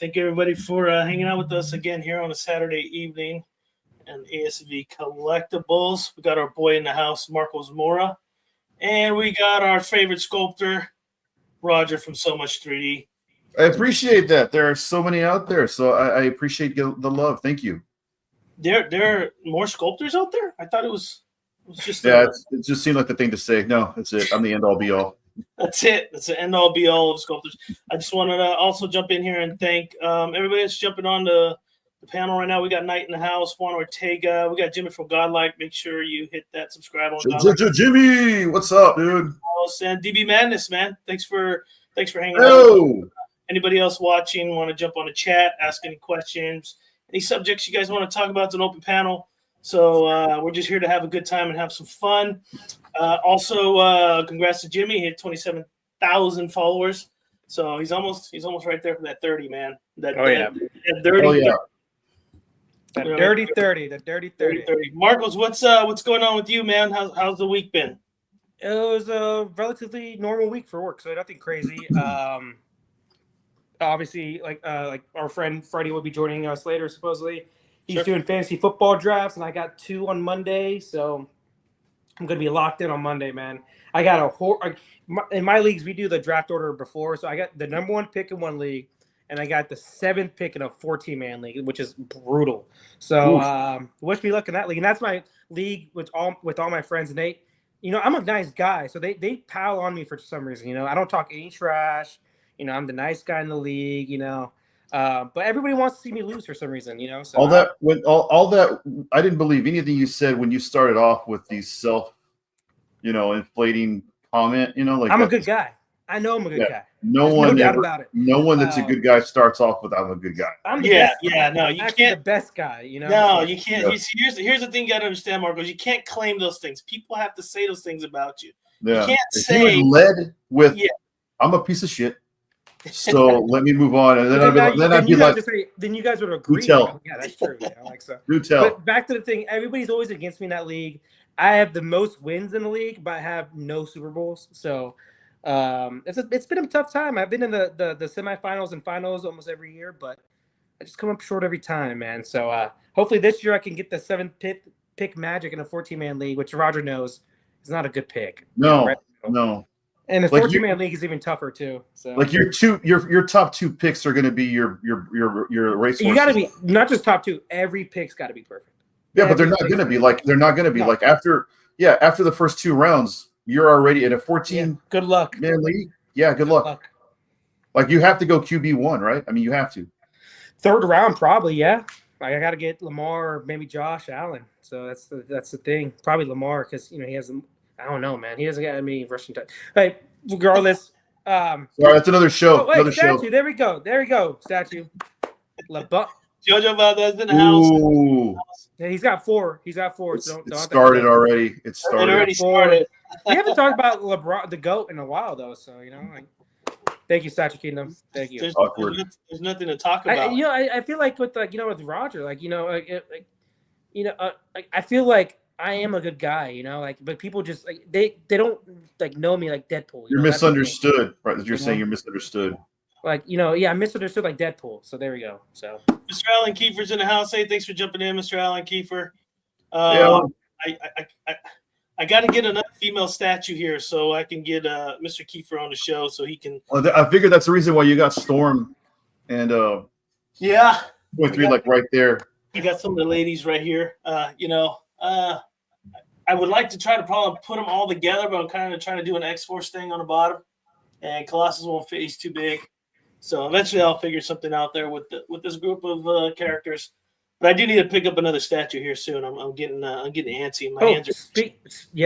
Thank you, everybody, for hanging out with us again here on a Saturday evening and ASVCollectibles. We got our boy in the house, Marcos Mora, and we got our favorite sculptor, Roger from So Much 3D. I appreciate that. There are so many out there, so I appreciate the love. Thank you. There are more sculptors out there? I thought it was just... Yeah, it just seemed like the thing to say. No, that's it. I'm the end-all, be-all. That's it. That's the end-all, be-all of sculptors. I just wanted to also jump in here and thank everybody that's jumping on the panel right now. We got Knight in the house, Juan Ortega. We got Jimmy from Godlike. Make sure you hit that subscribe on Godlike. Jimmy, what's up, dude? And DB Madness, man. Thanks for hanging out. Anybody else watching want to jump on the chat, ask any questions, any subjects you guys want to talk about? It's an open panel. So we're just here to have a good time and have some fun. Also, congrats to Jimmy. He hit 27,000 followers. So he's almost right there for that 30, man. That dirty 30. Marcos, what's going on with you, man? How's the week been? It was a relatively normal week for work, so nothing crazy. Obviously, like our friend Freddie will be joining us later, supposedly. He's doing fantasy football drafts, and I got 2 on Monday, so I'm going to be locked in on Monday, man. I got in my leagues, we do the draft order before, so I got the number 1 pick in one league, and I got the 7th pick in a 14-man league, which is brutal. So wish me luck in that league, and that's my league with all my friends, and they, I'm a nice guy, so they pile on me for some reason. I don't talk any trash. I'm the nice guy in the league. But everybody wants to see me lose for some reason, So all that I didn't believe anything you said when you started off with these inflating comment. Like I'm a good guy. I know I'm a good guy. No doubt about it. No one that's a good guy starts off with "I'm a good guy." I'm the best guy. No, you can't. The best guy, No, you can't. Yeah. Here's the thing you got to understand, Marcos. You can't claim those things. People have to say those things about you. Yeah. You can't if say. You led with, "I'm a piece of shit." So let me move on, and then I'd be like, then you guys would agree. Yeah, that's true. So. Do tell. But back to the thing, everybody's always against me in that league. I have the most wins in the league, but I have no Super Bowls. So it's been a tough time. I've been in the semifinals and finals almost every year, but I just come up short every time, man. So hopefully this year I can get the 7th pick magic in a 14-man league, which Roger knows is not a good pick. No. And the 14-man league is even tougher too. So like your top 2 picks are going to be your race. You got to be not just top 2. Every pick's got to be perfect. Yeah, but they're not going to be like after the first 2 rounds, you're already in a 14. Good luck, man. League. Yeah, good luck. Like you have to go QB1, right? I mean, you have to. 3rd round, probably. Yeah, like I got to get Lamar or maybe Josh Allen. So that's the thing. Probably Lamar because he has. I don't know, man. He doesn't get any rushing time. Hey, regardless. Sorry, that's another show. Another statue. Show. There we go. Statue. Jojo Valdez in the house. Yeah, he's got 4. So it started already. It already started. We haven't talked about LeBron, the GOAT, in a while though. So thank you, Statue Kingdom. Thank you. There's nothing to talk about. I feel like with with Roger, I feel like I am a good guy, but people just they don't know me like Deadpool. You're misunderstood, right? You're saying you're misunderstood. I'm misunderstood like Deadpool. So there we go. So Mr. Alan Kiefer's in the house. Hey, thanks for jumping in, Mr. Alan Kiefer. I got to get another female statue here so I can get Mr. Kiefer on the show so he can. Well, I figured that's the reason why you got Storm and point 3 right there. You got some of the ladies right here. I would like to try to probably put them all together, but I'm kind of trying to do an X-Force thing on the bottom. And Colossus won't fit; he's too big. So eventually, I'll figure something out there with this group of characters. But I do need to pick up another statue here soon. I'm getting antsy. My hands are.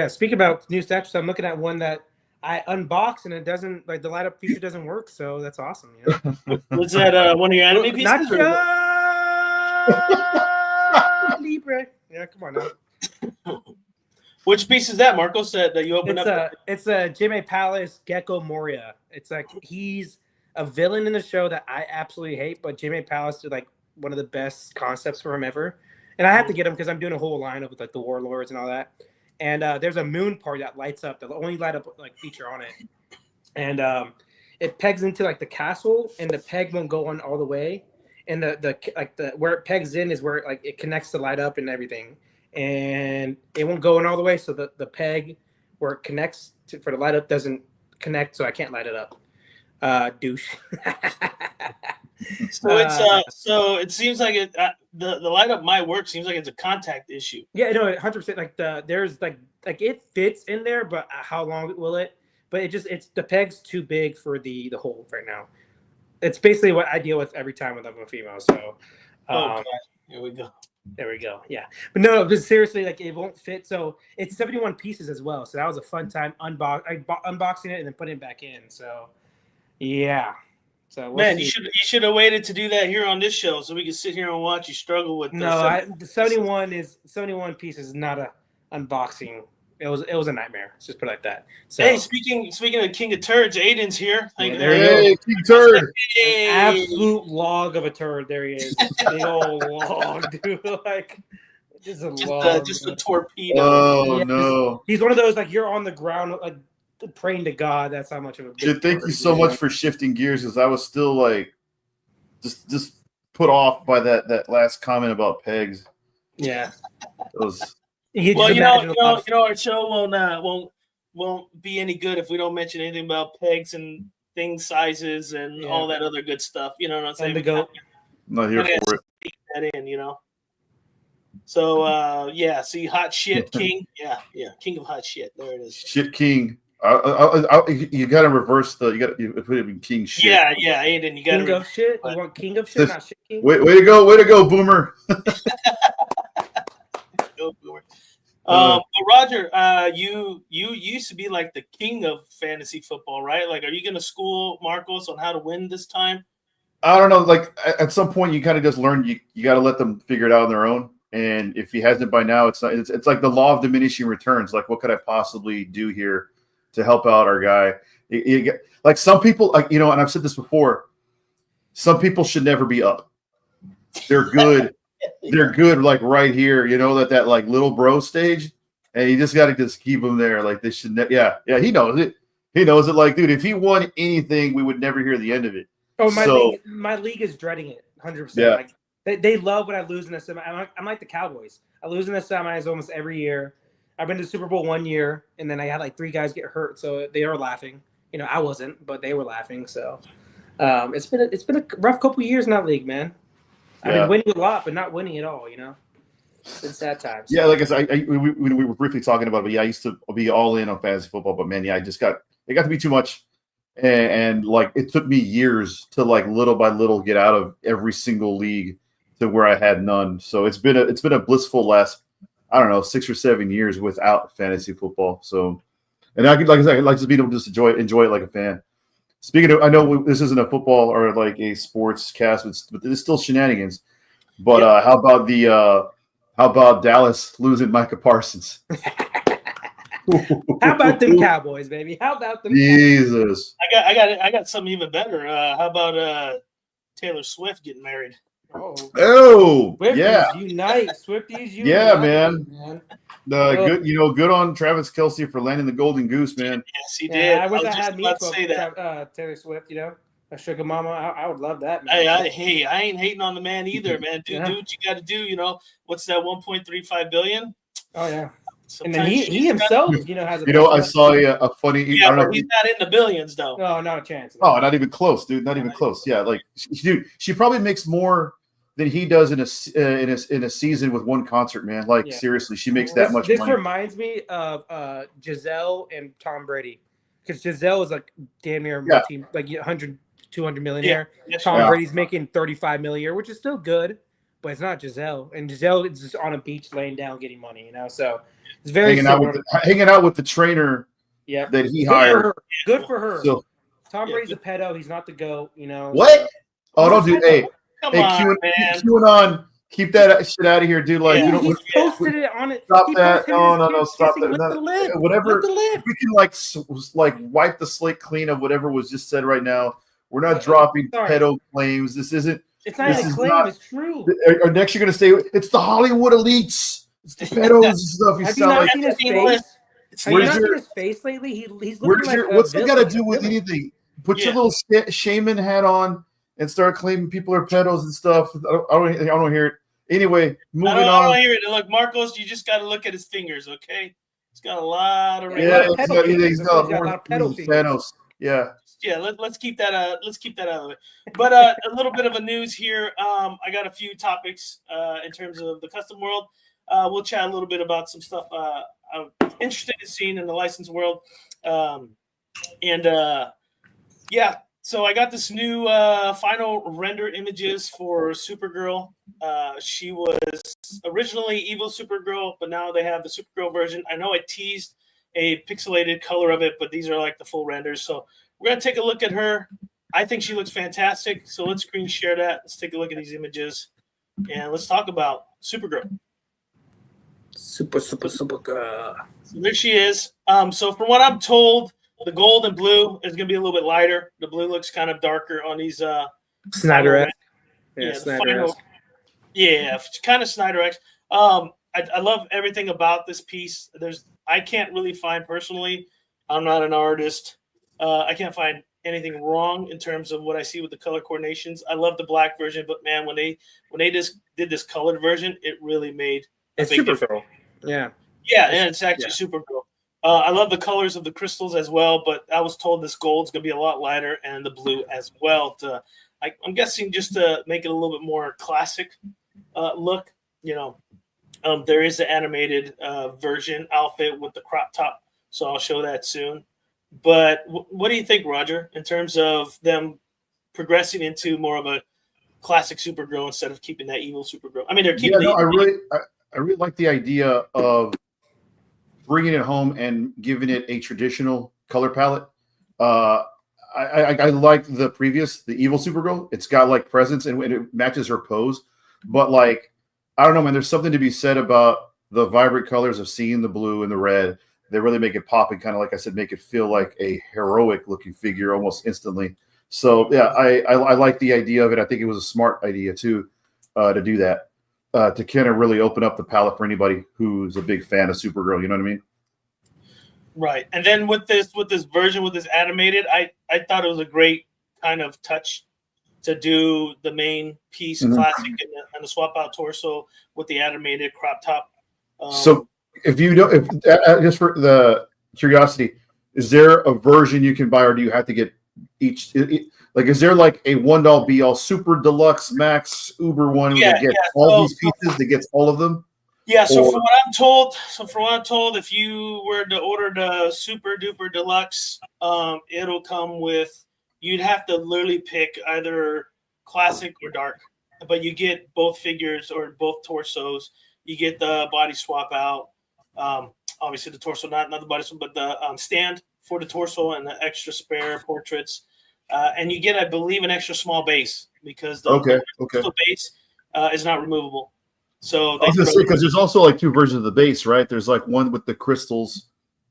Speaking about new statues, I'm looking at one that I unboxed and it doesn't the light up feature doesn't work. So that's awesome. Was that one of your anime pieces? Libre. Yeah, come on now. Which piece is that, Marcos? That you opened up? It's a Jimmy Palace Gecko Moria. It's he's a villain in the show that I absolutely hate, but Jimmy Palace did one of the best concepts for him ever. And I have to get him because I'm doing a whole lineup with the warlords and all that. And there's a moon part that lights up, the only light up feature on it. And it pegs into like the castle, and the peg won't go on all the way, and the where it pegs in is where it connects to light up and everything, and it won't go in all the way. So the peg where it connects for the light up doesn't connect, so I can't light it up. Douche. So it's so it seems like it the light up might work. Seems like it's a contact issue. Yeah, no, 100%. Like there's like it fits in there, but how long will it? But it's the peg's too big for the hole right now. It's basically what I deal with every time when I'm a female. So, here we go. There we go. Yeah, but no, but seriously, like it won't fit. So it's 71 pieces as well. So that was a fun time unboxing it and then putting it back in. So, yeah. So man, you should have waited to do that here on this show, so we could sit here and watch you struggle with. The 71 pieces is not a unboxing. It was a nightmare. Let's just put it like that. So, hey, speaking of King of Turds, Aiden's here. Hey, King Turd. Hey. Absolute log of a turd. There he is. Big old log, dude. Like just a torpedo. Oh no. He's one of those like you're on the ground like praying to God. That's how much of a big Thank you so much for shifting gears, because I was still like just put off by that last comment about pegs. Yeah. It was our show won't be any good if we don't mention anything about pegs and thing sizes and all that other good stuff. You know what I'm saying? And the goat. I'm not here for it. Speak that in, you know. So see, hot shit king. Yeah, king of hot shit. There it is. Shit king. You got to reverse you put it in king shit. Yeah, Aiden, you got king of shit. You want king of shit, not shit king. Way to go, Boomer. Go, Boomer. But Roger, you used to be like the king of fantasy football, right? Like, are you going to school Marcos on how to win this time? I don't know. Like, at some point, you kind of just learn you got to let them figure it out on their own. And if he hasn't by now, it's like the law of diminishing returns. Like, what could I possibly do here to help out our guy? Like some people, like, and I've said this before, some people should never be up. They're good. They're good, like right here, that like little bro stage, and you just got to just keep them there. Like they should, he knows it. He knows it. Like, dude, if he won anything, we would never hear the end of it. Oh, my league is dreading it, 100%. Yeah. Like they love when I lose in the semi. I'm like the Cowboys. I lose in the semis almost every year. I've been to the Super Bowl 1 year, and then I had like 3 guys get hurt, so they are laughing. I wasn't, but they were laughing. So it's been a rough couple of years in that league, man. I've been winning a lot, but not winning at all. It's been sad times. Yeah, like I said, we were briefly talking about it, but yeah, I used to be all in on fantasy football, but man, yeah, it got to be too much, and like it took me years to like little by little get out of every single league to where I had none. So it's been a blissful last, I don't know, 6 or 7 years without fantasy football. So, and I'd like to be able to just enjoy it like a fan. Speaking of, I know this isn't a football or like a sports cast, but it's still shenanigans. But how about Dallas losing Micah Parsons? How about them Cowboys, baby? How about them? Jesus, I got something even better. How about Taylor Swift getting married? Oh, yeah. Swifties unite. Yeah, man. Good on Travis Kelce for landing the golden goose, man. Yes, he did. I wish I had me Taylor Swift, a sugar mama. I would love that, man. Hey, I ain't hating on the man either, man. Do what you got to do. What's that? 1.35 billion. Oh yeah. Sometimes and then he himself, has a. I saw a funny. Yeah, but he's not in the billions, though. No, not a chance. Oh, not even close, dude. Not even close. Yeah, like, dude, she probably makes more than he does in a season with one concert, man. Like, seriously, she makes that much money. This reminds me of Giselle and Tom Brady, because Giselle is like damn near multi, like 100, 200 millionaire. Yeah. Tom Brady's making 35 million a year, which is still good, but it's not Giselle. And Giselle is just on a beach laying down getting money, So it's very hanging out with the trainer that he hired. Good for her. So, Tom Brady's a pedo. He's not the GOAT, What? Oh, don't do. Hey, Come on, man. QAnon, keep that shit out of here, dude. Like, he posted it on it. Stop that. No, stop that. Whatever. We can like wipe the slate clean of whatever was just said right now. We're not dropping pedo claims. This isn't. It's not a claim. It's true. Or next, you're gonna say it's the Hollywood elites. It's the pedos and stuff. Have you not seen his face? Have you not seen his face lately? He's looking like what's it got to do with anything? put your little shaman hat on and start claiming people are pedos and stuff. I don't hear it. Anyway, moving on. I don't hear it. Look, Marcos, you just got to look at his fingers, okay? He's got a lot of he's got a lot of pedo fingers. Yeah. Yeah, let's keep that out of the way. But a little bit of a news here. I got a few topics in terms of the custom world. We'll chat a little bit about some stuff I'm interested in seeing in the licensed world. Yeah, so I got this new final render images for Supergirl. She was originally evil Supergirl, but now they have the Supergirl version. I know I teased a pixelated color of it, but these are like the full renders. So we're going to take a look at her. I think she looks fantastic. So let's screen share that. Let's take a look at these images. And let's talk about Supergirl. Supergirl. So there she is. So from what I'm told, the gold and blue is going to be a little bit lighter. The blue looks kind of darker on these. Snyder-esque. Yeah, Snyder-esque. Yeah, kind of Snyder-esque. I love everything about this piece. I can't really find personally. I'm not an artist. I can't find anything wrong in terms of what I see with the color coordinations. I love the black version, but man, when they just did this colored version, it really made a big difference. Yeah. Yeah, and it's actually Supergirl. I love the colors of the crystals as well, but I was told this gold's going to be a lot lighter and the blue as well. I'm guessing just to make it a little bit more classic look. There is the animated version outfit with the crop top, so I'll show that soon. But what do you think, Roger, in terms of them progressing into more of a classic Supergirl instead of keeping that evil Supergirl? I mean, they're keeping. I really like the idea of bringing it home and giving it a traditional color palette. I like the evil Supergirl. It's got like presence and it matches her pose. But like, I don't know, man, there's something to be said about the vibrant colors of seeing the blue and the red. They really make it pop and kind of, like I said, make it feel like a heroic looking figure almost instantly. So yeah, I like the idea of it. I think it was a smart idea too, to do that. To kind of really open up the palette for anybody who's a big fan of Supergirl. You know what I mean? Right. And then with this version, with this animated, I thought it was a great kind of touch to do the main piece classic and the swap out torso with the animated crop top. So if you don't, just for the curiosity, is there a version you can buy, or do you have to get each? Like, is there like a $1 be all super deluxe max Uber one that gets all these pieces, that gets all of them? Yeah. So from what I'm told, if you were to order the super duper deluxe, it'll come with. You'd have to literally pick either classic or dark, but you get both figures or both torsos. You get the body swap out. Obviously the torso, not the body swap, but the stand for the torso and the extra spare portraits. And you get, I believe, an extra small base because the base is not removable. So I was going to say, because there's also like two versions of the base, right? There's like one with the crystals,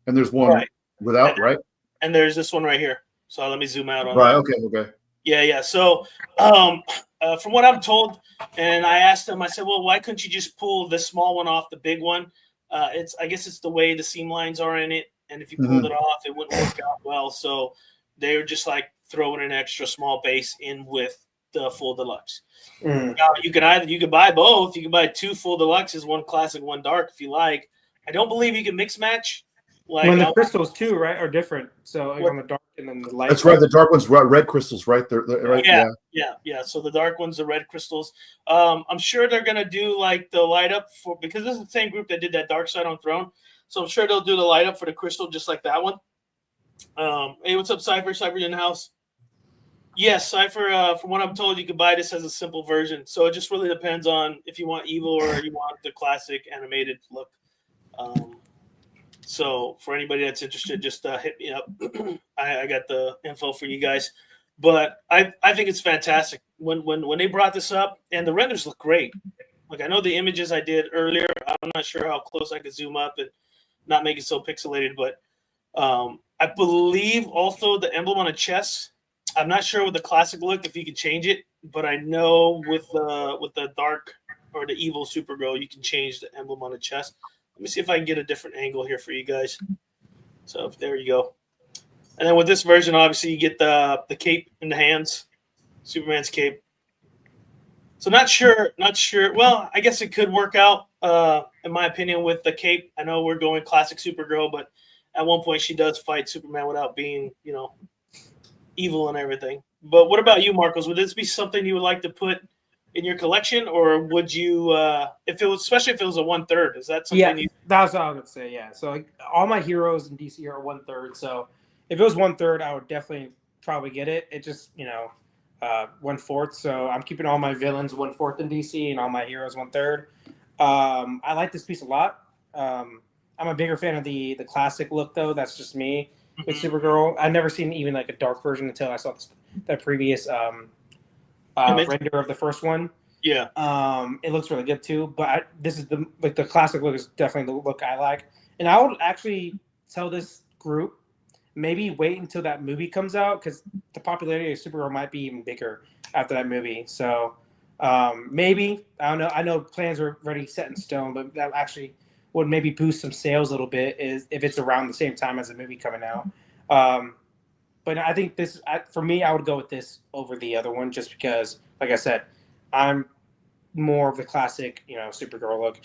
and there's one without, right? And there's this one right here. So let me zoom out on that. Okay. Yeah. So from what I'm told, and I asked them, I said, well, why couldn't you just pull the small one off the big one? I guess it's the way the seam lines are in it, and if you pulled it off, it wouldn't work out well. So they were just like throwing an extra small base in with the full deluxe. Now, you can buy both. You can buy two full deluxes, one classic, one dark, if you like. I don't believe you can mix match. Like when the crystals too, right, are different. So like on the dark and then the light. That's right. The dark one's red crystals, right? They're right. Yeah. So the dark one's the red crystals. I'm sure they're gonna do like the light up because this is the same group that did that Dark Side on Throne. So I'm sure they'll do the light up for the crystal just like that one. Hey, what's up, Cypher? Cypher in the house. Yes, Cypher. From what I'm told, you can buy this as a simple version. So it just really depends on if you want evil or you want the classic animated look. So for anybody that's interested, just hit me up. I got the info for you guys. But I think it's fantastic. When they brought this up, and the renders look great. Like I know the images I did earlier, I'm not sure how close I could zoom up and not make it so pixelated, but I believe also the emblem on the chest. I'm not sure with the classic look if you can change it, but I know with the dark or the evil Supergirl, you can change the emblem on the chest. Let me see if I can get a different angle here for you guys. So there you go. And then with this version, obviously, you get the cape in the hands, Superman's cape. So not sure. Well, I guess it could work out, in my opinion, with the cape. I know we're going classic Supergirl, but at one point she does fight Superman without being, evil and everything. But what about you, Marcos? Would this be something you would like to put in your collection, or would you, especially if it was a 1/3? Is that something? Yeah, that's what I would say. Yeah, so like, all my heroes in DC are 1/3. So if it was 1/3, I would definitely probably get it. It just 1/4. So I'm keeping all my villains 1/4 in DC and all my heroes 1/3. I like this piece a lot. I'm a bigger fan of the classic look, though. That's just me with Supergirl. I've never seen even like a dark version until I saw that previous render of the first one. Yeah. It looks really good too. But this is the classic look is definitely the look I like. And I would actually tell this group, maybe wait until that movie comes out, because the popularity of Supergirl might be even bigger after that movie. So maybe, I don't know. I know plans are already set in stone, but that actually would maybe boost some sales a little bit is if it's around the same time as the movie coming out. But I think for me, I would go with this over the other one, just because, like I said, I'm more of the classic, Supergirl look.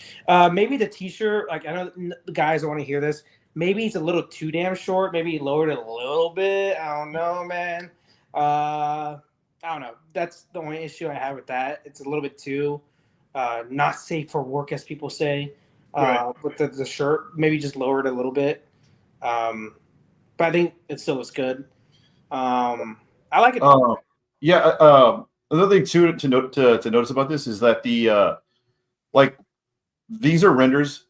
Maybe the T-shirt, like, I know the guys don't want to hear this. Maybe it's a little too damn short. Maybe he lowered it a little bit. I don't know, man. I don't know. That's the only issue I have with that. It's a little bit too not safe for work, as people say. Right. With the shirt, maybe just lower it a little bit. But I think it still looks good. I like it. Another thing too to notice about this is that the these are renders.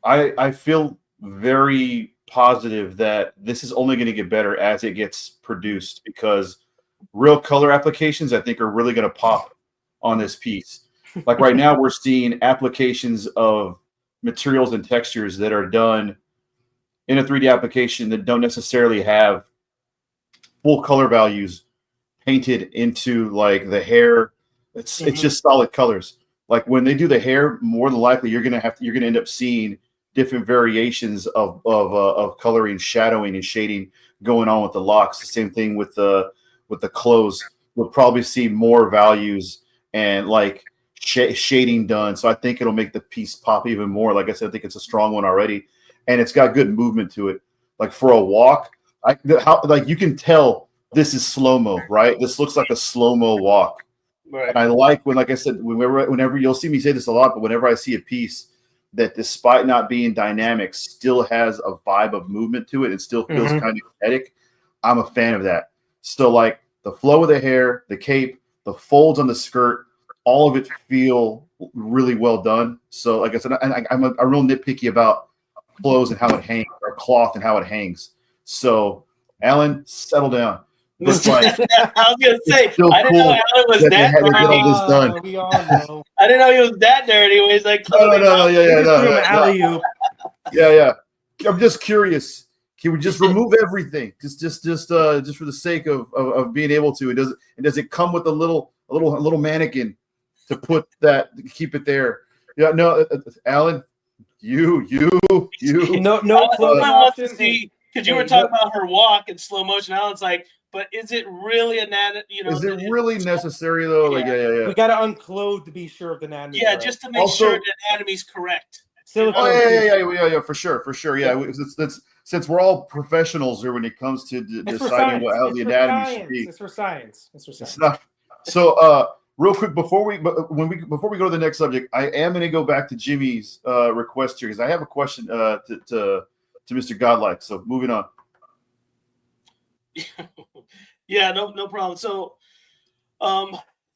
I feel very positive that this is only going to get better as it gets produced, because real color applications, I think, are really going to pop on this piece. Like right now, we're seeing applications of materials and textures that are done in a 3D application that don't necessarily have full color values painted into like the hair. It's just solid colors. Like when they do the hair, more than likely you're gonna end up seeing different variations of coloring, shadowing, and shading going on with the locks. The same thing with the clothes. We'll probably see more values and like shading done. So I think it'll make the piece pop even more. Like I said, I think it's a strong one already, and it's got good movement to it. Like for a walk, you can tell this is slow-mo, right? This looks like a slow-mo walk. Right. And I like when, like I said, whenever you'll see me say this a lot, but whenever I see a piece that, despite not being dynamic, still has a vibe of movement to it, it still feels kind of kinetic, I'm a fan of that. Still, like the flow of the hair, the cape, the folds on the skirt, all of it feel really well done. So, like I said, I'm a real nitpicky about clothes and how it hangs, or cloth and how it hangs. So, Alan, settle down. Looks like I was gonna say, I didn't know Alan was that dirty. Get all this done. We all know. I didn't know he was that dirty. He's like, yeah. I'm just curious. Can we just remove everything, just for the sake of being able to? And does it come with a little mannequin to keep it there? Yeah, no, Alan, you. No clothing options. Because you were talking about her walk in slow motion. Alan's like, but is it really is it really necessary though? Like, yeah. We got to unclothe to be sure of the anatomy. Yeah, just to make sure the anatomy's correct. Yeah, for sure. Yeah, since we're all professionals here when it comes to deciding how the anatomy should be. It's for science. It's not. So, real quick before we go to the next subject, I am going to go back to Jimmy's request here, because I have a question to Mr. Godlike. So moving on. Yeah, no problem. So,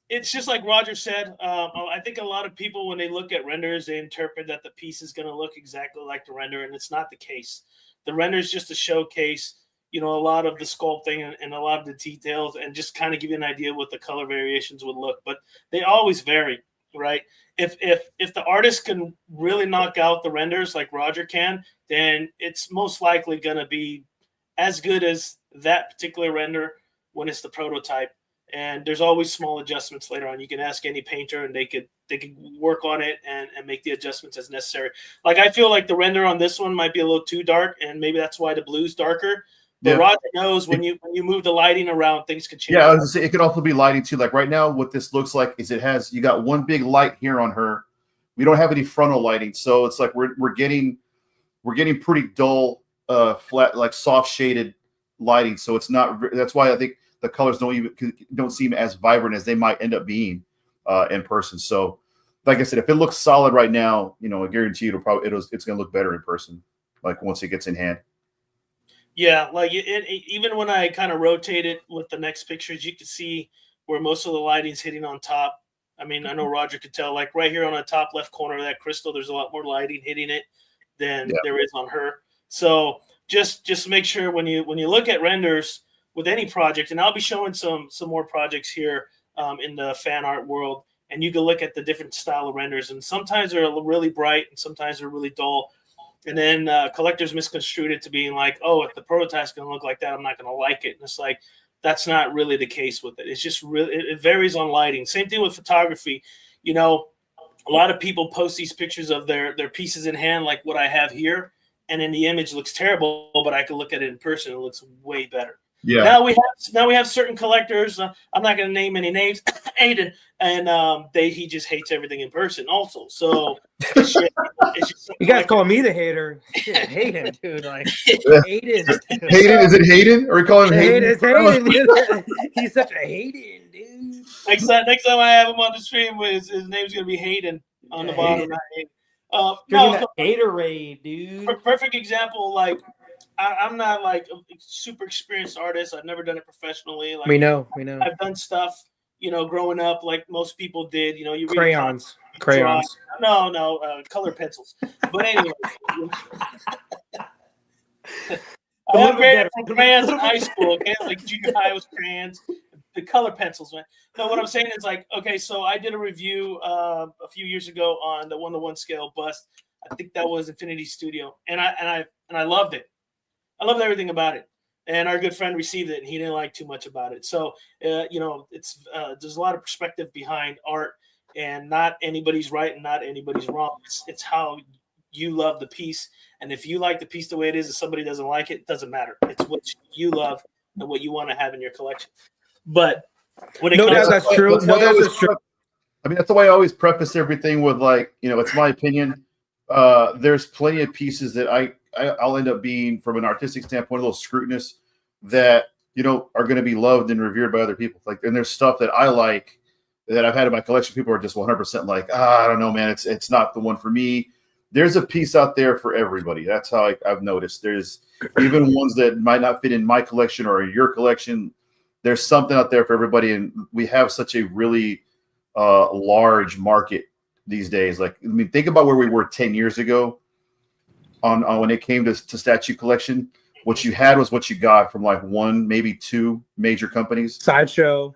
it's just like Roger said. I think a lot of people, when they look at renders, they interpret that the piece is going to look exactly like the render, and it's not the case. The render is just a showcase, a lot of the sculpting and a lot of the details, and just kind of give you an idea what the color variations would look. But they always vary, right? If the artist can really knock out the renders like Roger can, then it's most likely going to be as good as that particular render when it's the prototype. And there's always small adjustments later on. You can ask any painter, and they could work on it and make the adjustments as necessary. Like, I feel like the render on this one might be a little too dark, and maybe that's why the blue's darker. But Roger knows when you move the lighting around, things could change. Yeah, I was gonna say it could also be lighting too. Like right now, what this looks like is you got one big light here on her. We don't have any frontal lighting, so it's like we're getting pretty dull, flat, like soft shaded lighting. So it's not. That's why I think the colors don't seem as vibrant as they might end up being in person. So, like I said, if it looks solid right now, I guarantee it's going to look better in person. Like once it gets in hand. Yeah, like even when I kind of rotate it with the next pictures, you can see where most of the lighting's hitting on top. I mean, I know Roger could tell, like right here on the top left corner of that crystal, there's a lot more lighting hitting it than there is on her. So just make sure when you look at renders with any project, and I'll be showing some more projects here in the fan art world, and you can look at the different style of renders, and sometimes they're really bright and sometimes they're really dull. And then collectors misconstrued it to being like, oh, if the prototype's going to look like that, I'm not going to like it. And it's like, that's not really the case with it. It's just really, it varies on lighting. Same thing with photography. A lot of people post these pictures of their pieces in hand, like what I have here. And then the image looks terrible, but I can look at it in person. It looks way better. Yeah. Now we have certain collectors. I'm not going to name any names, Aiden, and he just hates everything in person also. So it's just you guys call me the hater. Shit, Hayden, dude. Like Hayden. Hayden, is it Hayden? Or we call him Hayden? It's Hayden. He's such a Hayden, dude. Next time I have him on the stream, his name's going to be Hayden on the bottom. No, Haterade, dude. Perfect example, like. I'm not like a super experienced artist. I've never done it professionally. Like, we know. I've done stuff, growing up like most people did. You read crayons. No, color pencils. But anyway, I upgraded from crayons in high school. Okay, like junior high was crayons. The color pencils, man. No, what I'm saying is like, okay, so I did a review a few years ago on the 1:1 scale bust. I think that was Infinity Studio, and I loved it. I loved everything about it, and our good friend received it, and he didn't like too much about it. So, it's there's a lot of perspective behind art, and not anybody's right and not anybody's wrong. It's how you love the piece, and if you like the piece the way it is, and somebody doesn't like it, it doesn't matter. It's what you love and what you want to have in your collection. But when it comes, that's true. That's true. I mean, that's the way I always preface everything with, like, it's my opinion. There's plenty of pieces that I'll end up being, from an artistic standpoint, a little scrutinous that, are going to be loved and revered by other people. Like, and there's stuff that I like that I've had in my collection. People are just 100% like, I don't know, man. It's not the one for me. There's a piece out there for everybody. That's how I've noticed. There's even ones that might not fit in my collection or in your collection. There's something out there for everybody. And we have such a really large market these days. Like, I mean, think about where we were 10 years ago on when it came to statue collection. What you had was what you got from like one, maybe two major companies. Sideshow.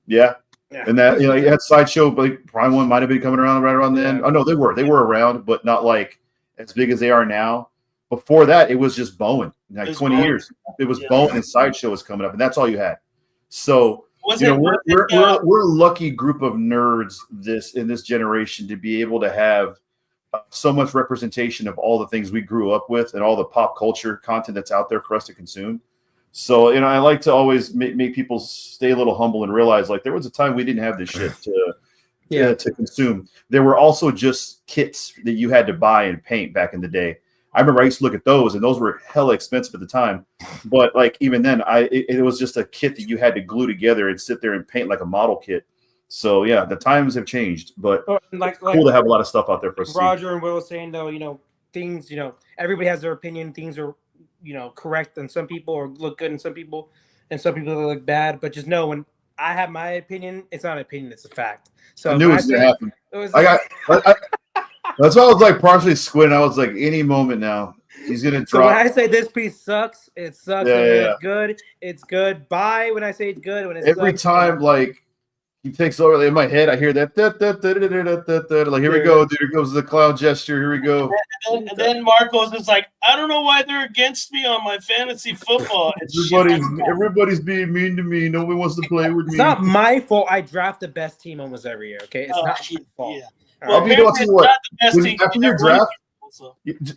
Yeah. And that, you had Sideshow, but Prime One might have been coming around right around then. Oh no, they were around, but not like as big as they are now. Before that, it was just Bowen. Like 20 years, it was Bowen and Sideshow was coming up, and that's all you had. So we're a lucky group of nerds in this generation to be able to have so much representation of all the things we grew up with and all the pop culture content that's out there for us to consume. So, I like to always make people stay a little humble and realize, like, there was a time we didn't have this shit to consume. There were also just kits that you had to buy and paint back in the day. I remember I used to look at those, and those were hella expensive at the time. But like even then, it was just a kit that you had to glue together and sit there and paint like a model kit. So yeah, the times have changed, but it's cool to have a lot of stuff out there for us. Roger and Will was saying though, things, everybody has their opinion. Things are, correct in some people or look good in some people, and some people look bad. But just know, when I have my opinion, it's not an opinion; it's a fact. So I knew it was gonna happen. That's why I was like partially squinting. I was like, any moment now, he's gonna drop. So when I say this piece sucks, it sucks. It's good. It's good. Bye. When I say it's good, when it's every time, like he takes over in my head, I hear that. Like, here we go, dude. Here goes the clown gesture. Here we go. And then Marcos is like, I don't know why they're against me on my fantasy football. Everybody's being mean to me. Nobody wants to play with me. It's not my fault. I draft the best team almost every year. Okay, it's not my fault. Yeah. Well, after your draft, So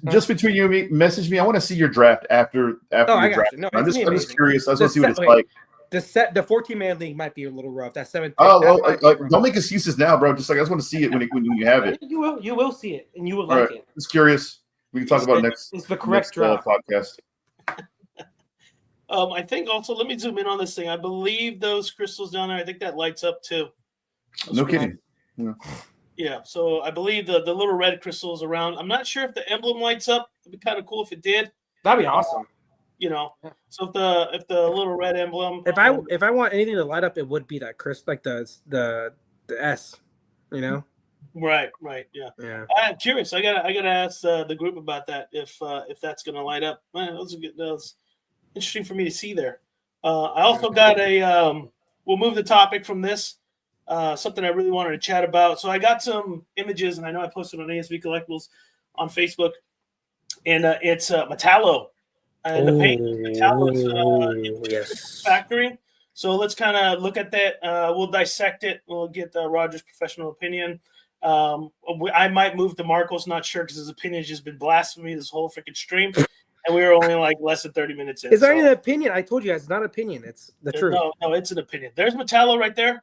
Just between you and me, message me. I want to see your draft after your draft. No, I'm just curious. I just want to see what it's okay, like. The 14-man league might be a little rough. That 7th pick. Don't make excuses now, bro. Just like I just want to see it when you have it. You will see it, and you will All like right. it. Just curious. We can talk about next. It's the correct draft podcast. I think also, let me zoom in on this thing. I believe those crystals down there, I think that lights up too. No kidding. Yeah, so I believe the little red crystals around. I'm not sure if the emblem lights up. It'd be kind of cool if it did. That'd be awesome. So if the little red emblem. If I want anything to light up, it would be that like the S. Right, yeah. I'm curious. I gotta ask the group about that if that's gonna light up. Man, those interesting for me to see there. I also got we'll move the topic from this. Something I really wanted to chat about. So I got some images, and I know I posted on ASVCollectibles on Facebook, and it's metallo, and the paint metallo is factory. So let's kind of look at that. We'll dissect it. We'll get Roger's professional opinion. I might move to Marco's, not sure, because his opinion has just been blasphemy this whole freaking stream. And we were only like less than 30 minutes in. It's not an opinion. I told you guys, it's not opinion. It's the truth. No, it's an opinion. There's metallo right there.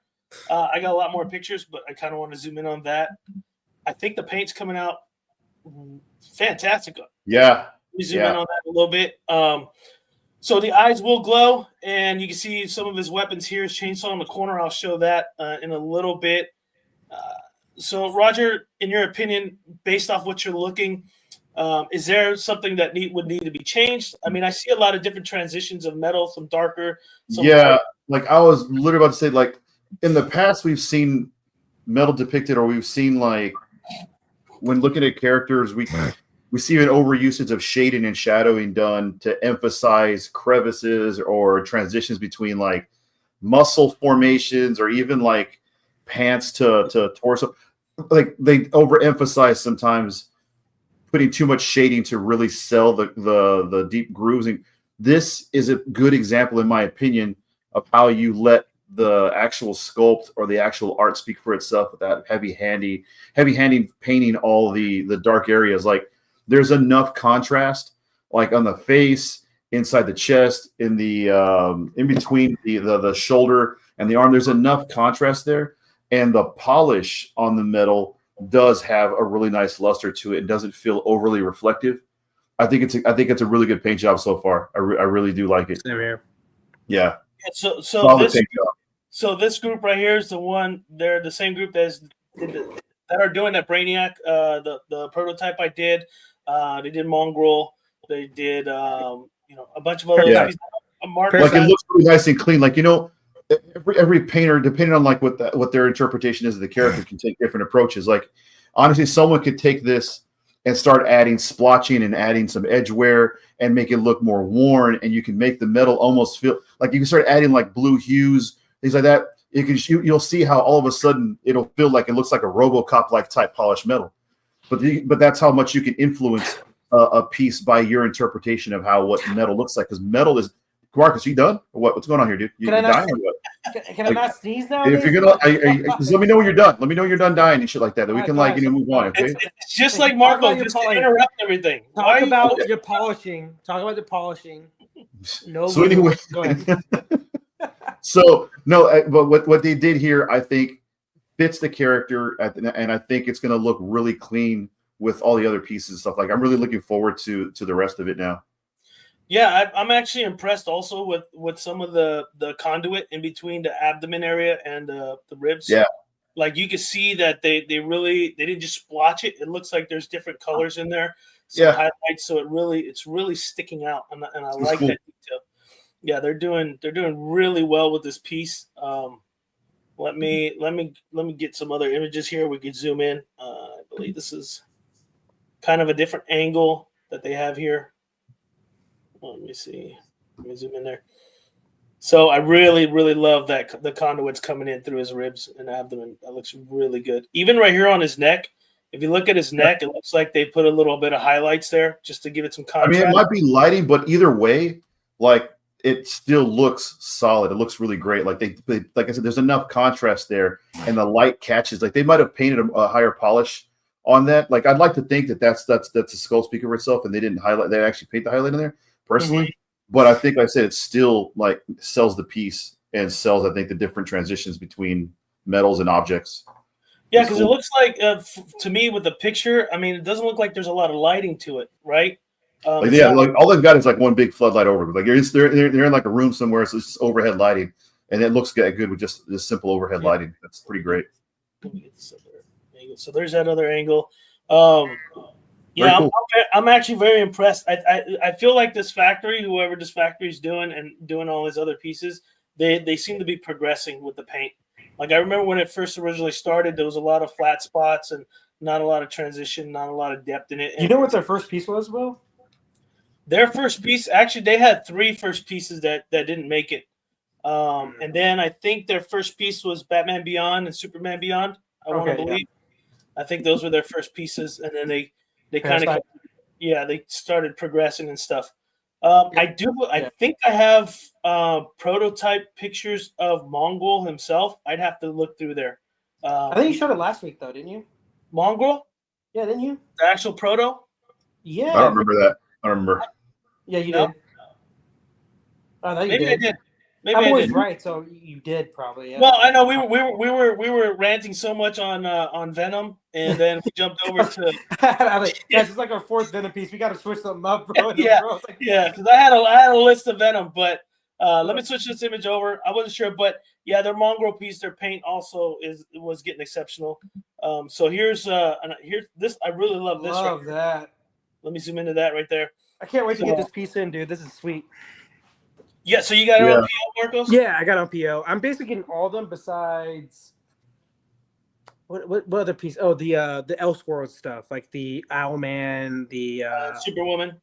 I got a lot more pictures, but I kind of want to zoom in on that. I think the paint's coming out fantastic. Yeah. We zoom in on that a little bit. So the eyes will glow, and you can see some of his weapons here. His chainsaw in the corner. I'll show that in a little bit. So, Roger, in your opinion, based off what you're looking, is there something that would need to be changed? I mean, I see a lot of different transitions of metal, some darker. Some light. Like I was literally about to say, like in the past, we've seen metal depicted, or we've seen like when looking at characters, we see an overusage of shading and shadowing done to emphasize crevices or transitions between like muscle formations or even like pants to torso. Like they overemphasize sometimes putting too much shading to really sell the deep grooves. And this is a good example, in my opinion, of how you let the actual sculpt or the actual art speak for itself without heavy-handed painting all the dark areas. Like there's enough contrast, like on the face, inside the chest, in the in between the shoulder and the arm. There's enough contrast there, and the polish on the metal does have a really nice luster to it. It doesn't feel overly reflective. I think it's a really good paint job so far. I really do like it. Same here. Yeah. So this group right here is the one. They're the same group that are doing that Brainiac. The prototype I did. They did Mongrel. They did a bunch of other. Yeah. Like it looks really nice and clean. Like every painter, depending on like what their interpretation is of the character, can take different approaches. Like honestly, someone could take this and start adding splotching and adding some edge wear and make it look more worn, and you can make the metal almost feel like you can start adding like blue hues, things like that. You'll see how all of a sudden it'll feel like it looks like a RoboCop like type polished metal. But that's how much you can influence a piece by your interpretation of what metal looks like. Because metal is. Marcus, you done? Or what? What's going on here, dude? You dying or what? Can I not sneeze now? If you're gonna, just let me know when you're done. Let me know when you're done dying and shit like that. That we can move on. Okay. It's just like Marco, just to interrupt everything. Talk about your polishing. Talk about the polishing. No. So anyway, go ahead. So no, but what they did here, I think, fits the character, and I think it's gonna look really clean with all the other pieces and stuff. Like I'm really looking forward to the rest of it now. Yeah, I'm actually impressed also with some of the conduit in between the abdomen area and the ribs. Yeah, like you can see that they didn't just splotch it. It looks like there's different colors in there, highlights. So it's really sticking out, and I like that detail. Yeah, they're doing really well with this piece. Let me get some other images here. We could zoom in. I believe this is kind of a different angle that they have here. Let me see. Let me zoom in there. So I really, really love that the conduit's coming in through his ribs and abdomen. That looks really good. Even right here on his neck, if you look at his neck, it looks like they put a little bit of highlights there just to give it some contrast. I mean, it might be lighting, but either way, like it still looks solid. It looks really great. Like they like I said, there's enough contrast there, and the light catches. Like they might have painted a higher polish on that. Like I'd like to think that that's a skull speaker itself, and they didn't highlight. They actually paint the highlight in there personally. But I think, like I said, it still like sells the piece and sells, I think, the different transitions between metals and objects. Yeah, because it looks like to me with the picture, I mean, it doesn't look like there's a lot of lighting to it, right? Like all they've got is like one big floodlight over it. Like they're in like a room somewhere, so it's just overhead lighting, and it looks good with just this simple overhead lighting. That's pretty great. Let me get this other angle. So there's that other angle. Yeah, cool. I'm actually very impressed. I feel like this factory, whoever this factory is doing and doing all these other pieces, they seem to be progressing with the paint. Like I remember when it first originally started, there was a lot of flat spots and not a lot of transition, not a lot of depth in it. You know what their first piece was, Will? Their first piece, actually, they had 3 first pieces that didn't make it. And then I think their first piece was Batman Beyond and Superman Beyond, I want to believe. Yeah. I think those were their first pieces. And then they kind of, they started progressing and stuff. I think I have prototype pictures of Mongol himself. I'd have to look through there. I think you showed it last week, though, didn't you? Mongol? Yeah, didn't you? The actual proto? Yeah. I don't remember that. I don't remember. Yeah, you did. Oh, no, Maybe I did. Maybe I'm I always did. right, so you did probably. Yeah. Well, I know we were ranting so much on Venom, and then we jumped over to. Guys, it's like our 4th Venom piece. We got to switch something up, bro. Yeah, because I had a list of Venom, but let me switch this image over. I wasn't sure, but yeah, their mongrel piece, their paint also was getting exceptional. So here's this. I really love this. Love that. Let me zoom into that right there. I can't wait to get this piece in, dude. This is sweet. Yeah, so you got it on PO, Marcos? Yeah, I got it on PO. I'm basically getting all of them besides what other piece? Oh, the Elseworld stuff, like the Owlman, the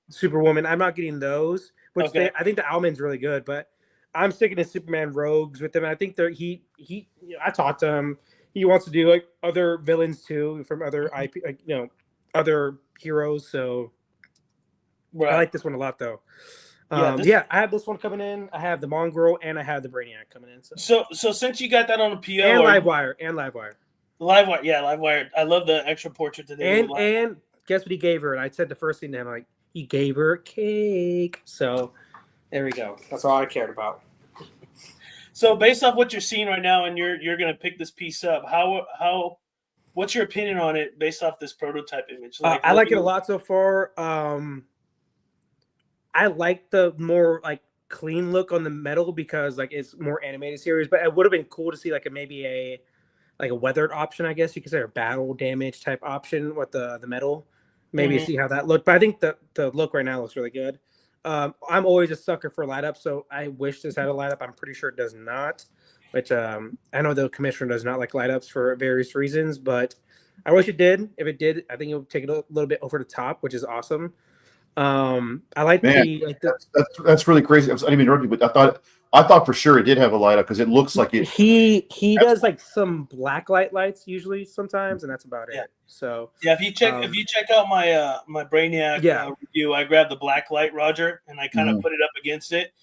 Superwoman. I'm not getting those, which I think the Owlman's really good, but I'm sticking to Superman Rogues with them. And I think I talked to him. He wants to do like other villains too from other IP, like, other heroes. So I like this one a lot, though. I have this one coming in. I have the Mongrel and I have the Brainiac coming in. So since you got that on a PO and Livewire. Livewire. I love the extra portrait today. And guess what he gave her? And I said the first thing to him, like, he gave her cake. So there we go. That's all I cared about. So based off what you're seeing right now, and you're gonna pick this piece up, what's your opinion on it based off this prototype image? I like it a lot so far. I like the more like clean look on the metal because like it's more animated series, but it would have been cool to see like maybe a weathered option, I guess you could say, or battle damage type option with the metal. Maybe see how that looked. But I think the look right now looks really good. I'm always a sucker for light up, so I wish this had a light up. I'm pretty sure it does not, which I know the commissioner does not like light ups for various reasons, but I wish it did. If it did, I think it would take it a little bit over the top, which is awesome. I like that's really crazy. I didn't mean to interrupt you, but I thought for sure it did have a light up because it looks like it. He does like some black lights usually sometimes, and that's about it. So if you check out my my Brainiac review, I grabbed the black light, Roger, and I kind of put it up against it,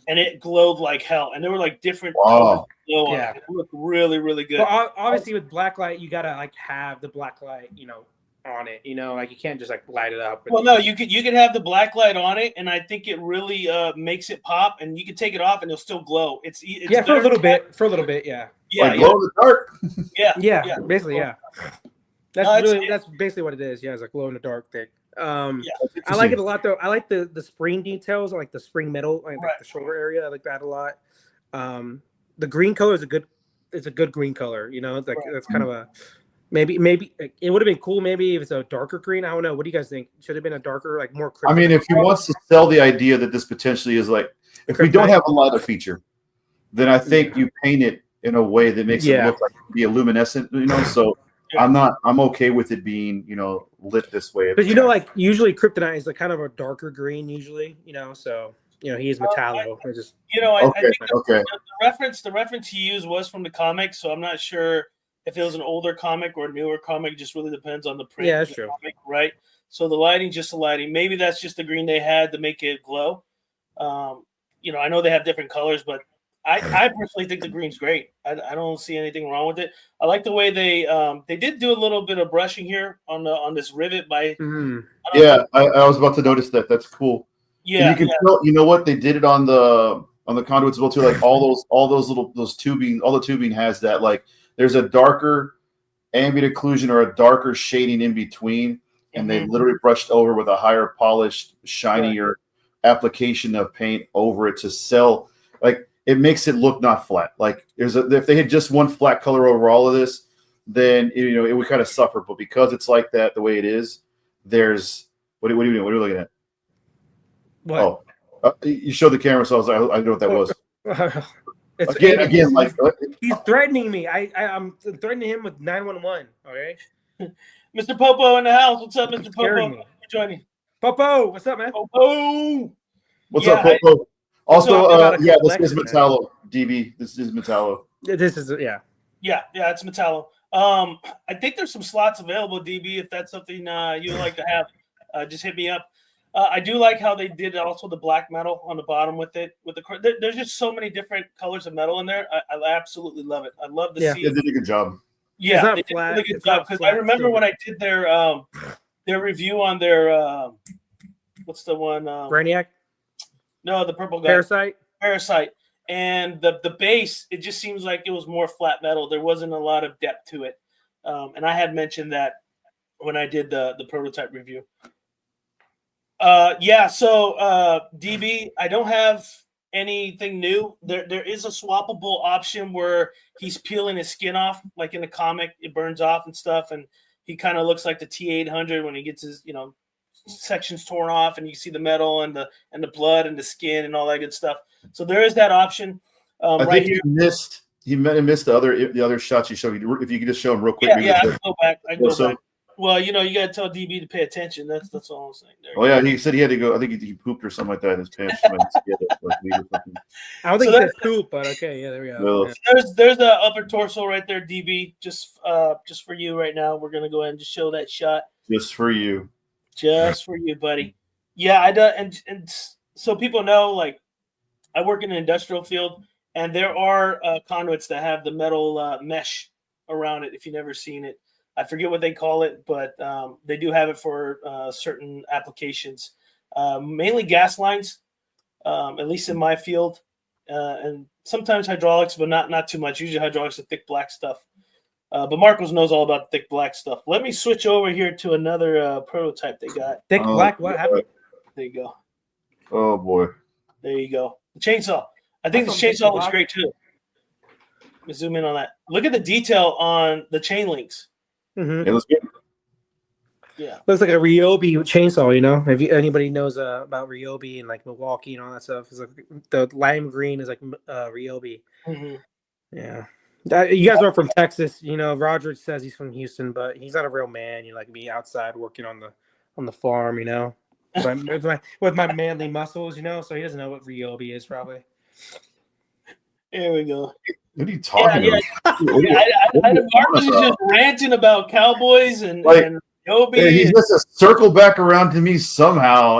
and it glowed like hell. And there were like different colors glow on it. It looked really, really good. But obviously with black light, you gotta like have the black light, on it, like you can't just like light it up. Well, no, you could have the black light on it, and I think it really makes it pop. And you can take it off, and it'll still glow. It's for a little bit, yeah. Like glow in the dark. yeah, basically, yeah. That's basically what it is. Yeah, it's like glow in the dark thing. I like it a lot though. I like the spring details, I like the spring metal, like the shoulder area. I like that a lot. The green color is a good green color. It's like that's kind of a. Maybe it would have been cool. Maybe if it's a darker green, I don't know. What do you guys think? Should have been a darker, like more. I mean, if he wants to sell the idea that this potentially is like, if we don't have a light feature, then I think you paint it in a way that makes it look like the luminescent. So I'm okay with it being lit this way. But like usually kryptonite is like kind of a darker green usually. So he is metallo. I think the reference he used was from the comics, so I'm not sure. If it was an older comic or a newer comic, it just really depends on the print. Yeah, that's true. Comic, right? So the lighting, just the lighting. Maybe that's just the green they had to make it glow. I know they have different colors, but I personally think the green's great. I don't see anything wrong with it. I like the way they did do a little bit of brushing here on this rivet by. Yeah, I was about to notice that. That's cool. Yeah, and you can tell. You know what they did it on the conduits as well too. Like all those tubing, all the tubing has that. Like there's a darker ambient occlusion or a darker shading in between, and they literally brushed over with a higher polished, shinier application of paint over it to sell. Like it makes it look not flat. Like if they had just one flat color over all of this, then it would kind of suffer. But because it's like that, the way it is, there's what are you doing? What are you looking at? What? Oh, you showed the camera, so I know what that was. It's again, like he's threatening me. I'm threatening him with 911. Okay, Mr. Popo in the house. What's up, Mr. Popo? Me. Joining. Popo, what's up, man? Popo, what's up, Popo? Also, this is metallo, DB. This is metallo. This is yeah, it's metallo. I think there's some slots available, DB. If that's something you'd like to have, just hit me up. I do like how they did also the black metal on the bottom with it. There's just so many different colors of metal in there. I absolutely love it. I love to see. They did a good job. Yeah, they did a really good job because I remember when I did their review on their what's the one? Brainiac. No, the purple guy. Parasite. And the base, it just seems like it was more flat metal. There wasn't a lot of depth to it, and I had mentioned that when I did the prototype review. So DB, I don't have anything new. There is a swappable option where he's peeling his skin off, like in the comic, it burns off and stuff, and he kind of looks like the T800 when he gets his sections torn off, and you see the metal and the blood and the skin and all that good stuff. So there is that option. I think he missed the other shots you showed. If you could just show him real quick. Yeah, I can go back. Well, you got to tell DB to pay attention. That's all I'm saying. Yeah, he said he had to go. I think he pooped or something like that in his pants. I don't think he said poop, but okay, yeah, there we go. Yeah. There's the upper torso right there, DB. Just for you right now. We're gonna go ahead and just show that shot. Just for you, buddy. Yeah, I do, and so people know, like, I work in the industrial field, and there are conduits that have the metal mesh around it. If you've never seen it. I forget what they call it, but they do have it for certain applications, mainly gas lines, at least in my field, and sometimes hydraulics, but not too much. Usually hydraulics are thick black stuff. But Marcos knows all about thick black stuff. Let me switch over here to another prototype they got. Thick black, what happened? There you go. Oh, boy. There you go. The chainsaw. I think the chainsaw looks great, too. Let me zoom in on that. Look at the detail on the chain links. Mm-hmm. It looks good. Yeah, looks like a Ryobi chainsaw. If anybody knows about Ryobi and like Milwaukee and all that stuff, it's like the lime green is like Ryobi. Mm-hmm. Yeah, you guys are from Texas. Roger says he's from Houston, but he's not a real man. You like me outside working on the farm. with my manly muscles. So he doesn't know what Ryobi is probably. Here we go. What are you talking about? Marcus is just ranting about Cowboys and Ryobi. Yeah, he's just a circle back around to me somehow.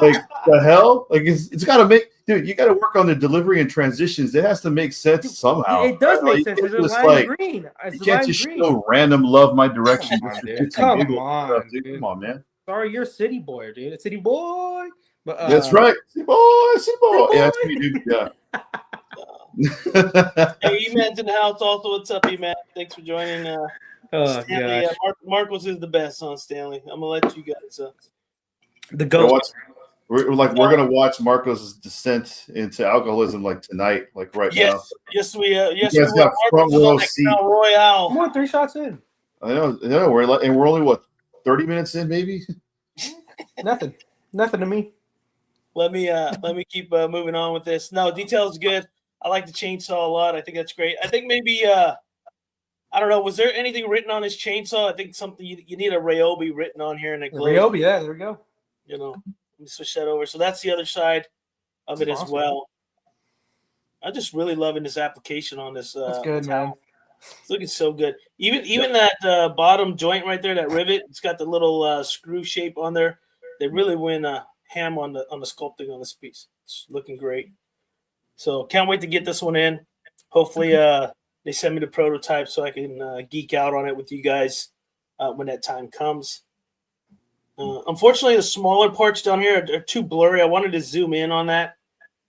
Like the hell? Like it's got to make, dude. You got to work on the delivery and transitions. It has to make sense somehow. It does make sense. It's a lime green. You can't just show random love my direction. Come on, dude. Come on, man. Sorry, you're a city boy, dude. A city boy. But that's right, city boy. Yeah, that's me, dude. Yeah. Hey, E-Man's in the house also. What's up, E-Man? Thanks for joining. Stanley, Marcos is the best on Stanley. I'm gonna let you guys. The ghost. We're gonna watch Marcos' descent into alcoholism like tonight, like right now. Yes, we. Yes, you guys got front row seat. Royale. Come on, 3 shots in. I know. We're only what 30 minutes in, maybe. Nothing to me. Let me keep moving on with this. No, detail's good. I like the chainsaw a lot. I think that's great. I think maybe I don't know. Was there anything written on his chainsaw? I think something you need a Ryobi written on here and a glow. Ryobi, yeah, there we go. Let me switch that over. So that's the other side of it as well. I'm just really loving this application on this. That's good, man. It's looking so good. Even that bottom joint right there, that rivet, it's got the little screw shape on there. They really went ham on the sculpting on this piece. It's looking great. So can't wait to get this one in. Hopefully they send me the prototype so I can geek out on it with you guys when that time comes. Unfortunately, the smaller parts down here are too blurry. I wanted to zoom in on that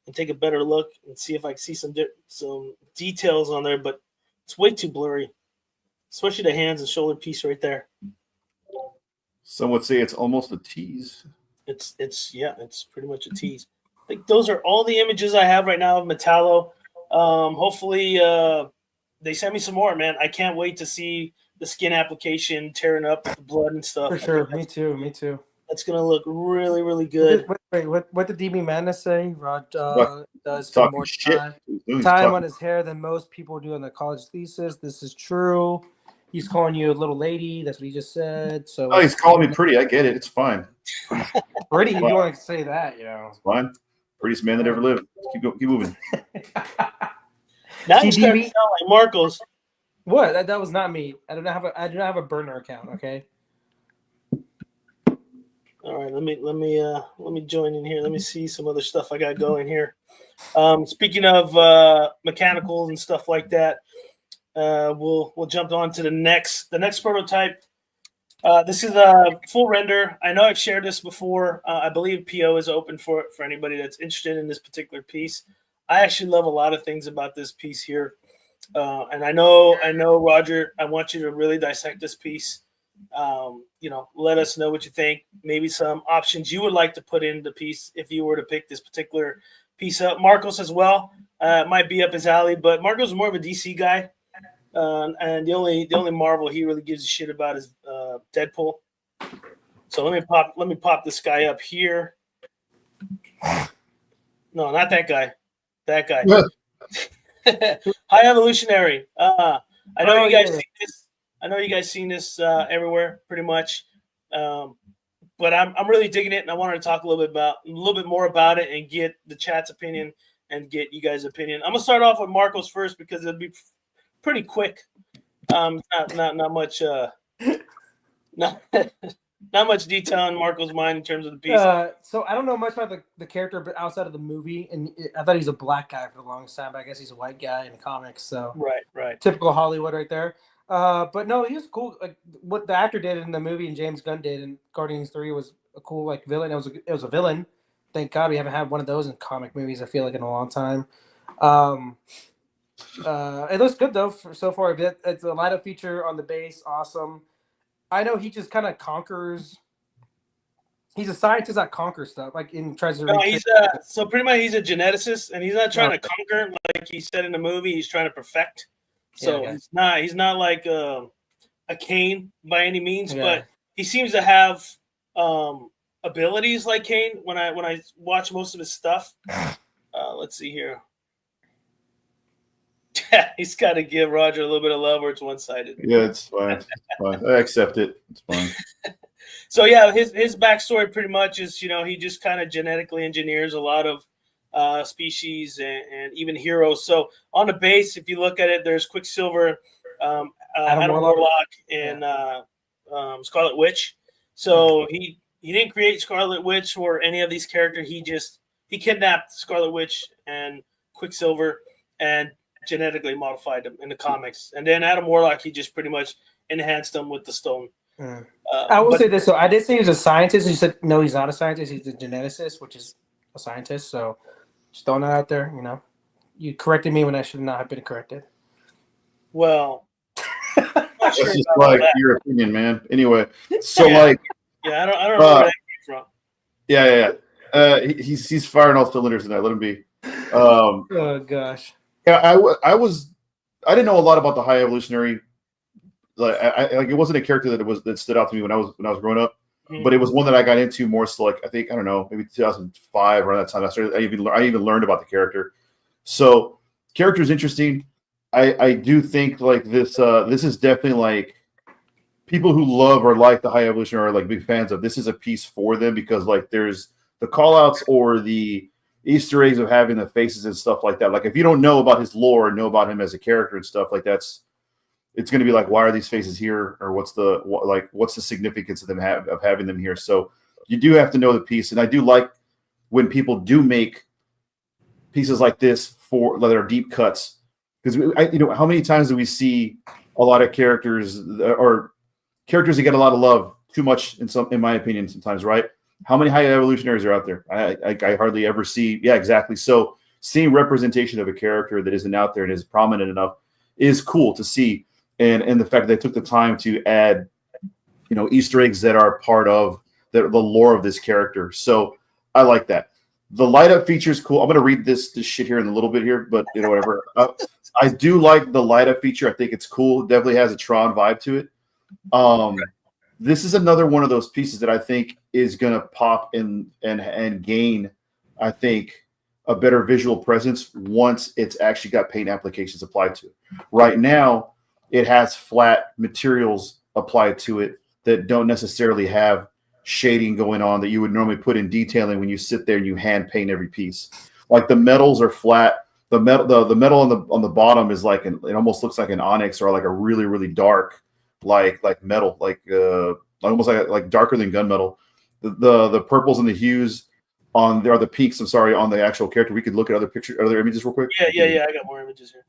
and take a better look and see if I can see some details on there, but it's way too blurry, especially the hands and shoulder piece right there. Some would say it's almost a tease. It's pretty much a tease. I think those are all the images I have right now of Metallo. Hopefully they send me some more, man. I can't wait to see the skin application tearing up with the blood and stuff. For sure. Me too. That's going to look really, really good. Wait, what did DB Madness say? Rod does Talking more shit. time on his hair than most people do on their college thesis. This is true. He's calling you a little lady. That's what he just said. So he's calling me pretty. I get it. It's fine. Pretty, if you want to say that, It's fine. Prettiest man that ever lived. Keep moving. Now you start to sound like Marcos. What? That was not me. I do not have a burner account. Okay. All right. Let me join in here. Let me see some other stuff I got going here. Speaking of mechanicals and stuff like that, we'll jump on to the next prototype. This is a full render. I know I've shared this before. I believe PO is open for anybody that's interested in this particular piece. I actually love a lot of things about this piece here. And I know, Roger, I want you to really dissect this piece. Let us know what you think. Maybe some options you would like to put in the piece if you were to pick this particular piece up. Marcos as well. Might be up his alley, but Marcos is more of a DC guy. And the only Marvel he really gives a shit about is Deadpool. So let me pop this guy up here. No, not that guy. That guy. High Evolutionary. I know you guys see this. I know you guys seen this everywhere, pretty much. But I'm really digging it, and I wanted to talk a little bit more about it and get the chat's opinion and get you guys' opinion. I'm gonna start off with Marcos first because it'll be pretty quick. Not much. Not much detail in Marco's mind in terms of the piece. So I don't know much about the character, but outside of the movie, and I thought he's a black guy for the longest time, but I guess he's a white guy in the comics. So right, typical Hollywood right there. But no, he was cool. Like what the actor did in the movie and James Gunn did in Guardians 3 was a cool villain. It was a villain. Thank God we haven't had one of those in comic movies. I feel like in a long time. It looks good though so far. It's a light up feature on the base. Awesome. I know he just kind of conquers. He's a scientist that conquers stuff, like tries to. No, so pretty much he's a geneticist, and he's not trying to conquer like he said in the movie. He's trying to perfect. So he's not like a Kane by any means, but he seems to have abilities like Kane. When I watch most of his stuff, let's see here. He's got to give Roger a little bit of love, or it's one-sided. Yeah, it's fine. It's fine. I accept it. It's fine. So yeah, his backstory pretty much is he just kind of genetically engineers a lot of species and even heroes. So on the base, if you look at it, there's Quicksilver, Adam Warlock, and Scarlet Witch. So he didn't create Scarlet Witch or any of these characters. He kidnapped Scarlet Witch and Quicksilver and genetically modified them in the comics. And then Adam Warlock, he just pretty much enhanced them with the stone. I will say this. So I did say he was a scientist. You said no, he's not a scientist. He's a geneticist, which is a scientist. So just throwing that out there. You corrected me when I should not have been corrected. Well, that's just like your opinion, man. Anyway, so I don't know where that came from. Yeah. He's firing all cylinders tonight. Let him be. Oh gosh. Yeah, I didn't know a lot about the High Evolutionary. Like it wasn't a character that stood out to me when I was growing up, but it was one that I got into more so like I don't know, maybe 2005 around that time. I even learned about the character. So character is interesting. I do think like this is definitely like people who love or like the High Evolutionary are like big fans of. This is a piece for them because like there's the call outs or the Easter eggs of having the faces and stuff like that. Like if you don't know about his lore and know about him as a character and stuff like it's going to be like, why are these faces here? Or what's the significance of them of having them here? So you do have to know the piece. And I do like when people do make pieces like this for that are deep cuts. Because how many times do we see a lot of characters or characters that get a lot of love too much in my opinion sometimes, right? How many high evolutionaries are out there? I hardly ever see. Yeah, exactly. So seeing representation of a character that isn't out there and is prominent enough is cool to see. And the fact that they took the time to add, Easter eggs that are part of the lore of this character. So I like that. The light up feature is cool. I'm going to read this shit here in a little bit here, but whatever. I do like the light up feature. I think it's cool. It definitely has a Tron vibe to it. This is another one of those pieces that I think is going to pop and gain, I think, a better visual presence once it's actually got paint applications applied to it. Right now, it has flat materials applied to it that don't necessarily have shading going on that you would normally put in detailing when you sit there and you hand paint every piece. Like the metals are flat. The metal on the bottom is like it almost looks like an onyx or like a really, really dark like metal, almost like darker than gunmetal. The purples and the hues on there are the peaks. I'm sorry, on the actual character. We could look at other images real quick. Yeah. I got more images here.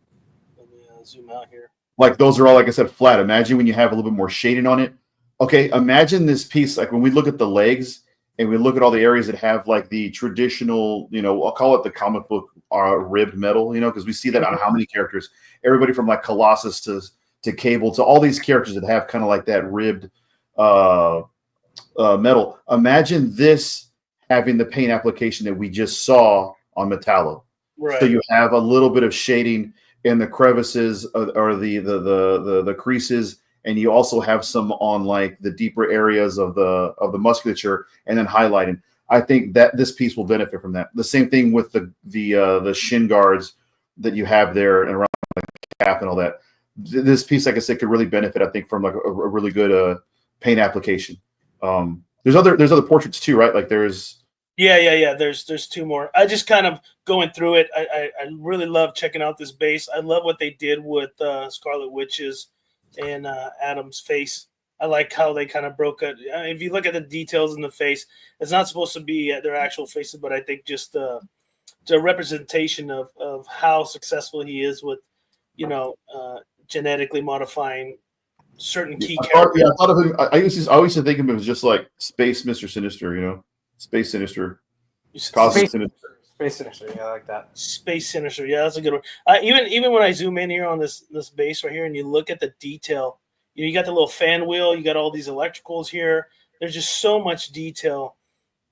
Let me zoom out here. Like those are all, like I said, flat. Imagine when you have a little bit more shading on it. Okay, imagine this piece, like when we look at the legs and we look at all the areas that have like the traditional, I'll call it the comic book ribbed metal, because we see that on how many characters, everybody from like Colossus to Cable to all these characters that have kind of like that ribbed metal. Imagine this having the paint application that we just saw on Metallo. Right. So you have a little bit of shading in the crevices or the creases, and you also have some on like the deeper areas of the musculature, and then highlighting. I think that this piece will benefit from that. The same thing with the shin guards that you have there and around the calf and all that. This piece, like I said, could really benefit, I think, from like a really good paint application. There's other portraits too, right? Like there's There's two more. I just kind of going through it. I really love checking out this base. I love what they did with Scarlet Witch's and Adam's face. I like how they kind of broke it. If you look at the details in the face, it's not supposed to be their actual faces, but I think just the representation of how successful he is with, genetically modifying certain key characters. I thought of him. I used to think of him as just like Space Mr. Sinister, Space Sinister. Space Sinister, yeah, I like that. Space Sinister, yeah, that's a good one. Even when I zoom in here on this base right here, and you look at the detail, you got the little fan wheel, you got all these electricals here. There's just so much detail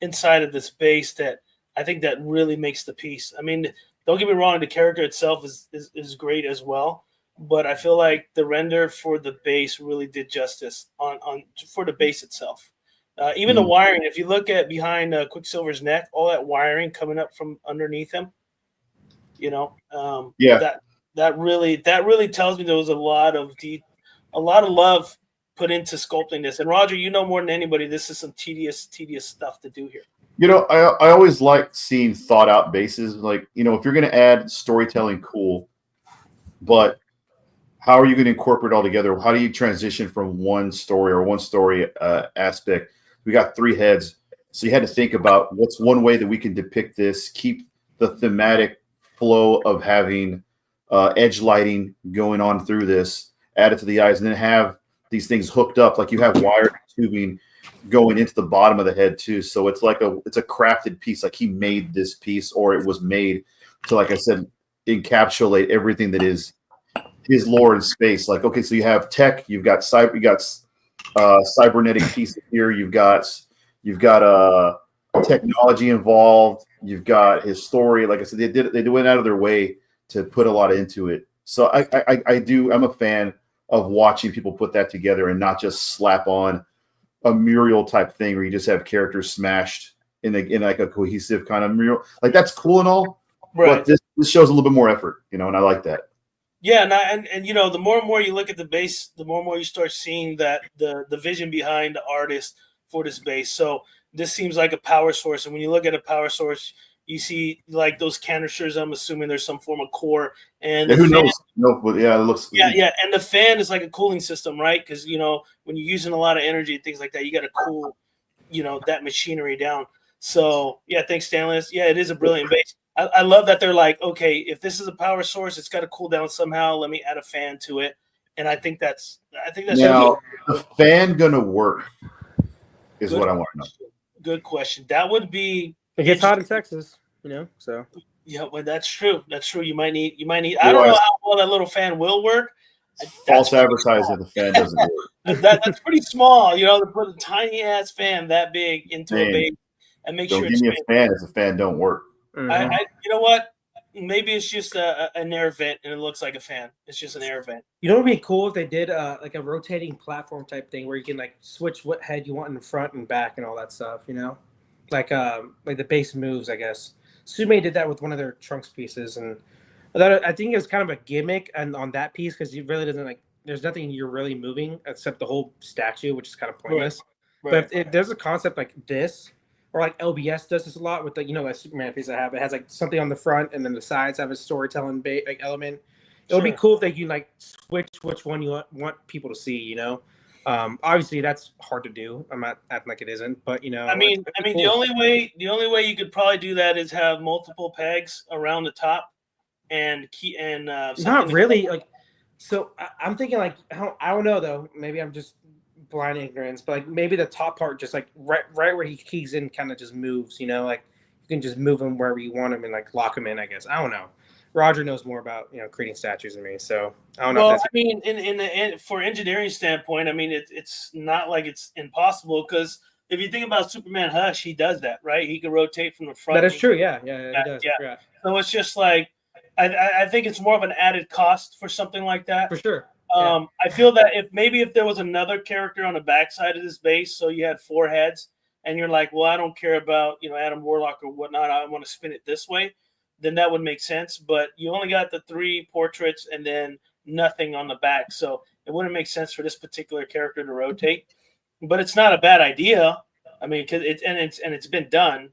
inside of this base that I think that really makes the piece. I mean, don't get me wrong, the character itself is great as well, but I feel like the render for the base really did justice for the base itself. Even the wiring, if you look at behind Quicksilver's neck, all that wiring coming up from underneath him, that really tells me there was a lot of love put into sculpting this. And Roger, more than anybody, this is some tedious stuff to do here. I always like seeing thought out bases. Like, if you're going to add storytelling, cool, but how are you going to incorporate it all together? How do you transition from one story aspect? We got 3 heads. So you had to think about what's one way that we can depict this, keep the thematic flow of having edge lighting going on through this, add it to the eyes, and then have these things hooked up. Like you have wire tubing going into the bottom of the head too. So it's like it's a crafted piece. Like he made this piece, or it was made to, like I said, encapsulate everything that is his lore in space. Like, okay, so you have tech, you've got cybernetic pieces here, you've got technology involved, you've got his story. Like I said, they went out of their way to put a lot into it. So I'm a fan of watching people put that together and not just slap on a mural type thing where you just have characters smashed in like a cohesive kind of mural. Like that's cool and all, right? But this shows a little bit more effort, and I like that. Yeah, and the more and more you look at the base, the more and more you start seeing that the vision behind the artist for this base. So this seems like a power source, and when you look at a power source, you see like those canisters. I'm assuming there's some form of core, and who knows? No, but yeah, it looks. Yeah, and the fan is like a cooling system, right? Because when you're using a lot of energy and things like that, you got to cool, that machinery down. So yeah, thanks, Stanley. Yeah, it is a brilliant base. I love that they're like, okay, if this is a power source, it's got to cool down somehow. Let me add a fan to it, and I think that's now the fan gonna work is what I want to know. Good question. That would be. It gets hot in Texas, so. Yeah, well, that's true. That's true. You might need. I don't know how well that little fan will work. False advertising. The fan doesn't work. That's pretty small. To put a tiny ass fan that big into a base and make sure. Don't give me a fan if the fan don't work. Mm-hmm. You know what? Maybe it's just an air vent and it looks like a fan. It's just an air vent. You know what would be cool if they did like a rotating platform type thing where you can like switch what head you want in the front and back and all that stuff. Like the base moves, I guess. Sume did that with one of their Trunks pieces, and I think it was kind of a gimmick and on that piece because it really doesn't there's nothing you're really moving except the whole statue, which is kind of pointless. Right. But if there's a concept like this, or like LBS does this a lot with the that Superman piece I have, it has like something on the front and then the sides have a storytelling element. It would be cool if they can like switch which one you want people to see. Obviously that's hard to do. I'm not acting like it isn't, but I mean, cool. the only way you could probably do that is have multiple pegs around the top and not really like. So I'm thinking like I don't know though. Maybe I'm just blind ignorance, but like maybe the top part just like right where he keys in kind of just moves. Like you can just move him wherever you want him and like lock him in. I guess I don't know. Roger knows more about creating statues than me, so I don't know. Well, I mean, for engineering standpoint, I mean it's not like it's impossible because if you think about Superman Hush, he does that, right? He can rotate from the front. That is true. Yeah, he does. Yeah. So it's just like I think it's more of an added cost for something like that. For sure. I feel that if there was another character on the backside of this base, so you had 4 heads, and you're like, well, I don't care about Adam Warlock or whatnot. I want to spin it this way. Then that would make sense. But you only got the 3 portraits and then nothing on the back, so it wouldn't make sense for this particular character to rotate. But it's not a bad idea. I mean, because it's been done.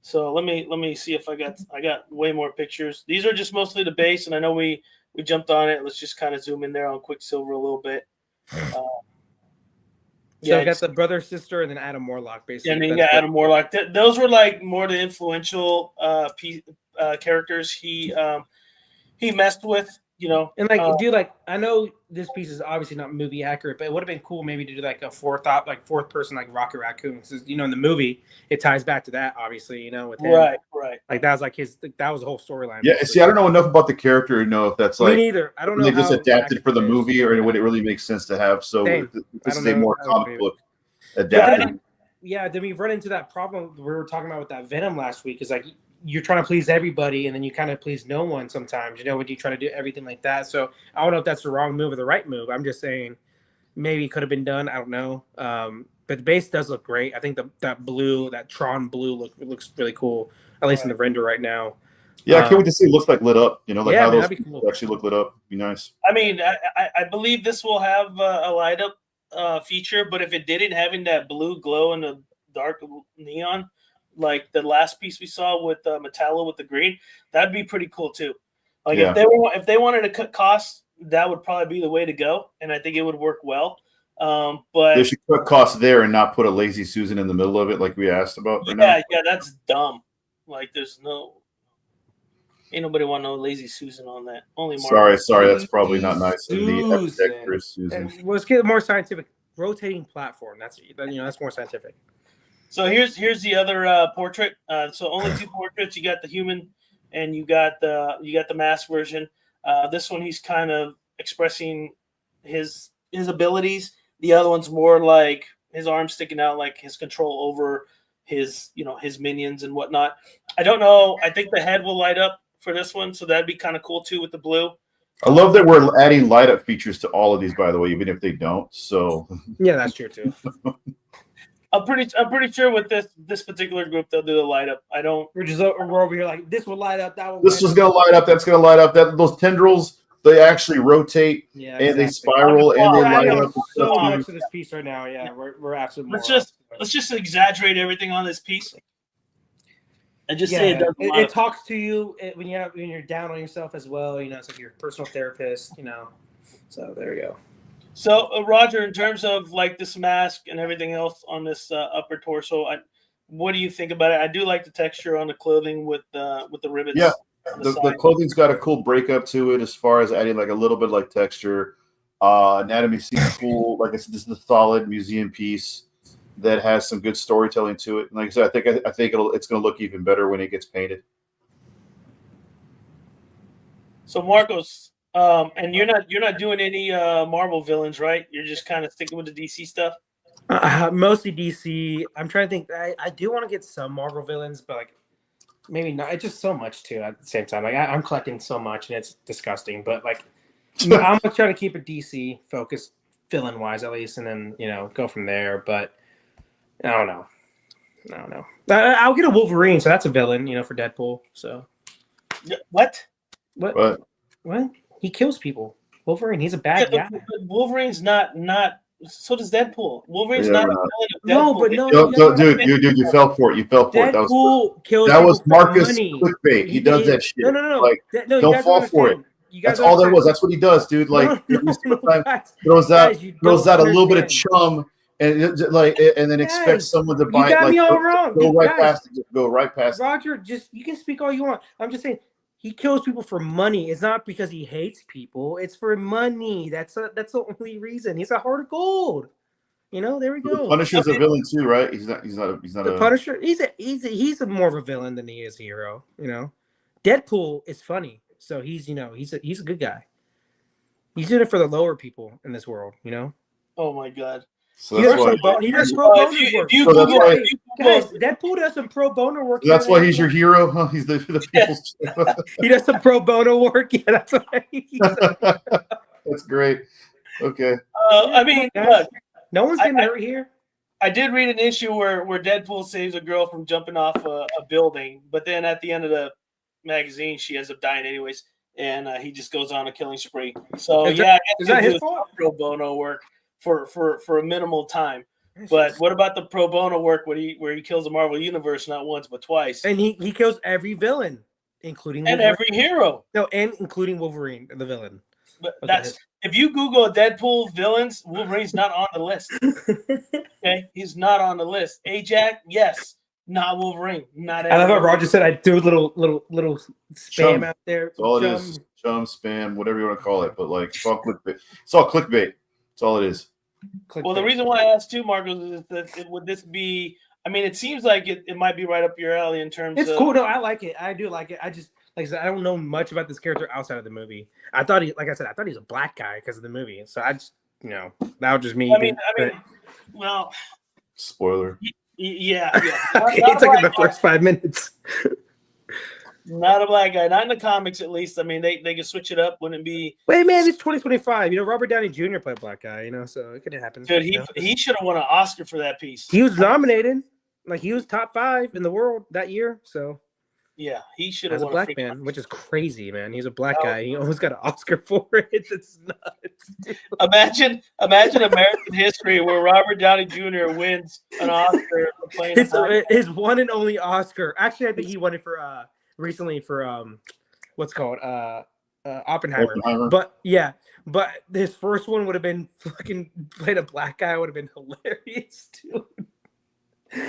So let me see if I got way more pictures. These are just mostly the base, and I know we jumped on it. Let's just kind of zoom in there on Quicksilver a little bit. So I got the brother, sister, and then Adam Warlock, basically. Yeah, Adam Warlock. Those were like more the influential characters he messed with, And like, dude, like I know this piece is obviously not movie accurate, but it would have been cool maybe to do like a fourth person like Rocket Raccoon. So, in the movie it ties back to that, obviously, with him. Right. Like that was like that was the whole storyline. Yeah, see, I don't know enough about the character to know if that's like me neither. I don't know. They just adapted for the movie, or would it really make sense to have? So this is a more comic book adapted. Then we run into that problem we were talking about with that Venom last week. Is like you're trying to please everybody, and then you kind of please no one sometimes. When you try to do everything like that. So I don't know if that's the wrong move or the right move. I'm just saying maybe it could have been done. I don't know. But the base does look great. I think that Tron blue looks really cool, at least in the render right now. Yeah, I can't wait to see it looks like lit up. How those cool. actually look lit up. Be nice. I mean, I believe this will have a light up feature, but if it didn't, having that blue glow and the dark neon, like the last piece we saw with Metallo with the green, that'd be pretty cool too. Like if they wanted to cut costs, that would probably be the way to go, and I think it would work well. But they should cut costs there and not put a Lazy Susan in the middle of it, like we asked about. Yeah, that's dumb. Like ain't nobody want no Lazy Susan on that. Only Marvel. Sorry, that's probably not nice. The Susan. Let's get more scientific. Rotating platform. That's more scientific. So here's the other portrait. So only 2 portraits. You got the human, and you got the mask version. This one he's kind of expressing his abilities. The other one's more like his arms sticking out, like his control over his minions and whatnot. I don't know. I think the head will light up for this one, so that'd be kind of cool too with the blue. I love that we're adding light up features to all of these, by the way, even if they don't. So yeah, that's true too. I'm pretty sure with this particular group they'll do the light up. We're over here like this will light up. That will. This is gonna light up. That's gonna light up. Those tendrils, they actually rotate and they spiral and they light up. So much of this piece right now. Yeah, we're absolutely. Let's just exaggerate everything on this piece. And just say it talks to you when you're down on yourself as well. It's like your personal therapist. So there you go. So Roger, in terms of like this mask and everything else on this upper torso, what do you think about it? I do like the texture on the clothing with the rivets. Yeah, on the clothing's got a cool breakup to it as far as adding like a little bit like texture. Anatomy seems cool. Like it's just a solid museum piece that has some good storytelling to it. And like I said, I think it's going to look even better when it gets painted. So Marcos, and you're not doing any Marvel villains, right? You're just kind of sticking with the DC stuff. Mostly DC. I'm trying to think. I do want to get some Marvel villains, but like maybe not. It's just so much too at the same time. Like I'm collecting so much, and it's disgusting. But like I'm gonna try to keep it DC focused, villain wise at least, and then go from there. But I don't know. I'll get a Wolverine, so that's a villain, for Deadpool. So what? What? He kills people. Wolverine. He's a bad guy. But Wolverine's not. So does Deadpool. Wolverine's not a villain of Deadpool. No, but no, dude, you fell for it. You fell for it. Deadpool kills that was people for Marcus money. He does that shit. No. Like, don't fall for it. That's all there was. That's what he does, dude. Like, throws out a little bit of chum, and then expects someone to buy it. You got me all wrong. Go right past it. Go right past it. Roger, you can speak all you want. I'm just saying. He kills people for money. It's not because he hates people. It's for money. That's the only reason. He's a heart of gold. There we go. The Punisher's a villain too, right? He's not the Punisher. He's more of a villain than he is a hero. Deadpool is funny, so he's a good guy. He's doing it for the lower people in this world. Oh my god. So he does pro bono work. Guys, Deadpool does some pro bono work. That's why he's your hero, huh? He's the people's. He does some pro bono work. Yeah, that's why. That's great. Okay. I mean, look, no one's getting hurt here. I did read an issue where Deadpool saves a girl from jumping off a building, but then at the end of the magazine, she ends up dying anyways, and he just goes on a killing spree. So is that his fault? Pro bono work for a minimal time. But what about the pro bono work where he kills the Marvel Universe not once but twice? And he kills every villain, including Wolverine. Every hero. No, and including Wolverine, the villain. But that's if you Google Deadpool villains, Wolverine's not on the list. Okay, he's not on the list. Ajax, yes, not Wolverine. Not. I love how Roger said I do a little spam out there. That's all it is. Chum, spam, whatever you want to call it. But like it's all clickbait. It's all clickbait. That's all it is. Well, the reason why I asked too, Marcos, is that would this be? I mean, it seems like it might be right up your alley in terms of. It's cool. No, I like it. I do like it. I just, like I said, I don't know much about this character outside of the movie. I thought he was a black guy because of the movie. So I just, that was just me. I mean, well. Spoiler. Yeah. It's like in the first 5 minutes. Not a black guy. Not in the comics, at least. I mean, they can switch it up. Wouldn't it be? Wait, man, it's 2025. Robert Downey Jr. played a black guy. So it could happen. Dude, he should have won an Oscar for that piece. He was nominated. Like he was top 5 in the world that year. So yeah, he should have won a black man, Oscar. Which is crazy, man. He's a black guy. He almost got an Oscar for it. It's nuts. Imagine American history where Robert Downey Jr. wins an Oscar for playing his one and only Oscar. Actually, I think he won it for recently for what's called Oppenheimer. But his first one would have been fucking played a black guy. Would have been hilarious too.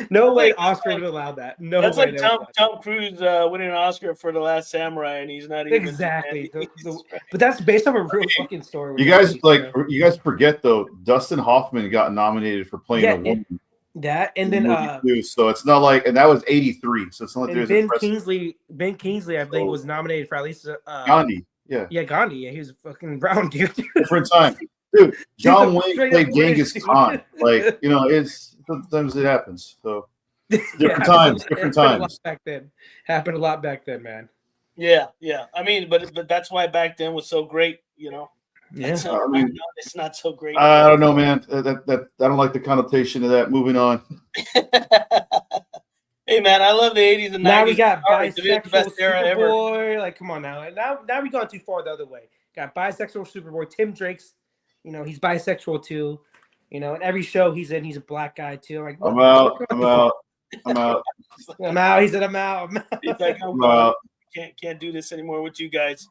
No way Oscar would have allowed that. No that's way. That's like Tom Cruise winning an Oscar for The Last Samurai, and he's not even exactly. But that's based on a real fucking story. You guys forget though, Dustin Hoffman got nominated for playing a woman. That and then so it's not like, and that was 83. So it's not like there's Ben Kingsley, I think, was nominated for at least Gandhi. Yeah, Gandhi. Yeah, he was a fucking brown dude. Different time, dude. John Wayne played Genghis Khan. Like it's sometimes it happens. So different times. Happened a lot back then, man. Yeah. I mean, but that's why back then was so great. Yeah, it's not so great. I don't know, man. That I don't like the connotation of that. Moving on. Hey, man, I love the 80s and 90s. Now we got bisexual Superboy. Like, come on now. Now we gone too far the other way. Got bisexual Superboy. Tim Drake's, he's bisexual too. In every show he's in, he's a black guy too. Like, I'm out. He said, I'm out. He's like, I'm out. Can't do this anymore with you guys.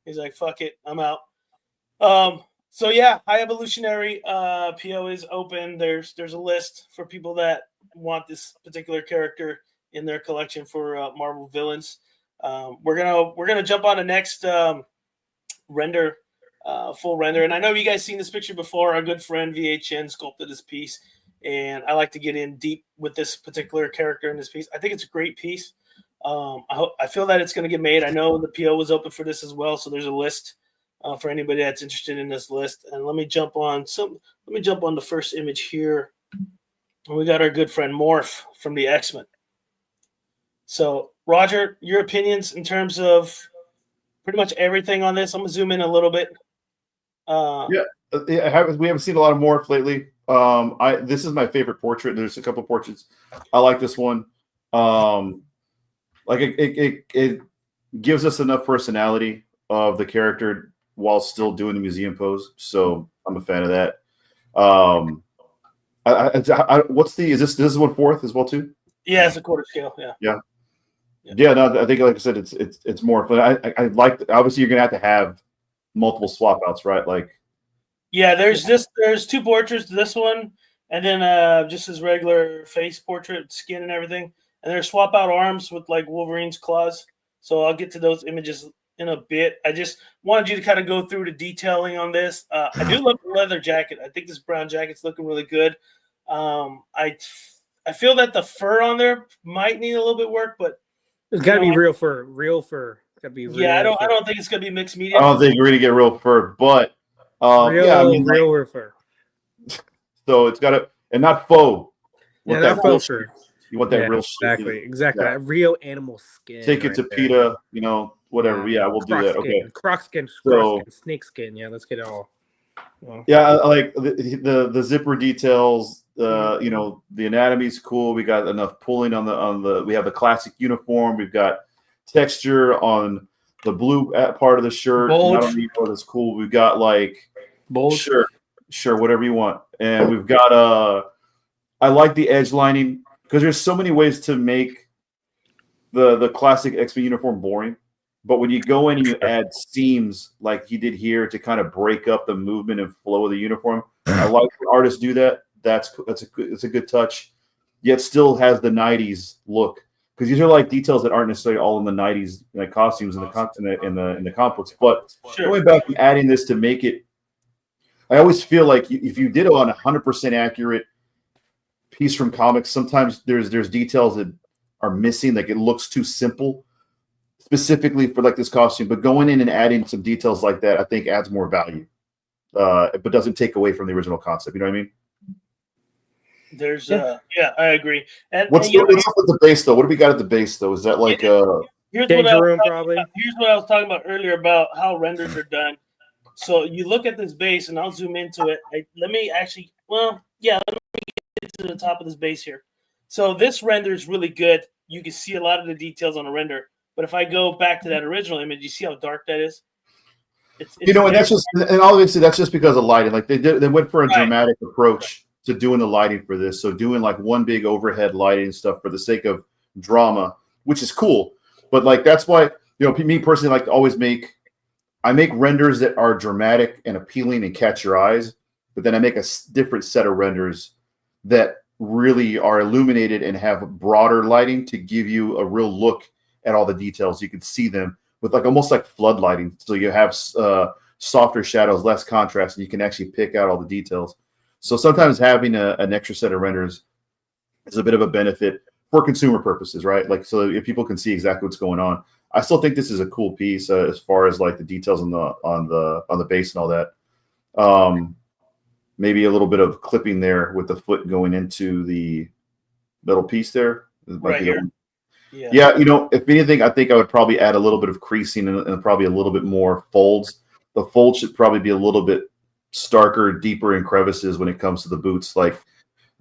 He's like, fuck it, I'm out. So yeah, High Evolutionary PO is open. There's a list for people that want this particular character in their collection for Marvel villains. We're gonna jump on the next render, full render. And I know you guys seen this picture before. Our good friend VHN sculpted this piece, and I like to get in deep with this particular character in this piece. I think it's a great piece. I feel that it's going to get made. I know the PO was open for this as well, so there's a list for anybody that's interested in this list. And let me jump on the first image here. And we got our good friend Morph from the X-Men. So, Roger, your opinions in terms of pretty much everything on this. I'm gonna zoom in a little bit. We haven't seen a lot of Morph lately. This is my favorite portrait. There's a couple of portraits. I like this one. Like it gives us enough personality of the character while still doing the museum pose. So I'm a fan of that. Is this 1/4 as well too? Yeah, it's a quarter scale. Yeah. No, I think like I said, it's more. But I like. Obviously, you're gonna have multiple swap outs, right? Like, yeah. There's 2 portraits. This one, and then just his regular face portrait, skin and everything. And there's swap out arms with like Wolverine's claws. So I'll get to those images in a bit. I just wanted you to kind of go through the detailing on this. I do love the leather jacket. I think this brown jacket's looking really good. I feel that the fur on there might need a little bit of work, but it's got to be real fur. Real fur. Got to be real. Yeah, I don't think it's gonna be mixed media. I don't think we're gonna get real fur, but real fur. So it's got to, and not faux. Yeah, not faux fur. You want that real shit. Exactly. Yeah. That real animal skin. Take it to PETA, whatever. Yeah, we'll do that. Skin, okay. Croc skin, snake skin. Yeah, let's get it all. Yeah, I like the zipper details. The anatomy's cool. We got enough pulling on the. We have the classic uniform. We've got texture on the blue part of the shirt. Bulge. Not only that's cool. We've got like bulge. Sure, whatever you want. And we've got I like the edge lining because there's so many ways to make the classic X-Men uniform boring. But when you go in and you add seams like he did here to kind of break up the movement and flow of the uniform, I like when artists do that. It's a good touch. Yet still has the '90s look because these are like details that aren't necessarily all in the '90s like costumes in the comic books. But going back and adding this to make it, I always feel like if you did it on 100% accurate piece from comics, sometimes there's details that are missing. Like it looks too simple. Specifically for like this costume, but going in and adding some details like that, I think adds more value, but doesn't take away from the original concept. You know what I mean? There's I agree. And what's up with the base though? What do we got at the base though? Is that like here's what I was talking about earlier about how renders are done. So you look at this base, and I'll zoom into it. Let me get to the top of this base here. So this render is really good. You can see a lot of the details on the render. But if I go back to that original image, you see how dark that is? And obviously that's just because of lighting. Like they went for a dramatic approach to doing the lighting for this. So doing like one big overhead lighting stuff for the sake of drama, which is cool. But like that's why, me personally like to always make renders that are dramatic and appealing and catch your eyes, but then I make a different set of renders that really are illuminated and have broader lighting to give you a real look at all the details. You can see them with like almost like flood lighting. So you have softer shadows, less contrast, and you can actually pick out all the details. So sometimes having an extra set of renders is a bit of a benefit for consumer purposes, right? Like, so if people can see exactly what's going on. I still think this is a cool piece as far as like the details on the base and all that. Maybe a little bit of clipping there with the foot going into the metal piece there. Right here. Yeah, if anything, I think I would probably add a little bit of creasing and probably a little bit more folds. The folds should probably be a little bit starker, deeper in crevices when it comes to the boots. Like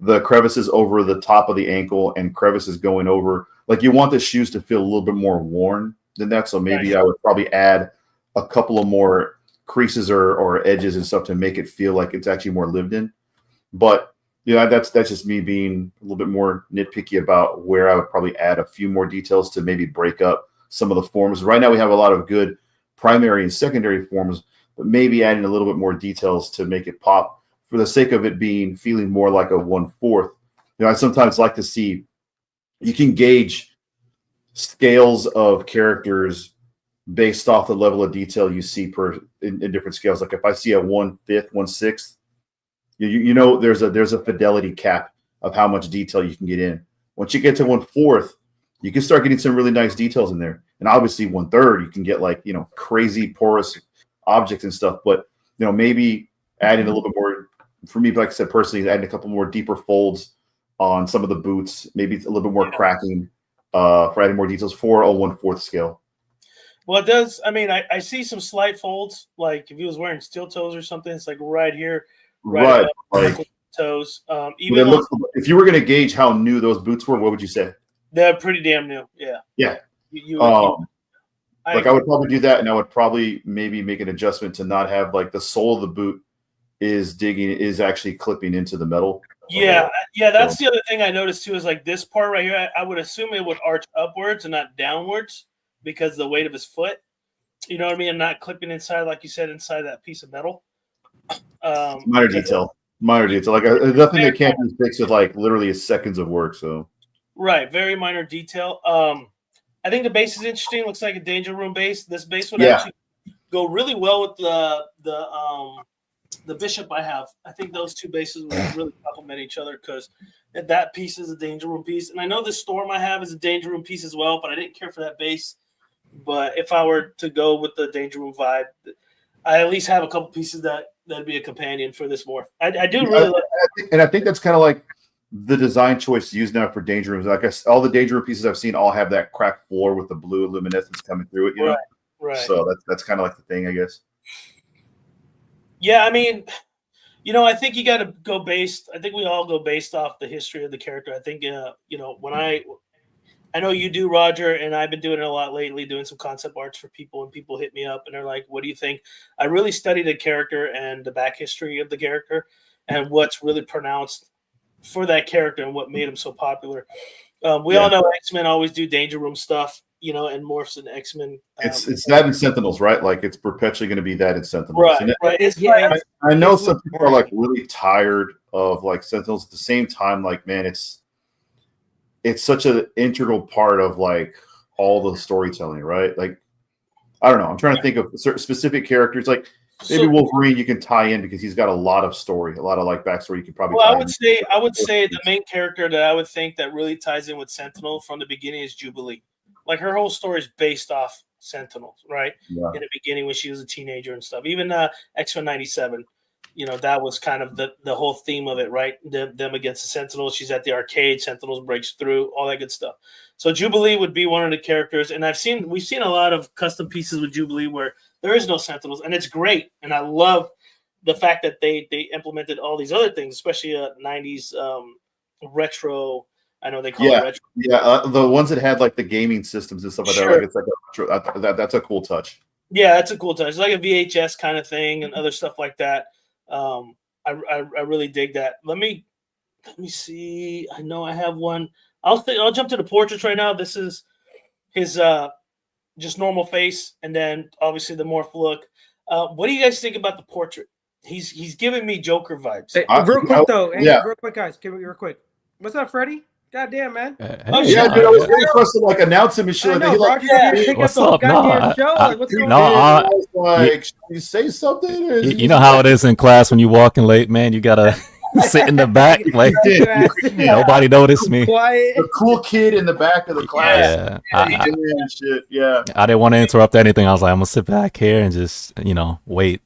the crevices over the top of the ankle and crevices going over. Like you want the shoes to feel a little bit more worn than that. So maybe I would probably add a couple of more creases or edges and stuff to make it feel like it's actually more lived in. But that's just me being a little bit more nitpicky about where I would probably add a few more details to maybe break up some of the forms. Right now we have a lot of good primary and secondary forms, but maybe adding a little bit more details to make it pop for the sake of it feeling more like a 1/4 I sometimes like to see, you can gauge scales of characters based off the level of detail you see in different scales. Like if I see a 1/5, 1/6, you know there's a fidelity cap of how much detail you can get in. Once you get to 1/4, you can start getting some really nice details in there. And obviously 1/3, you can get like, crazy porous objects and stuff. But, maybe adding a little bit more, for me, like I said, personally, adding a couple more deeper folds on some of the boots, maybe a little bit more cracking for adding more details for a 1/4 scale. Well, it does. I mean, I see some slight folds, like if he was wearing steel toes or something, it's like right here, right like toes. Even if you were going to gauge how new those boots were, what would you say? They're pretty damn new. Yeah. Yeah. I would probably do that, and I would probably maybe make an adjustment to not have like the sole of the boot is actually clipping into the metal. Yeah, that's the other thing I noticed too, is like this part right here. I would assume it would arch upwards and not downwards because of the weight of his foot. You know what I mean? And not clipping inside, like you said, inside that piece of metal. Minor detail. Like nothing that can't be fixed with like literally seconds of work. So right, very minor detail. I think the base is interesting. Looks like a Danger Room base. This base would actually go really well with the Bishop I have. I think those two bases would really complement each other because that piece is a Danger Room piece. And I know this Storm I have is a Danger Room piece as well, but I didn't care for that base. But if I were to go with the Danger Room vibe, I at least have a couple pieces that'd be a companion for this morph. I do really like that. And I think that's kind of like the design choice used now for Danger Rooms. Like all the Danger Room pieces I've seen all have that cracked floor with the blue luminescence coming through it, know? Right. So that's kind of like the thing, I guess. Yeah, I mean, I think you got to go based. I think we all go based off the history of the character. I think, when I know you do, Roger, and I've been doing it a lot lately, doing some concept arts for people, and people hit me up and they're like, "What do you think?" I really study the character and the back history of the character and what's really pronounced for that character and what made him so popular. We all know X-Men always do Danger Room stuff, and morphs in X-Men. It's that in Sentinels, right? Like it's perpetually going to be that in Sentinels. Right. I know some people are like really tired of like Sentinels. At the same time, like, man, it's such an integral part of like all the storytelling, right? Like, I don't know. I'm trying to think of specific characters. Like maybe Wolverine, you can tie in because he's got a lot of story, a lot of like backstory. You can probably. Well, I would say the main character that I would think that really ties in with Sentinel from the beginning is Jubilee. Like her whole story is based off Sentinels, right? Yeah. In the beginning when she was a teenager and stuff. Even X-Men 97, that was kind of the whole theme of it, right? Them against the Sentinels. She's at the arcade. Sentinels breaks through, all that good stuff. So Jubilee would be one of the characters, and we've seen a lot of custom pieces with Jubilee where there is no Sentinels, and it's great. And I love the fact that they implemented all these other things, especially 90s retro. I know they call it retro. Yeah, the ones that had like the gaming systems and stuff like that. Like it's like that's a cool touch. Yeah, that's a cool touch. It's like a VHS kind of thing and other stuff like that. I really dig that. Let me see. I know I have one. I'll jump to the portraits right now. This is his just normal face, and then obviously the morph look. What do you guys think about the portrait? He's giving me Joker vibes. Hey, real quick, guys. Real quick. What's up, Freddie? God damn, man. Dude, I was waiting for us to like announce him and shit. What's up? What's going on? Like, should you say something? You know how it is in class when you walking late, man. You gotta sit in the back, like nobody noticed me. The cool kid in the back of the class. Yeah, I didn't want to interrupt anything. I was like, I'm gonna sit back here and just, wait.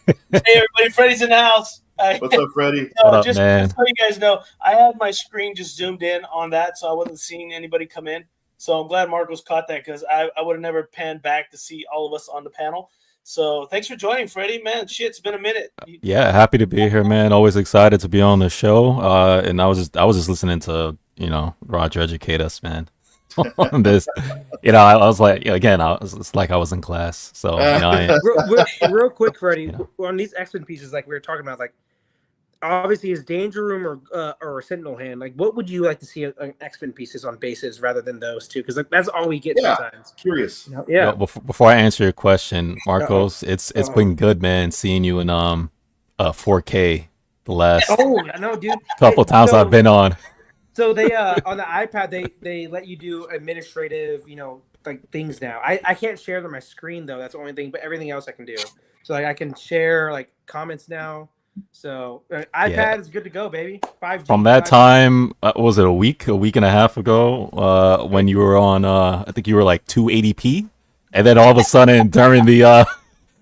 Hey, everybody, Freddie's in the house. What's up, Freddie? What up, just man? So you guys know, I had my screen just zoomed in on that, so I wasn't seeing anybody come in. So I'm glad Marcos caught that because I would have never panned back to see all of us on the panel. So thanks for joining, Freddie. Man, shit, it's been a minute. Yeah, happy to be here, man. Always excited to be on the show. And I was just listening to Roger educate us, man. On this, I was like, again, it's like I was in class. So real quick, Freddie, on these X-Men pieces, like we were talking about, like obviously is Danger Room or Sentinel Hand. Like, what would you like to see an X-Men pieces on bases rather than those two? Because like, that's all we get sometimes. Curious. Yeah. Before I answer your question, Marcos, it's been good, man, seeing you in 4K the last I know, dude. couple times I've been on. So they on the iPad they let you do administrative, like things now. I can't share them my screen though. That's the only thing, but everything else I can do. So like I can share like comments now. So iPad is good to go, baby. 5G. From that time, was it a week and a half ago? When you were on, I think you were like 280p, and then all of a sudden during the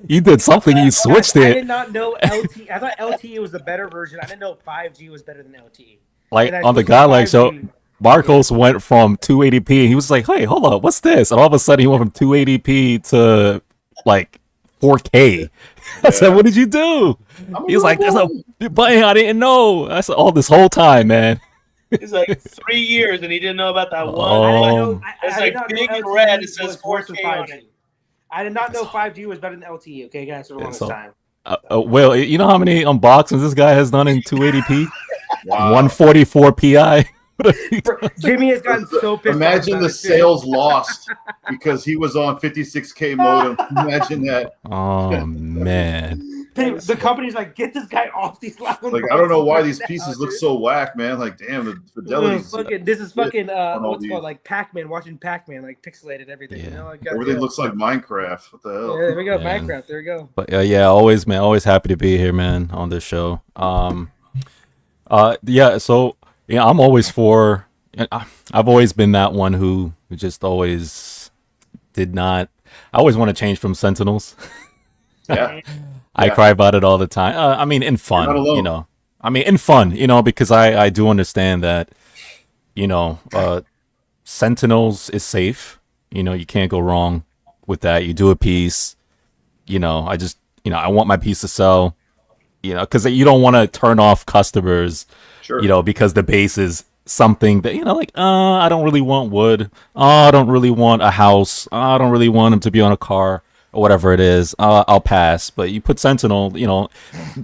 you did something. You switched it. I did not know LTE. I thought LTE was the better version. I didn't know 5G was better than LTE. Like on the Godlike show, Marcos went from 280p, and he was like, "Hey, hold up, what's this?" And all of a sudden, he went from 280p to like 4K. I said, "What did you do?" He was like, "There's a button I didn't know." I said, "Oh, this whole time, man." It's like 3 years, and he didn't know about that one. Oh. It's like big and red. It says 4K on it. I did not know 5G was better than LTE. Okay, guys, for the longest time. Well, you know how many unboxings this guy has done in 280p? Wow. 144 pi. Jimmy has gotten so pissed. Imagine the sales lost because he was on 56K modem. Imagine that. Oh man. The company's like, get this guy off these levels. Like, I don't know why these pieces look so whack, man. Like, damn, the fidelity. This is fucking what's it called, like Pac-Man, watching Pac-Man, like pixelated everything. Yeah. You know, like, everything looks like Minecraft. What the hell? Yeah, there we go, Man. Minecraft. There we go. But yeah, always, man, always happy to be here, man, on this show. Yeah, so yeah, I'm always for. I've always been that one who just always did not. I always want to change from Sentinels. Yeah. I cry about it all the time. I mean, in fun, you know. I mean, in fun, you know, because I do understand that, you know, Sentinels is safe. You know, you can't go wrong with that. You do a piece, you know. I just, you know, I want my piece to sell, you know, because you don't want to turn off customers, Sure. you know, because the base is something that, you know, like, I don't really want wood. I don't really want a house. I don't really want him to be on a car. Or whatever it is, I'll pass. But you put Sentinel, you know,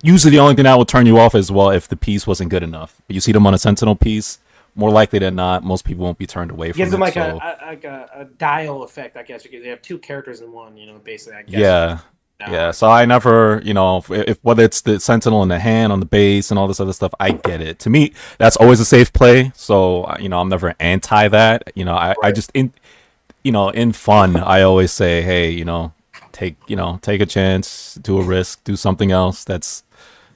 usually the only thing that will turn you off as well if the piece wasn't good enough. But you see them on a Sentinel piece, more likely than not, most people won't be turned away from it. Gives them like a dial effect, I guess. They have two characters in one, you know, basically. I guess. Yeah. Yeah, so I never, you know, if whether it's the Sentinel in the hand, on the base, and all this other stuff, I get it. To me, that's always a safe play. So, you know, I'm never anti that. You know, I just, in fun, I always say, hey, you know, take a chance, do a risk, do something else that's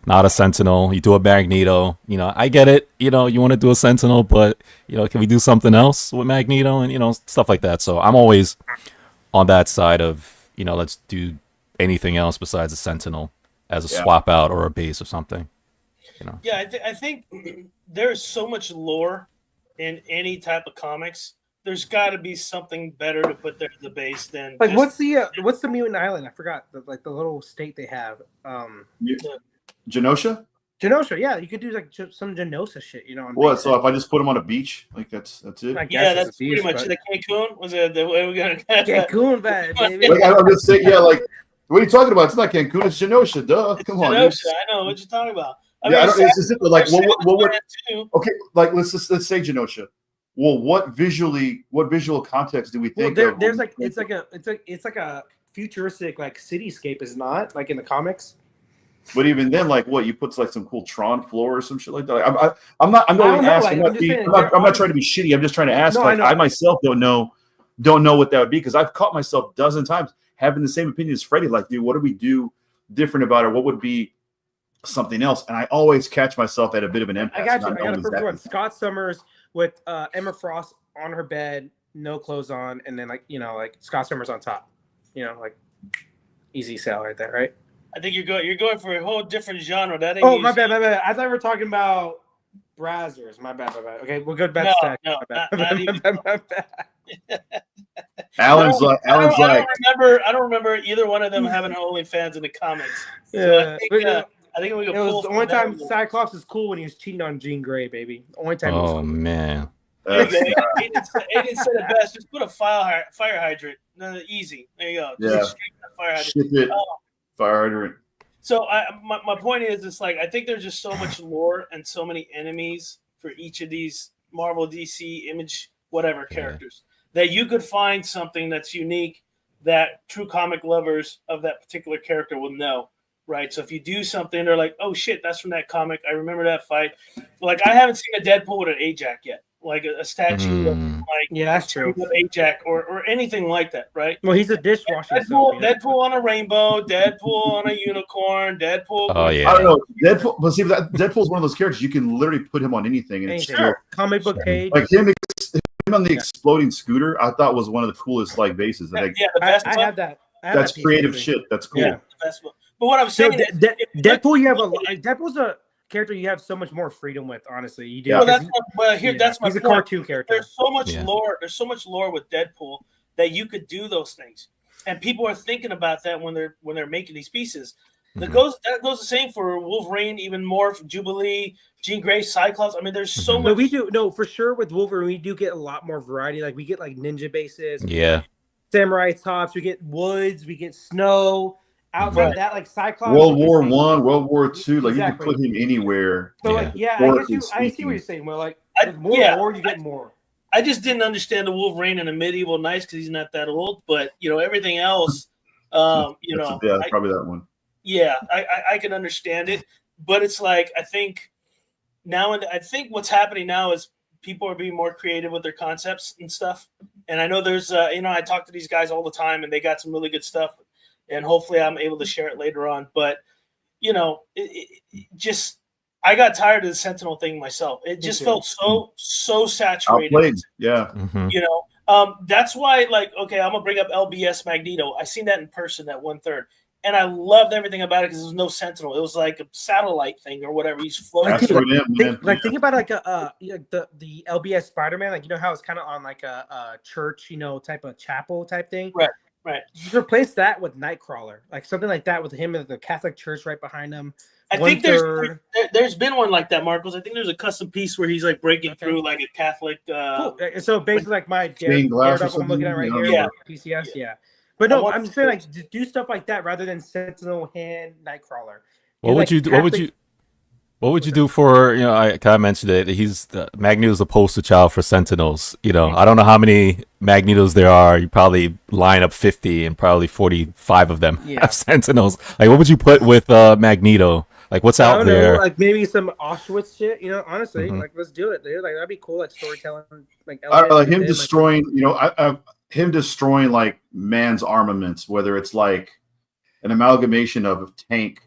not a Sentinel. You do a Magneto, you know, I get it, you know, you want to do a Sentinel, but, you know, can we do something else with Magneto, and, you know, stuff like that. So I'm always on that side of, you know, let's do anything else besides a Sentinel as a swap out or a base or something, you know. Yeah, I think there's so much lore in any type of comics. There's got to be something better to put there as the base than like what's the mutant island? I forgot the little state they have. Genosha? Genosha, yeah, you could do like some Genosha shit, you know. What? So if I just put them on a beach, like that's it? Yeah, that's pretty much the Cancun. Was it the way we're gonna Cancun, baby? Like, I'm just saying, yeah, like what are you talking about? It's not Cancun, it's Genosha, duh. Come on. Genosha, I know what you're talking about. It's like what okay, like let's say Genosha. Well, what visual context do we think of? There's like it's like a futuristic like cityscape, is not like in the comics. But even then, like what you put like some cool Tron floor or some shit like that. I'm not trying to be shitty. I'm just trying to ask. I myself don't know what that would be, because I've caught myself a dozen times having the same opinion as Freddie. Like, dude, what do we do different about it? What would be something else? And I always catch myself at a bit of an impasse. I got you. I got a perfect one. Scott Summers with Emma Frost on her bed, no clothes on, and then like Scott Summers on top. You know, like easy sell right there, right? I think you're going for a whole different genre. That ain't oh, my bad. I thought we were talking about Brazzers. My bad. Okay, we'll go back to stack. No, my bad. Alan's like, I don't remember either one of them having OnlyFans in the comics. So Yeah, I think we go. It was the only time Cyclops is cool when he was cheating on Jean Grey, baby. The only time. Oh man. Aiden said it best. Just put a fire hydrant. No, easy. There you go. Yeah. Fire hydrant. Ship it. Fire hydrant. So my point is, it's like I think there's just so much lore and so many enemies for each of these Marvel, DC, Image, whatever characters that you could find something that's unique that true comic lovers of that particular character will know. right? So if you do something, they're like, oh shit, that's from that comic. I remember that fight. Like I haven't seen a Deadpool with an Ajax yet, like a statue of like that's true. Ajax or anything like that, right? Well, he's a dishwashing soap. Deadpool on a rainbow, Deadpool on a unicorn, Deadpool. Oh yeah. I don't know. Deadpool's one of those characters you can literally put him on anything. And sure. Comic book page. Like him on the exploding scooter, I thought was one of the coolest like bases. The best I have that. That's creative shit. That's cool. Yeah. But what I'm saying, Deadpool, Deadpool's a character you have so much more freedom with. Honestly, you do. Yeah. That's my he's point. A cartoon character. There's so much lore. There's so much lore with Deadpool that you could do those things, and people are thinking about that when they're making these pieces. That goes the same for Wolverine, even Morph, Jubilee, Jean Grey, Cyclops. I mean, there's so much. But we do for sure with Wolverine. We do get a lot more variety. Like we get like ninja bases, samurai tops. We get woods. We get snow. Outside that, like Cyclops, World War I, World War II, like you can put him anywhere. So I guess I see what you're saying. Well, like more, you get more. I just didn't understand the Wolverine in the medieval knights because he's not that old. But everything else, probably that one. Yeah, I can understand it, but it's like I think what's happening now is people are being more creative with their concepts and stuff. And I know there's I talk to these guys all the time, and they got some really good stuff. And hopefully I'm able to share it later on. But, I got tired of the Sentinel thing myself. It just felt so saturated. Outplayed. Yeah. That's why, like, okay, I'm going to bring up LBS Magneto. I seen that in person, that 1/3. And I loved everything about it because there was no Sentinel. It was like a satellite thing or whatever. He's floating. Think about like the LBS Spider-Man. Like, how it's kind of on like a church, type of chapel type thing. Right. Just replace that with Nightcrawler, like something like that with him and the Catholic Church right behind him. I think there's been one like that, Marcos. I think there's a custom piece where he's like breaking through like a Catholic. Cool. So basically, like my Daredevil I'm looking at right here, PCS, But no, I'm just saying like do stuff like that rather than Sentinel hand Nightcrawler. What would you do for I mentioned it. Magneto's the poster child for Sentinels. I don't know how many Magnetos there are. You probably line up 50 and probably 45 of them have Sentinels. Like, what would you put with Magneto? Like, what's out there? Know, like maybe some Auschwitz shit. Honestly, like let's do it, dude. Like that'd be cool. Like storytelling, like him destroying. Him destroying like man's armaments, whether it's like an amalgamation of a tank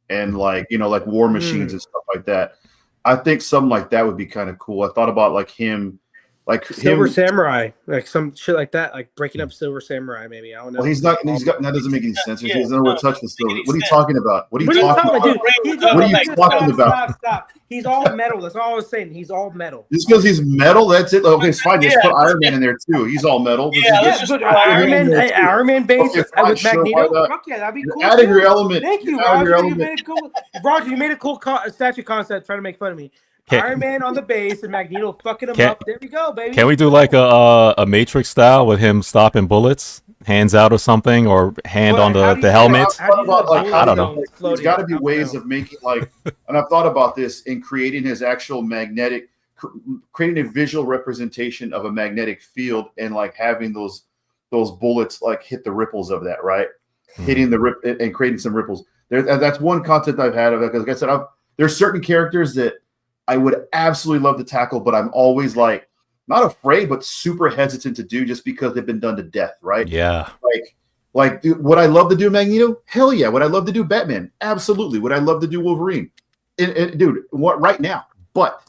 and like war machines and stuff like that. I think something like that would be kind of cool. I thought about like him, like Silver Samurai, like some shit like that, like breaking up Silver Samurai. Maybe I don't know. Well, that doesn't make any sense. He doesn't know where to touch the silver. What are you talking about? What are you talking about? Stop. He's all metal. That's all I was saying. He's all metal. Just because he's metal, that's it. Okay, it's fine. Just put Iron Man in there too. He's all metal. Iron Man base with Magneto. Fuck yeah, that'd be cool. Out of your element. Thank you, Roger. You made it cool. Roger, you made a cool statue concept trying to make fun of me. Iron Man on the base and Magneto fucking him up. There we go, baby. Can we do like a Matrix style with him stopping bullets, hands out or something, or hand on the helmet? I don't know. There's got to be ways of making and I've thought about this in creating his actual magnetic, creating a visual representation of a magnetic field and like having those bullets like hit the ripples of that, right? Hitting the rip and creating some ripples. That's one concept I've had of it. Because like I said, there's certain characters that I would absolutely love to tackle, but I'm always like not afraid, but super hesitant to do just because they've been done to death, right? Yeah. Like, dude, would I love to do Magneto? Hell yeah. Would I love to do Batman? Absolutely. Would I love to do Wolverine? Dude, what right now? But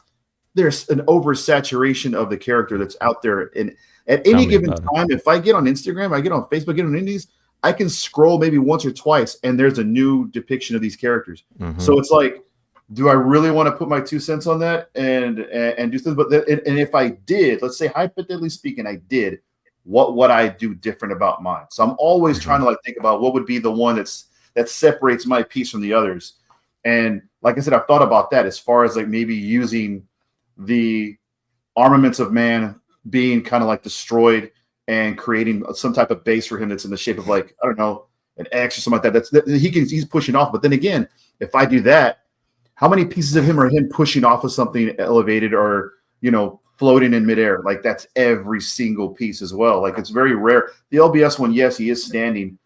there's an oversaturation of the character that's out there, and at any given time, if I get on Instagram, I get on Facebook, get on Indies, I can scroll maybe once or twice, and there's a new depiction of these characters. So it's like, do I really want to put my 2 cents on that and do things? But and if I did, let's say hypothetically speaking, I did, what would I do different about mine? So I'm always trying to like think about what would be the one that separates my piece from the others. And like I said, I've thought about that as far as like maybe using the armaments of man being kind of like destroyed and creating some type of base for him that's in the shape of like, I don't know, an X or something like that. He's pushing off. But then again, if I do that, how many pieces of him are him pushing off of something elevated or, floating in midair? Like that's every single piece as well. Like it's very rare. The LBS one, yes, he is standing,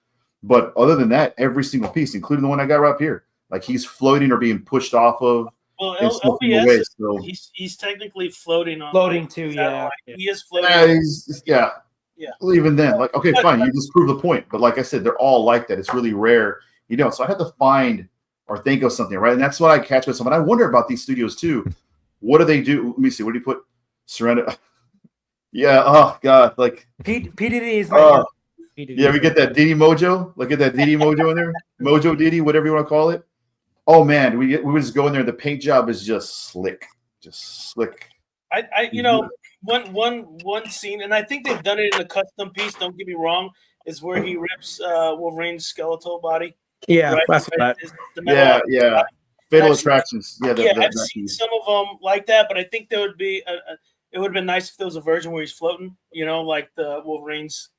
But other than that, every single piece, including the one I got right up here, like he's floating or being pushed off of. Well, and slipping LBS away, is, so he's technically floating on Floating like, too, satellite. yeah. He is floating. yeah. Yeah. Well, even then, like, okay, fine, you just prove the point. But like I said, they're all like that. It's really rare, you know. So I had to find or think of something, right? And that's what I catch myself. And I wonder about these studios too. What do they do? Let me see. What do you put? Surrender. Yeah. Oh God. Like PDD is my PDD. Yeah, we get that Diddy Mojo. Look at that Diddy Mojo in there. Mojo Diddy, whatever you want to call it. Oh man, we just go in there. The paint job is just slick. I you know, one scene, and I think they've done it in the custom piece. Don't get me wrong, is where he rips Wolverine's skeletal body. Yeah, right? that's that. Yeah. Fatal Attractions. Yeah, I've seen some of them like that, but I think there would be it would have been nice if there was a version where he's floating. You know, like the Wolverine's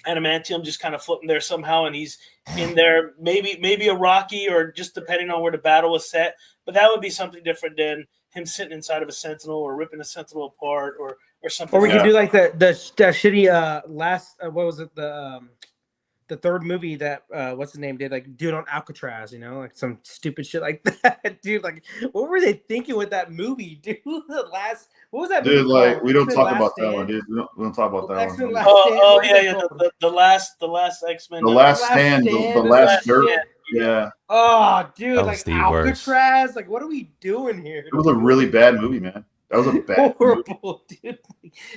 adamantium just kind of floating there somehow, and he's in there. Maybe a Rocky, or just depending on where the battle was set. But that would be something different than him sitting inside of a Sentinel or ripping a Sentinel apart or something. Or we could do like the shitty last what was it, the third movie that what's his name did, like do it on Alcatraz, you know, like some stupid shit like that. Dude, like what were they thinking with that movie, dude? What was that dude, movie like called? we don't X-Men talk about Last that one, Stand? dude. We don't talk about that X-Men one. Last Stand? Oh What is yeah, it yeah, called? the last X-Men. The Last Stand, the last dirt. Stand. Yeah. Oh, dude, That was like the Alcatraz. Like, what are we doing here? It was a really bad movie, man. That was a bad movie. Horrible,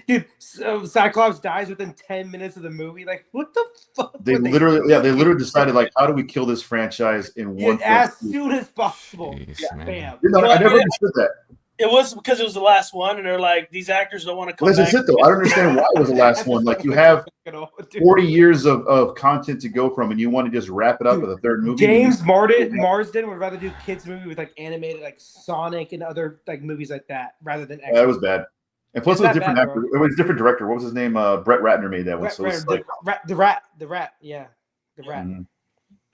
dude. So Cyclops dies within 10 minutes of the movie. Like, what the fuck? They literally decided, like, how do we kill this franchise in one as film? soon as possible. Jeez, Yeah, man. bam. You know, I never understood that. It was because it was the last one, and they're like, these actors don't want to come Well, back. that's it, though. I don't understand why it was the last one. Like, you have 40 years of content to go from, and you want to just wrap it up with a third movie. James Marsden would rather do kids movie with like animated like Sonic and other like movies like that rather than That was bad. And plus, it was a different actor. It was a different director. What was his name? Brett Ratner made that one. So it's like the rat. Yeah, the rat. Mm-hmm.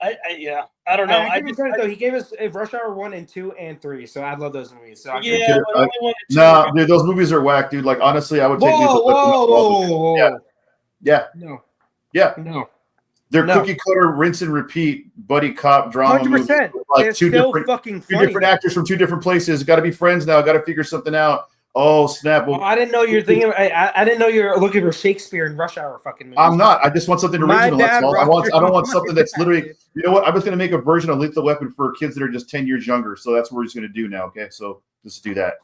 I don't know. I give him credit though. He gave us Rush Hour 1 and 2 and 3, so I love those movies. So no, dude, those movies are whack, dude. Like honestly, I would take. Whoa. Yeah. No. They're cookie cutter, rinse and repeat, buddy cop drama. 100%. Like two different actors from two different places. Got to be friends now. Got to figure something out. Oh snap! Well, I didn't know you were thinking. I didn't know you were looking for Shakespeare and Rush Hour fucking movies. I'm not. I just want something original. That's all. I don't want something that's literally. Dude. You know what? I was going to make a version of Lethal Weapon for kids that are just 10 years younger. So that's what we're just going to do now. Okay, so let's do that.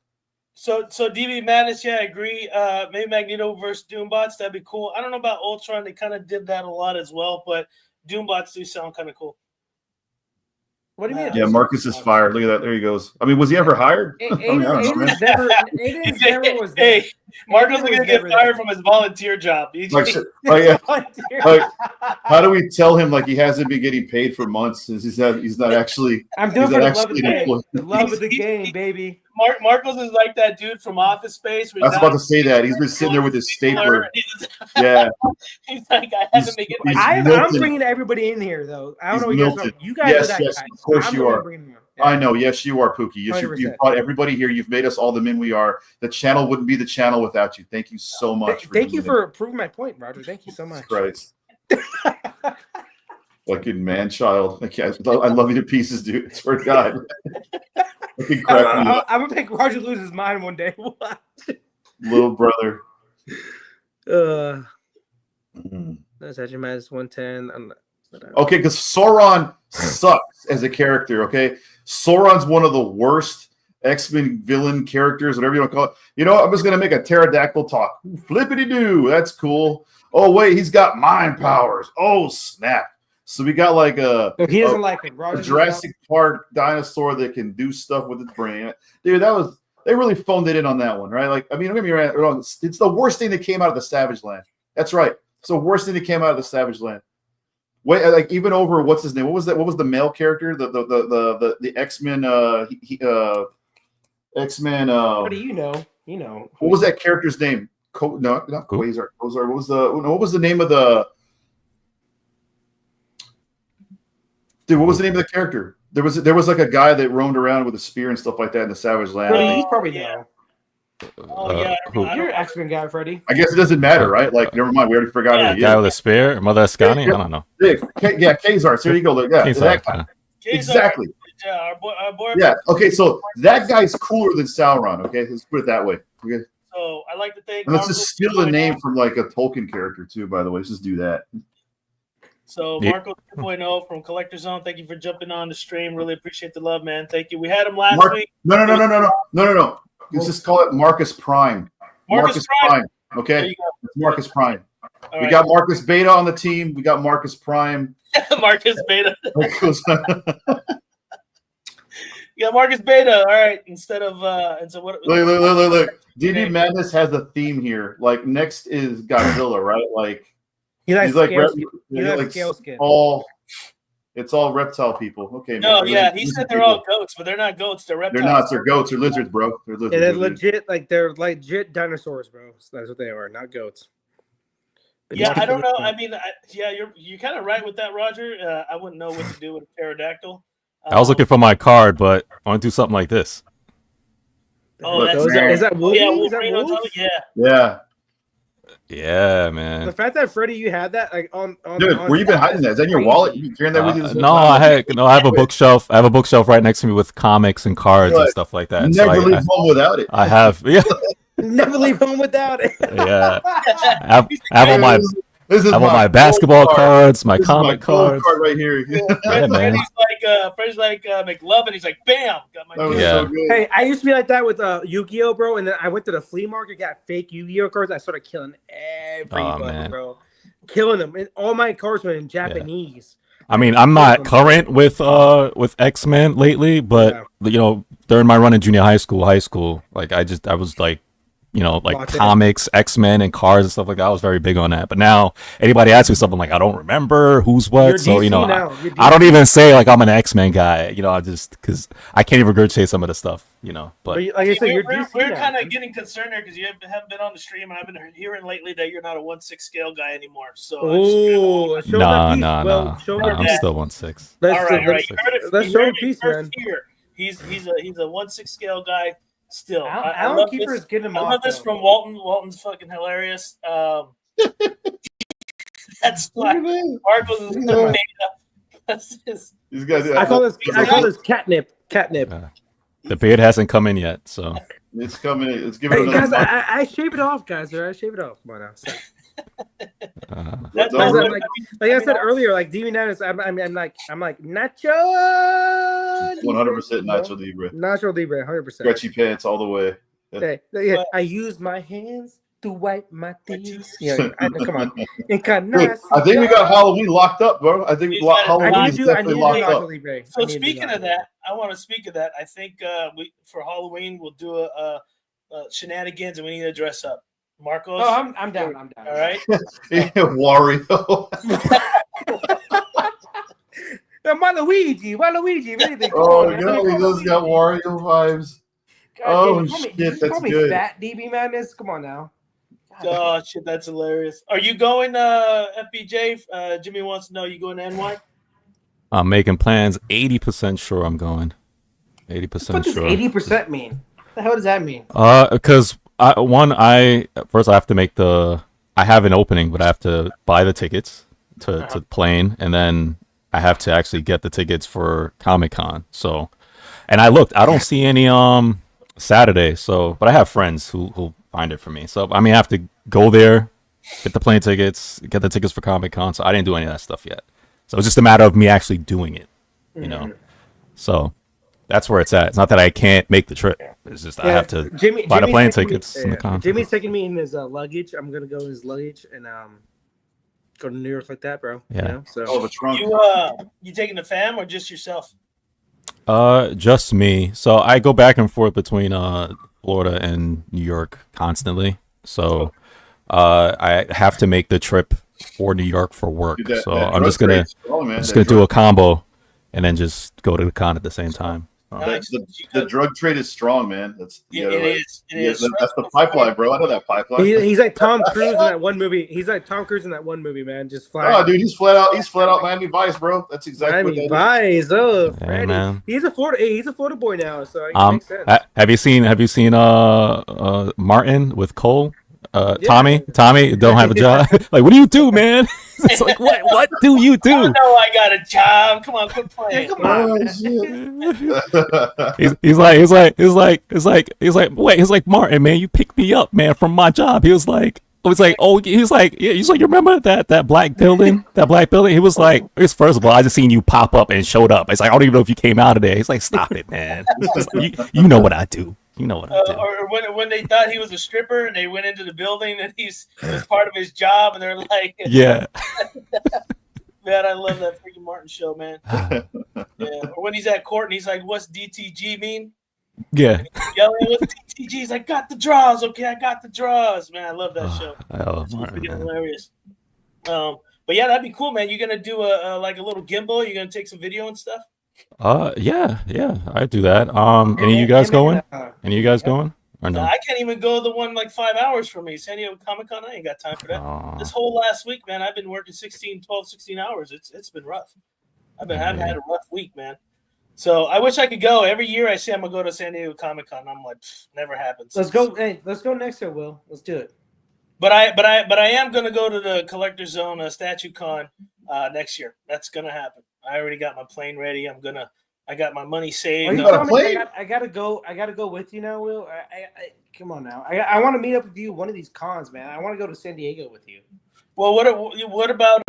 So DB Madness, yeah, I agree. Maybe Magneto versus Doombots, that'd be cool. I don't know about Ultron. They kind of did that a lot as well, but Doombots do sound kind of cool. What do you mean? Yeah, Marcus is fired. Look at that. There he goes. I mean, was he ever hired? Aiden never was there. Hey, Marcus is going to get fired from his volunteer job. How do we tell him like he hasn't been getting paid for months since he's not actually? I'm doing for the love of the game. The love of the game, baby. Marcos is like that dude from Office Space. I was about to say that. He's been sitting there with his stapler. Yeah. He's like, I haven't been getting. I'm bringing everybody in here, though. I don't know. You guys are that guy. Of course you are. I know. Yes, you are, Pookie. Yes, you've brought everybody here. You've made us all the men we are. The channel wouldn't be the channel without you. Thank you so much. Thank you for proving my point, Roger. Thank you so much. Christ. Fucking man child. I love you to pieces, dude. I swear to God. I'm gonna make Roger lose his mind one day. Little brother. That's actually minus 110. Okay, because Sauron sucks as a character. Okay, Sauron's one of the worst X-Men villain characters, whatever you want to call it. You know, I'm just gonna make a pterodactyl talk. Flippity doo. That's cool. Oh wait, he's got mind powers. Oh snap. So we got like he doesn't like it. A Jurassic Park dinosaur that can do stuff with its brain. Dude, they really phoned it in on that one, right? Like, I mean, don't get me wrong. It's the worst thing that came out of the Savage Land. That's right. It's the worst thing that came out of the Savage Land. Wait, like even over what's his name? What was that? What was the male character? The X-Men. X-Men. What do you know? You know. What was that character's name? Not Quasar. What was the name of the? Dude, what was the name of the character? There was like a guy that roamed around with a spear and stuff like that in the Savage Land. He's probably Oh yeah, You're an X-Men guy, Freddie. I guess it doesn't matter, right? Like, never mind. We already forgot Yeah, who he Guy is. with a spear, Mother Escani. I don't know. Yeah, Kazar. So there you go. Look, yeah, Kazar, that guy. Exactly. Yeah, our boy. Yeah. Okay. So that guy's cooler than Sauron. Okay, let's put it that way. Okay. So I like to thank. And let's just steal the name from like a Tolkien character too. By the way, let's just do that. So Marco 2.0 from Collector Zone, thank you for jumping on the stream. Really appreciate the love, man. Thank you. We had him last week. No. Let's just call it Marcus Prime. Marcus Prime. Okay, it's Marcus Prime. All we right. got Marcus Beta on the team. We got Marcus Prime. Marcus Beta. Yeah, Marcus Beta. All right. Instead of and so what? Look. DD Madness has a theme here. Like next is Godzilla, right? Like He likes he's like scale skin. It's all reptile people. Okay. No, man. yeah, he said they're all goats, but they're not goats. They're reptiles. They're not. They're goats. They're lizards, bro. They're lizards. Yeah, they're legit dinosaurs, bro. That's what they are, not goats. Yeah, I don't know. I mean, you're kind of right with that, Roger. I wouldn't know what to do with a pterodactyl. I was looking for my card, but I want to do something like this. Oh, is that Wolverine? Yeah, Is that Wolverine on top of Wolves? it? Yeah. Yeah, man. The fact that Freddie, you had that like on Dude, where you been hiding that? Is that in your wallet? You been carrying that with you? This whole No, time? I have a bookshelf. I have a bookshelf right next to me with comics and cards and stuff like that. Never leave home without it. I have, yeah, Never leave home without it. yeah. I have all my This is I have all my basketball cards, my This is comic gold cards. card right here. Yeah, man. Freddie's like McLovin. He's like, bam, got my. That was Yeah. so good. Hey, I used to be like that with Yu-Gi-Oh, bro, and then I went to the flea market, got fake Yu-Gi-Oh cards. I started killing everybody, man. bro. Killing them, and all my cards were in Japanese. I mean, I'm not current with X-Men lately, but during my run in junior high school, like I was like, like Watching comics, X-Men, and cars and stuff like that. I was very big on that. But now anybody asks me something like I don't remember who's what, You're so DC now. I don't even say like I'm an X-Men guy. I just because I can't even regurgitate some of the stuff. But like I said, we're kind of getting concerned there because you haven't been on the stream, and I've been hearing lately that you're not a 1/6 scale guy anymore. So oh, nah. I'm that. still 1/6. all right. Let's show him peace, man. He's a 1/6 scale guy. Still, I Alan love Kiefer this. is getting him I off. love this from Walton. Walton's fucking hilarious. That's why Marcos is gonna make up. That's just, These guys, I call this catnip. Catnip. The beard hasn't come in yet, so it's coming. It's giving. Hey guys, I shave it off, guys. I shave it off. Come on now. that's Like I said earlier, like DB Natus, I'm like Nacho. 100% Nacho Libre. Nacho Libre, 100%. Stretchy pants all the way. Yeah. I use my hands to wipe my teeth. Yeah, come on. Dude, I think we got Halloween locked up, bro. I think Halloween is definitely locked up. So speaking of that, I want to speak of that. I think we for Halloween we'll do a shenanigans, and we need to dress up. Marcos. Oh, I'm down. I'm down. All right. Wario. Waluigi, anything. Oh, he does got Wario vibes. Oh shit, that's good. Fat DB Madness. Come on now. Oh shit, that's hilarious. Are you going FBJ? Jimmy wants to know, you going to NY? I'm making plans. 80% sure I'm going. 80% sure. What does 80% mean? What the hell does that mean? Because first I have to make I have an opening, but I have to buy the tickets to plane, and then I have to actually get the tickets for Comic-Con. So, and I looked, I don't see any Saturday. So, but I have friends who find it for me. So, I mean, I have to go there, get the plane tickets, get the tickets for Comic-Con. So I didn't do any of that stuff yet. So it's just a matter of me actually doing it, So that's where it's at. It's not that I can't make the trip. It's just I have to buy the plane tickets. And the con. Jimmy's taking me in his luggage. I'm gonna go in his luggage and go to New York like that, bro. Yeah. So the trunk. You taking the fam or just yourself? Just me. So I go back and forth between Florida and New York constantly. So I have to make the trip for New York for work. So I'm just gonna do a combo and then just go to the con at the same time. Nice. The drug trade is strong, man. That's it is. It is. That's the pipeline, bro. I know that pipeline. He's like Tom Cruise in that one movie. He's like Tom Cruise in that one movie, man. Just flying. Oh, dude, he's flat out Miami Vice, bro. That's exactly Miami what that is. Vice. Oh, Yeah, Freddie. man. He's a Florida boy now, so it makes sense. Have you seen Martin with Cole? Yeah. Tommy don't have a job. Like, what do you do, man? It's like, what do you do? I know I got a job. Come on, quit playing. Yeah, come on. He's like Martin, man, you picked me up, man, from my job. He was like, you remember that black building? He was like, first of all, I just seen you pop up and showed up. It's like, I don't even know if you came out of there. He's like, stop it, man. You know what I do. You know what I do. Or when they thought he was a stripper and they went into the building and it was part of his job and they're like, yeah. Man, I love that freaking Martin show, man. Yeah. Or when he's at court and he's like, what's DTG mean? Yeah. Yelling, what's DTG? He's like, got the draws. Okay, I got the draws. Man, I love that show. I love Martin, it's hilarious. But yeah, that'd be cool, man. You're gonna do a little gimbal. You're gonna take some video and stuff. Yeah, I do that. Any of you guys going? Any of you guys going? Or no? I can't even go the one like 5 hours from me. San Diego Comic-Con, I ain't got time for that. This whole last week, man, I've been working 16 hours. It's been rough. I've had a rough week, man. So I wish I could go. Every year I say I'm gonna go to San Diego Comic-Con. I'm like, never happens. Let's go. Hey, let's go next year, Will. Let's do it. But I am gonna go to the Collector's Zone Statue Con next year. That's gonna happen. I already got my plane ready. I got my money saved. I gotta go with you now, Will. I come on now. I want to meet up with you one of these cons, man. I want to go to San Diego with you. Well, what about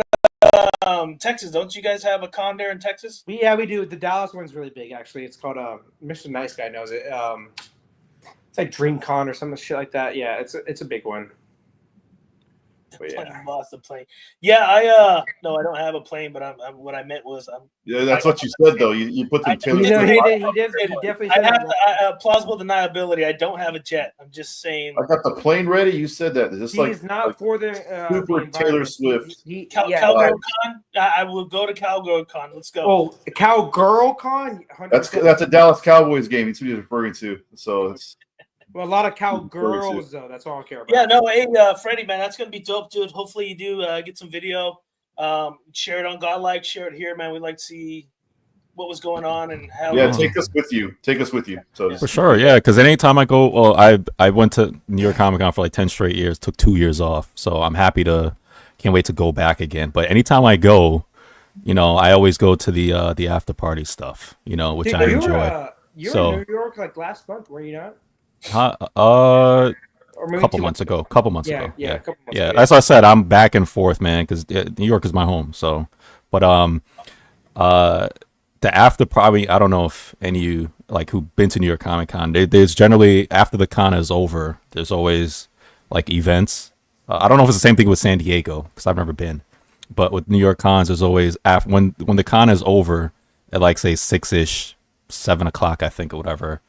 Texas? Don't you guys have a con there in Texas? Yeah, we do. The Dallas one's really big, actually. It's called Mr. Nice Guy knows it. It's like DreamCon or some shit like that. Yeah, it's a big one. Yeah. Lost the plane. Yeah, no, I don't have a plane, but I'm what I meant was yeah, that's what you said though. You put them he definitely I have plausible deniability. I don't have a jet. I'm just saying. I got the plane ready. You said that. Just he's not for the super Taylor Swift. Cowgirl Con. I will go to Cowgirl Con. Let's go. Oh, Cowgirl Con. 100%. That's a Dallas Cowboys game. That's what he's referring to. So it's. Well, a lot of cowgirls, though. That's all I care about. Yeah, no, hey, Freddie, man, that's going to be dope, dude. Hopefully you do get some video. Share it on Godlike. Share it here, man. We'd like to see what was going on and how. Yeah, take us with you. So for sure, yeah. Because anytime I go, well, I went to New York Comic Con for like 10 straight years. Took 2 years off, so I'm happy to. Can't wait to go back again. But anytime I go, I always go to the after party stuff. Which I enjoy. You were in New York like last month, were you not? A couple months ago. Yeah. That's what I said. I'm back and forth, man, because New York is my home. So, but the after party. I don't know if any of you like who've been to New York Comic Con. There's generally after the con is over. There's always like events. I don't know if it's the same thing with San Diego because I've never been. But with New York cons, there's always when the con is over at like say 6-ish, 7 o'clock, I think, or whatever.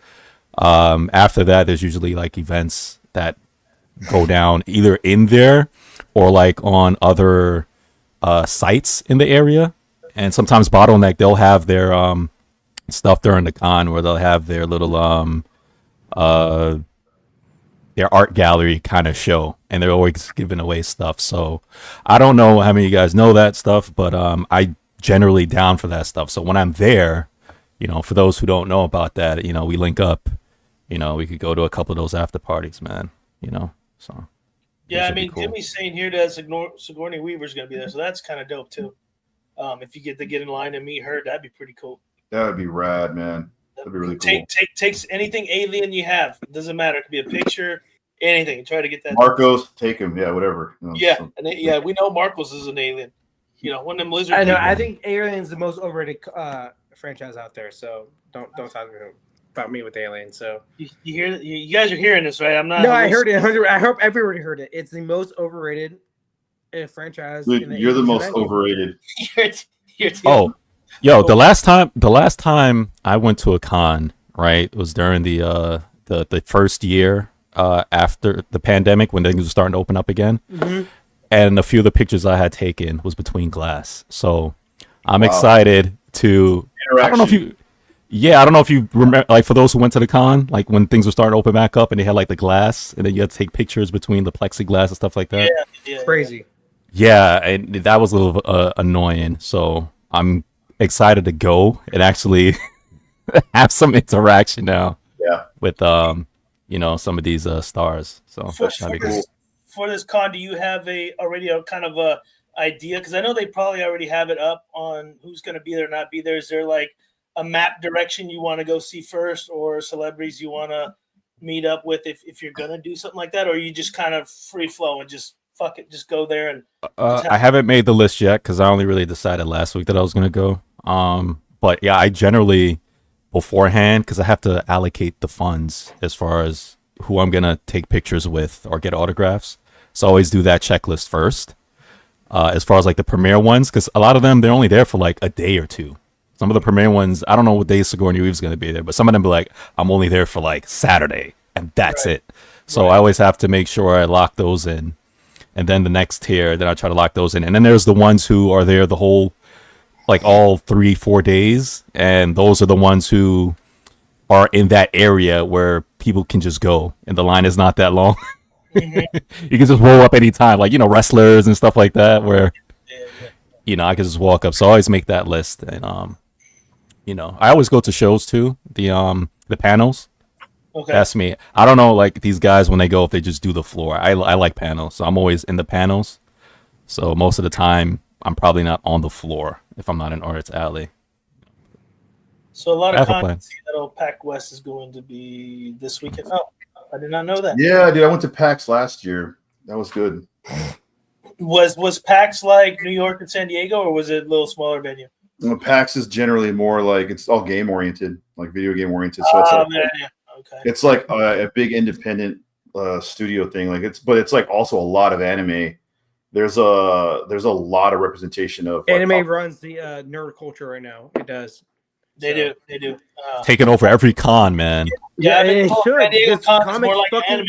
After that, there's usually like events that go down either in there or like on other sites in the area. And sometimes Bottleneck, they'll have their stuff during the con where they'll have their little their art gallery kind of show, and they're always giving away stuff. So I don't know how many of you guys know that stuff, but I generally down for that stuff. So when I'm there, for those who don't know about that, we link up. We could go to a couple of those after parties, man. So. Yeah, I mean, cool. Jimmy's saying here that Sigourney Weaver's going to be there, so that's kind of dope too. If you get to get in line and meet her, that'd be pretty cool. That would be rad, man. That'd be really cool. Takes anything alien you have. It doesn't matter. It could be a picture, anything. Try to get that. Marcos, take him. Yeah, whatever. We know Marcos is an alien. One of them lizard. I know. I think Alien's the most overrated franchise out there. So don't talk to me about me with Alien. So you hear? You guys are hearing this, right? I'm not. No, I heard it. I hope everybody heard it. It's the most overrated franchise. Dude, you're the most overrated. Oh, yo, the last time I went to a con, right, was during the first year after the pandemic when things were starting to open up again. Mm-hmm. And a few of the pictures I had taken was between glass. So I'm excited to. I don't know if you. Yeah, I don't know if you remember, like for those who went to the con, like when things were starting to open back up and they had like the glass and then you had to take pictures between the plexiglass and stuff like Yeah, that. yeah, Crazy. Yeah, and that was a little annoying. So I'm excited to go and actually have some interaction now Yeah. with some of these stars. So For, that should be cool. for this con, do you have already a kind of a idea? Because I know they probably already have it up on who's going to be there or not be there. Is there like a map direction you want to go see first, or celebrities you want to meet up with if you're going to do something like that, or you just kind of free flow and just fuck it, just go there and I haven't made the list yet because I only really decided last week that I was gonna go. But yeah, I generally beforehand because I have to allocate the funds as far as who I'm gonna take pictures with or get autographs. So I always do that checklist first. As far as like the premiere ones, because a lot of them they're only there for like a day or two. Some of the premiere ones, I don't know what day Sigourney Weaver's gonna be there, but some of them be like, I'm only there for like Saturday, and that's it. So I always have to make sure I lock those in. And then the next tier, then I try to lock those in. And then there's the ones who are there the whole, like all 3-4 days. And those are the ones who are in that area where people can just go. And the line is not that long. You can just roll up anytime, like, wrestlers and stuff like that, where, I can just walk up. So I always make that list. And, I always go to shows too, the panels. okay. That's me. I don't know, like these guys when they go, if they just do the floor. I like panels, so I'm always in the panels. So most of the time, I'm probably not on the floor if I'm not in Artist Alley. So a lot I of have a plan. content that old Pac West is going to be this weekend. Oh, I did not know that. Yeah, dude. I went to PAX last year. That was good. Was PAX like New York and San Diego, or was it a little smaller venue? PAX is generally more like it's all game oriented, like video game oriented. So it's Yeah. Okay. it's like a big independent studio thing. But it's like also a lot of anime. There's a lot of representation of Anime runs the nerd culture right now. It does. They do. Taking over every con, man. Yeah, it should. San Diego Because con is comics more like an fucking-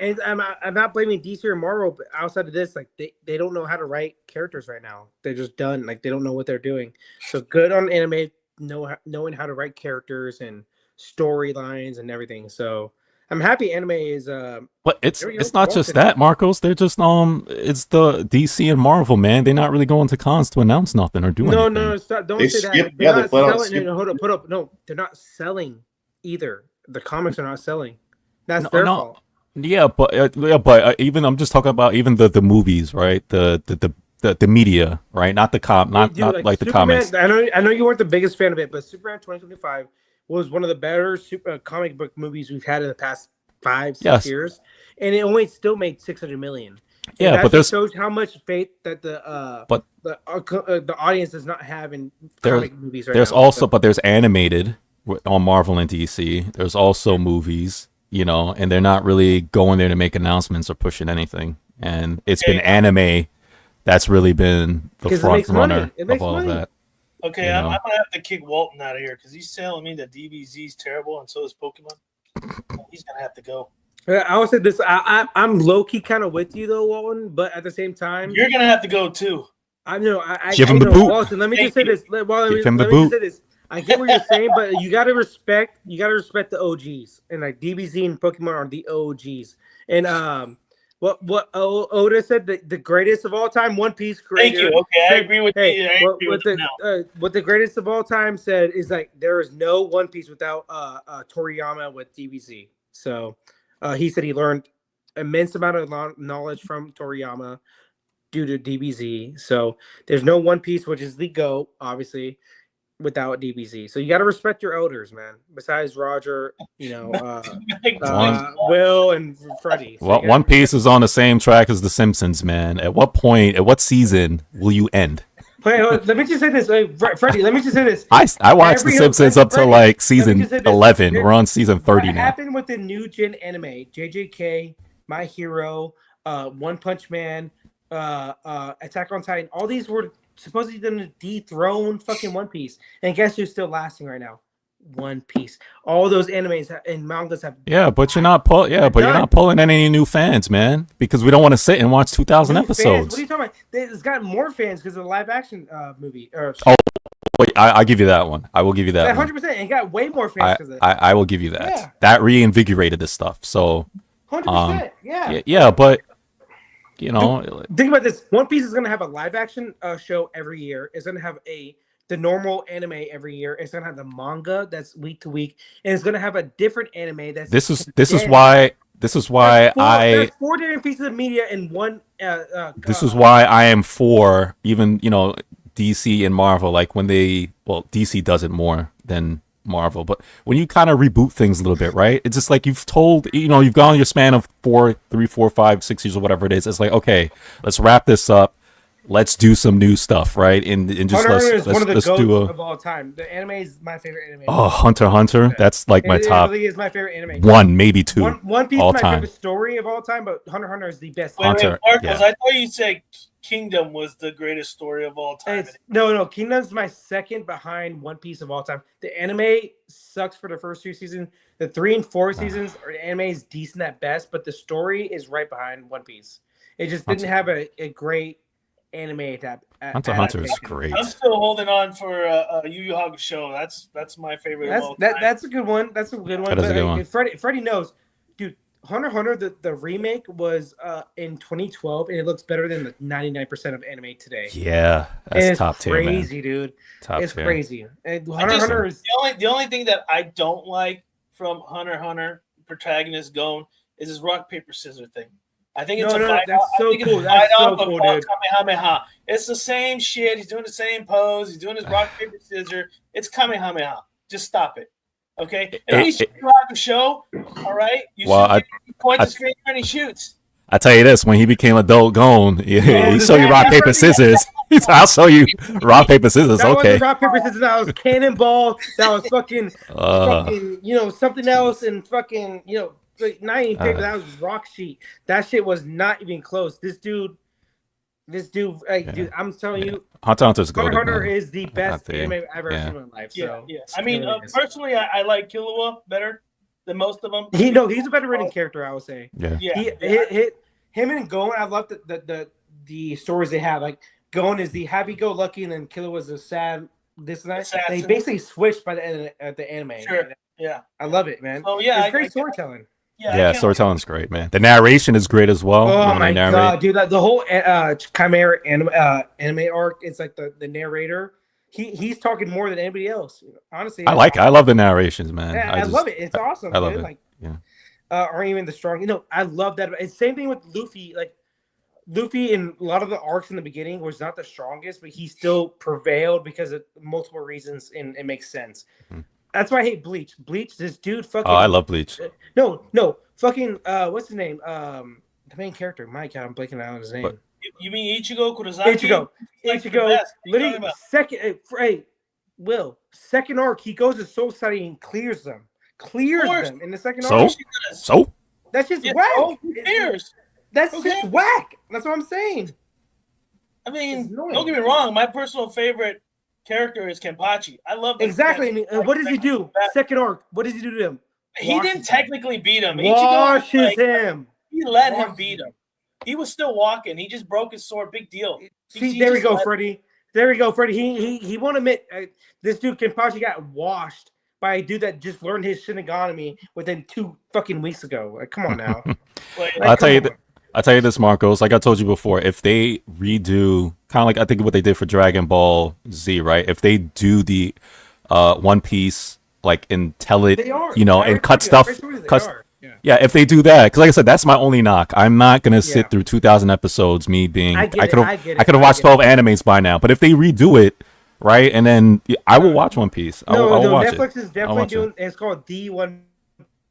anime con. I'm not blaming DC or Marvel, but outside of this, like they don't know how to write characters right now. They're just done. Like they don't know what they're doing. So good on anime, knowing how to write characters and storylines and everything. So I'm happy anime is. But it's not just that, Marcos. They're just it's the DC and Marvel, man. They're not really going to cons to announce nothing or do anything. No, stop, don't They say skip- that. yeah, They're they not flat out selling. skip- No, hold up, put up. No, they're not selling either. The comics are not selling. That's No, their no. fault. Yeah, but even I'm just talking about even the movies, right? The media, right? Not the not Dude, like the Superman, comics. I know you weren't the biggest fan of it, but Superman 2025 was one of the better comic book movies we've had in the past 5-6 years, and it only still made 600 million. And Yeah, that but just there's shows how much faith that the audience does not have in comic movies right there's now. also but there's animated on Marvel and DC. There's also movies, and they're not really going there to make announcements or pushing anything. And it's been anime that's really been the 'Cause it front makes money. runner It of makes all money. of that. Okay, I'm gonna have to kick Walton out of here because he's telling me that DBZ is terrible and so is Pokemon. He's gonna have to go. I would say this. I'm low key kind of with you though, Walton, but at the same time, You're gonna have to go too. I know. I Give him the know, boot. Walton, let me just say this. Give him the let me boot. just say this. I get what you're saying, but you gotta respect the OGs, and like DBZ and Pokemon are the OGs. And what Oda said, the greatest of all time, One Piece creator. Thank you. Okay, I said, agree with you. I agree with you now. what the greatest of all time said is like there is no One Piece without Toriyama with DBZ. So he said he learned immense amount of knowledge from Toriyama due to DBZ. So there's no One Piece, which is the GOAT, obviously, without DBZ. So you got to respect your elders, man. Besides Roger, Will and Freddie. So Well, One Piece is on the same track as The Simpsons, man. At what season will you end? Wait, let me just say this, Freddie. Let me just say this. I watched The Simpsons up to Freddie, like let season me just say this. 11. We're on season 30 What now. happened with the new gen anime? JJK, My Hero, One Punch Man, Attack on Titan. All these were supposedly going to dethrone fucking One Piece, and guess who's still lasting right now? One Piece. All those animes and mangas have. Yeah, but you're not you're not pulling any new fans, man, because we don't want to sit and watch 2,000 new episodes. Fans. What are you talking about? It's got more fans because of the live action movie. Oh, Wait, I'll give you that one. I will give you that one. 100%. It got way more fans because of it. I will give you that. Yeah. That reinvigorated this stuff. So 100%. Yeah. Yeah, but you know, think about this. One Piece is gonna have a live action show every year. It's gonna have the normal anime every year. It's gonna have the manga that's week to week, and it's gonna have a different anime that's. This is why there's 4 different pieces of media in one. This is why I am for even DC and Marvel. Like when DC does it more than Marvel, but when you kind of reboot things a little bit, right? It's just like you've gone your span of 3, 4, 5, 6 years or whatever it is. It's like, okay, let's wrap this up. Let's do some new stuff, right? And just let's one of the let's goats do of all time. The anime is my favorite anime. Oh, Hunter x Hunter. That's like my top. It really is my favorite anime. 1, maybe 2. One Piece all is my time. favorite story of all time, but Hunter x Hunter is the best. Hunter, Marcos, yeah. I thought you said Kingdom was the greatest story of all time. No. Kingdom's my second behind One Piece of all time. The anime sucks for the first 2 seasons. The 3 and 4 seasons, the anime is decent at best, but the story is right behind One Piece. It just didn't have a great anime Hunter x Hunter is great. I'm still holding on for Yu Yu Hakusho. That's my favorite. That's a good one. That's a good one. That is a good one. Freddie knows, dude. Hunter x Hunter, the remake was in 2012, and it looks better than the 99% of anime today. Yeah, that's top tier, man. Crazy, dude. It's tier. crazy. And Hunter x Hunter is the only thing that I don't like from Hunter x Hunter protagonist Gon is his rock paper scissors thing. I think it's that's so cool. That's so cool, dude. Kamehameha. It's the same shit. He's doing the same pose. He's doing his rock paper scissors. It's Kamehameha. Just stop it. Okay. At least you have a show. All right. He points his finger and he shoots. I tell you this: when he became adult Gon, he showed you rock paper scissors. I'll show you rock paper scissors. That okay. wasn't rock paper scissors. That was cannonball. That was fucking something else and fucking Like, not even paper, that was rock sheet. That shit was not even close. This dude, dude, I'm telling you, Hunter x Hunter's good. Hunter x Hunter is the best anime I've ever seen in my life. So yeah. I mean, personally, I like Killua better than most of them. He's a better written character, I would say. Yeah. Him and Gon, I love the stories they have. Like Gon is the happy-go-lucky, and then Killua was the sad. This and that. They basically switched by the end of the anime. Sure. Yeah. I love it, man. Oh yeah, it's great storytelling. Yeah, storytelling's great, man. The narration is great as well. Oh my god, dude! The whole Chimera anime arc. It's like the narrator. He's talking more than anybody else. Honestly, I love the narrations, man. Yeah, I love it. It's awesome. I love it. Like, yeah. Or even the strong. I love that. It's same thing with Luffy. Like Luffy in a lot of the arcs in the beginning was not the strongest, but he still prevailed because of multiple reasons, and it makes sense. Mm-hmm. That's why I hate Bleach. Bleach, this dude fucking. Oh, I love Bleach. No, fucking. What's his name? The main character. My God, I'm blanking out on his name. What? You mean Ichigo Kurosaki? Ichigo. Literally, second. Hey, Will. Second arc, he goes to Soul Society and clears them in the second arc. So. That's just whack. Who cares? That's just whack. That's what I'm saying. I mean, don't get me wrong. My personal favorite character is Kenpachi. I love that. Exactly. I mean, what does he do? Second arc. What does he do to him? He didn't technically beat him. Washes him. He let him beat him. He was still walking. He just broke his sword. Big deal. See, there we go, Freddie. There we go, Freddie. He won't admit this dude Kenpachi got washed by a dude that just learned his shenanigans within 2 fucking weeks ago. Like, come on now. I'll tell you this, Marcos. Like I told you before, if they redo kind of like I think what they did for Dragon Ball Z, right? If they do the One Piece, like and tell it, and cut stuff, yeah. If they do that, because like I said, that's my only knock. I'm not gonna sit through 2,000 episodes. Me being, I could have watched 12 animes by now. But if they redo it, right, and then I will watch One Piece. I will watch Netflix is definitely doing. It's called The One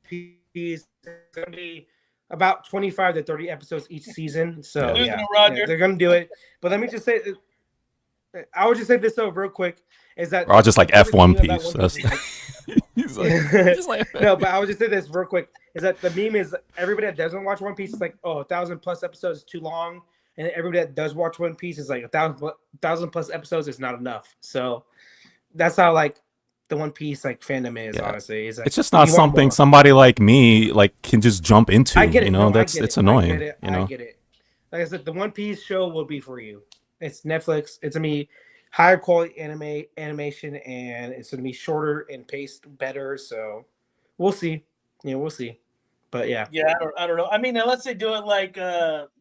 Piece. It's gonna be about 25 to 30 episodes each season. So they're gonna do it. But let me just say, I would just say this though, real quick, is that I'll just like F One Piece. No, but I would just say this real quick, is that the meme is everybody that doesn't watch One Piece is like, 1,000+ episodes is too long, and everybody that does watch One Piece is like 1,000+ episodes is not enough. So that's how like the One Piece like fandom is, honestly. It's just not something somebody like me like can just jump into. I get it. It's annoying. I get it. Like I said, the One Piece show will be for you. It's Netflix. It's me. higher quality animation, and it's going to be shorter and paced better. So we'll see. Yeah, we'll see. But yeah, I don't know. I mean, unless they do it like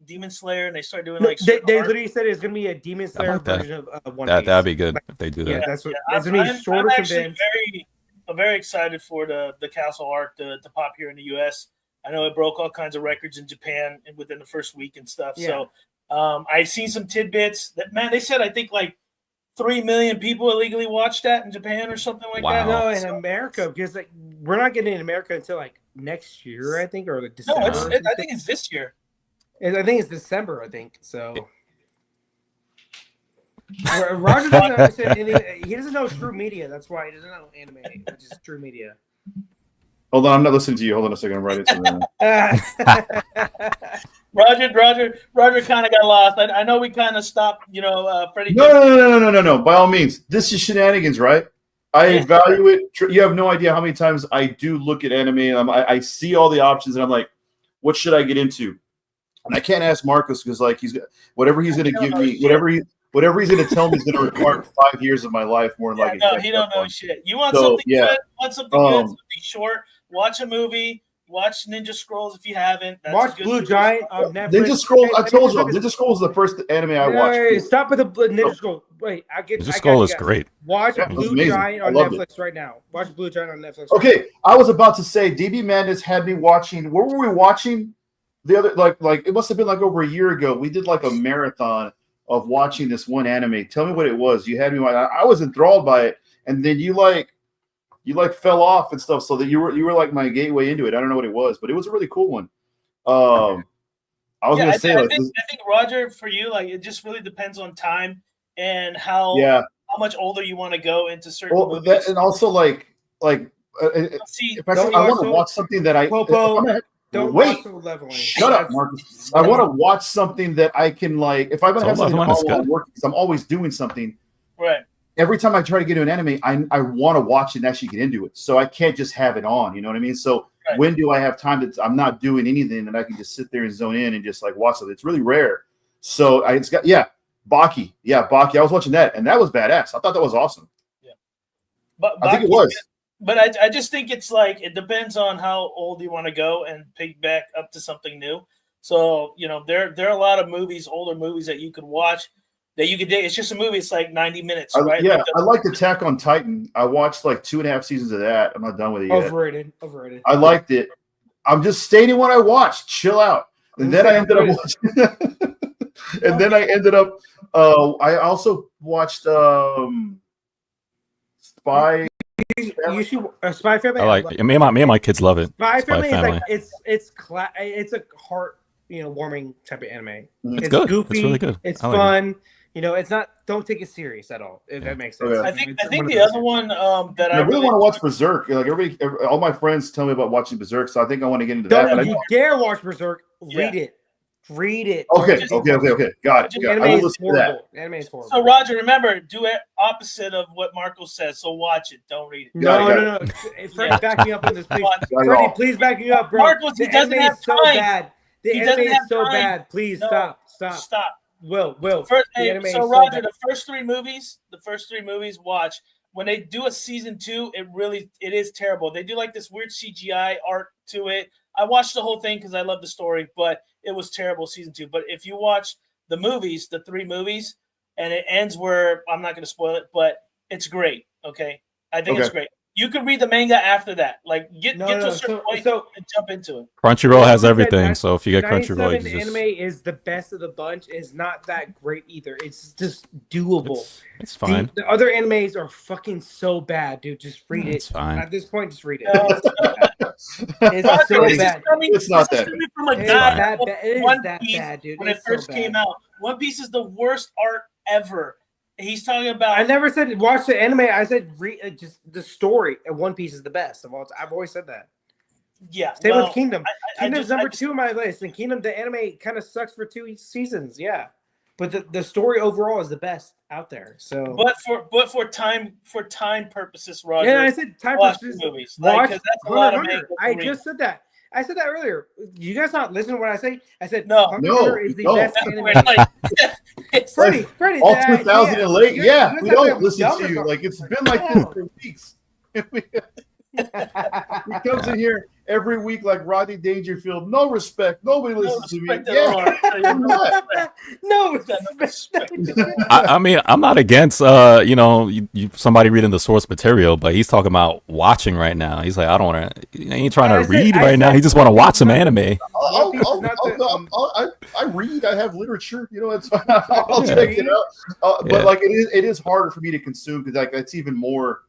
Demon Slayer and they start doing no, like they literally said it's going to be a Demon I Slayer like that. version of One Piece. That'd be good if they do Yeah, that. that's going to be shorter. I'm actually condensed. very excited for the Castle arc to pop here in the U.S. I know it broke all kinds of records in Japan and within the first week and stuff. Yeah. So I've seen some tidbits that, man, they said I think like 3 million people illegally watched that in Japan or something like that. No, in America, because like we're not getting in America until like next year, I think, or like December. No, I think it's this year. I think it's December, I think. So Roger doesn't understand anything. He doesn't know true media. That's why he doesn't know anime, which is true media. Hold on, I'm not listening to you. Hold on a second. I'm writing something down. Roger kind of got lost. I know we kind of stopped, Freddie. No. By all means, this is shenanigans, right? I evaluate. You have no idea how many times I do look at anime, and I see all the options, and I'm like, what should I get into? And I can't ask Marcus because, like, whatever he's going to give me, whatever he's going to tell me is going to require 5 years of my life more than likely. No, he don't know shit. You want something good? Want something good? Something short? Watch a movie. Watch Ninja Scrolls if you haven't. Watch Blue Giant on Netflix. Ninja Scrolls. I told you, Ninja Scrolls is the first anime I watched. Wait, stop with the Ninja Scroll. Wait, Ninja Scroll is great. Watch Blue Giant on Netflix right now. Watch Blue Giant on Netflix. Okay, I was about to say, DB Madness had me watching. What were we watching? The other like it must have been like over a year ago. We did like a marathon of watching this one anime. Tell me what it was. You had me. I was enthralled by it, and then you fell off and stuff. So that you were like my gateway into it. I don't know what it was, but it was a really cool one. I think Roger, for you, like, it just really depends on time and how much older you want to go into certain movies. And also like if I want to watch something that Don't wait. watch leveling. Shut up, Marcus. I want to watch something that I can, like, if I'm going to have something while I'm working, because I'm always doing something. Right. Every time I try to get into an anime, I want to watch it and actually get into it. So I can't just have it on. You know what I mean? So when do I have time that I'm not doing anything and I can just sit there and zone in and just like watch it? It's really rare. So Baki. Yeah, Baki. I was watching that, and that was badass. I thought that was awesome. Yeah. But I think it was. But I just think it's like it depends on how old you want to go and pick back up to something new. So, there are a lot of movies, older movies that you could watch that you could dig. It's just a movie. It's like 90 minutes, right? Yeah, I liked Attack on Titan. I watched like 2.5 seasons of that. I'm not done with it yet. Overrated. I liked it. I'm just stating what I watched. Chill out. And then I ended up watching I also watched Spy. You should Spy Family. I like me and my kids love it. Spy Family is like it's a heart warming type of anime. It's good. Good. Goofy. It's really good. It's fun. It's not. Don't take it serious at all. If that makes sense. Yeah. I think the other one that I really want to watch Berserk. Like all my friends tell me about watching Berserk, so I think I want to get into that. Don't you dare watch Berserk. Read it. Okay. Got it. Anime is horrible. Anime is horrible. So Roger, remember, do it opposite of what Marco says. So watch it. Don't read it. No. Freddie, back me up on this, please. Freddie, please back me up, bro. Marcos, he doesn't have time. So bad. The anime is so bad. Please stop. Will. So Roger, the first three movies, watch. When they do a season 2, it is terrible. They do like this weird CGI art to it. I watched the whole thing because I love the story, but it was terrible season 2. But if you watch the movies, the 3 movies, and it ends where I'm not going to spoil it, but it's great. Okay, I think it's great. You can read the manga after that. Like get to a certain point and jump into it. Crunchyroll has everything, so if you get Crunchyroll, the anime is the best of the bunch. Is not that great either. It's just doable. It's fine. The other animes are fucking so bad, dude. Just read it. It's fine. At this point, just read it. It's so bad. It's not that. From a guy, it is that bad, dude. When it first came out, One Piece is the worst art ever. He's talking about. I never said watch the anime. I said just the story. And One Piece is the best of all time. I've always said that. Yeah. Same with Kingdom. Kingdom's number 2 on my list, and Kingdom the anime kind of sucks for 2 seasons. Yeah, but the story overall is the best out there. So. But for time purposes, Roger. Yeah, I said time purposes. Movies. Watch that's a lot of Hunter. I just said that. I said that earlier. You guys not listen to what I say? I said No. Hunter No, is the no. best anime. Freddie, All 2000 and late. Yeah, you we guys don't have listen dumb to or you. something. Like it's been like this for weeks. He comes in here every week like Rodney Dangerfield. No respect. Nobody listens to me. No respect. I mean, I'm not against somebody reading the source material, but he's talking about watching right now. He's like, I don't want to. He ain't trying to read right now. He just want to watch some anime. I read. I have literature. You know, it's fine. I'll check it out. But like, it is harder for me to consume because like it's even more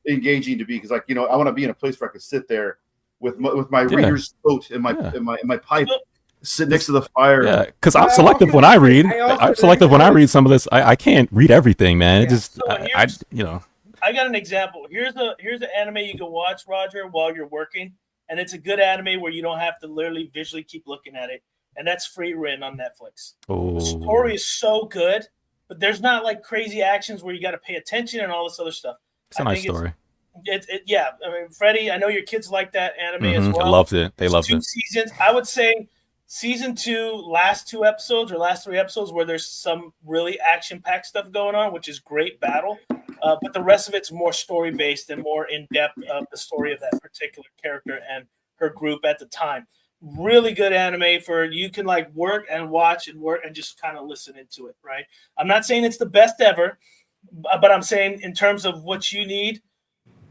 engaging to be because like I want to be in a place where I can sit there with my reader's coat and my pipe. Sit next to the fire. Yeah, because I'm selective when I read. I'm selective when I read some of this. I can't read everything, man. It just, I got an example. Here's an anime you can watch, Roger, while you're working, and it's a good anime where you don't have to literally visually keep looking at it, and that's Free Ren on Netflix. Oh. The story is so good, but there's not like crazy actions where you got to pay attention and all this other stuff. It's a nice story. Yeah. I mean, Freddie, I know your kids like that anime as well. I loved it. They loved it. 2 seasons. I would say season 2, last 2 episodes or last 3 episodes where there's some really action-packed stuff going on, which is great battle. But the rest of it's more story-based and more in-depth of the story of that particular character and her group at the time. Really good anime for you can like work and watch and work and just kind of listen into it, right? I'm not saying it's the best ever, but I'm saying in terms of what you need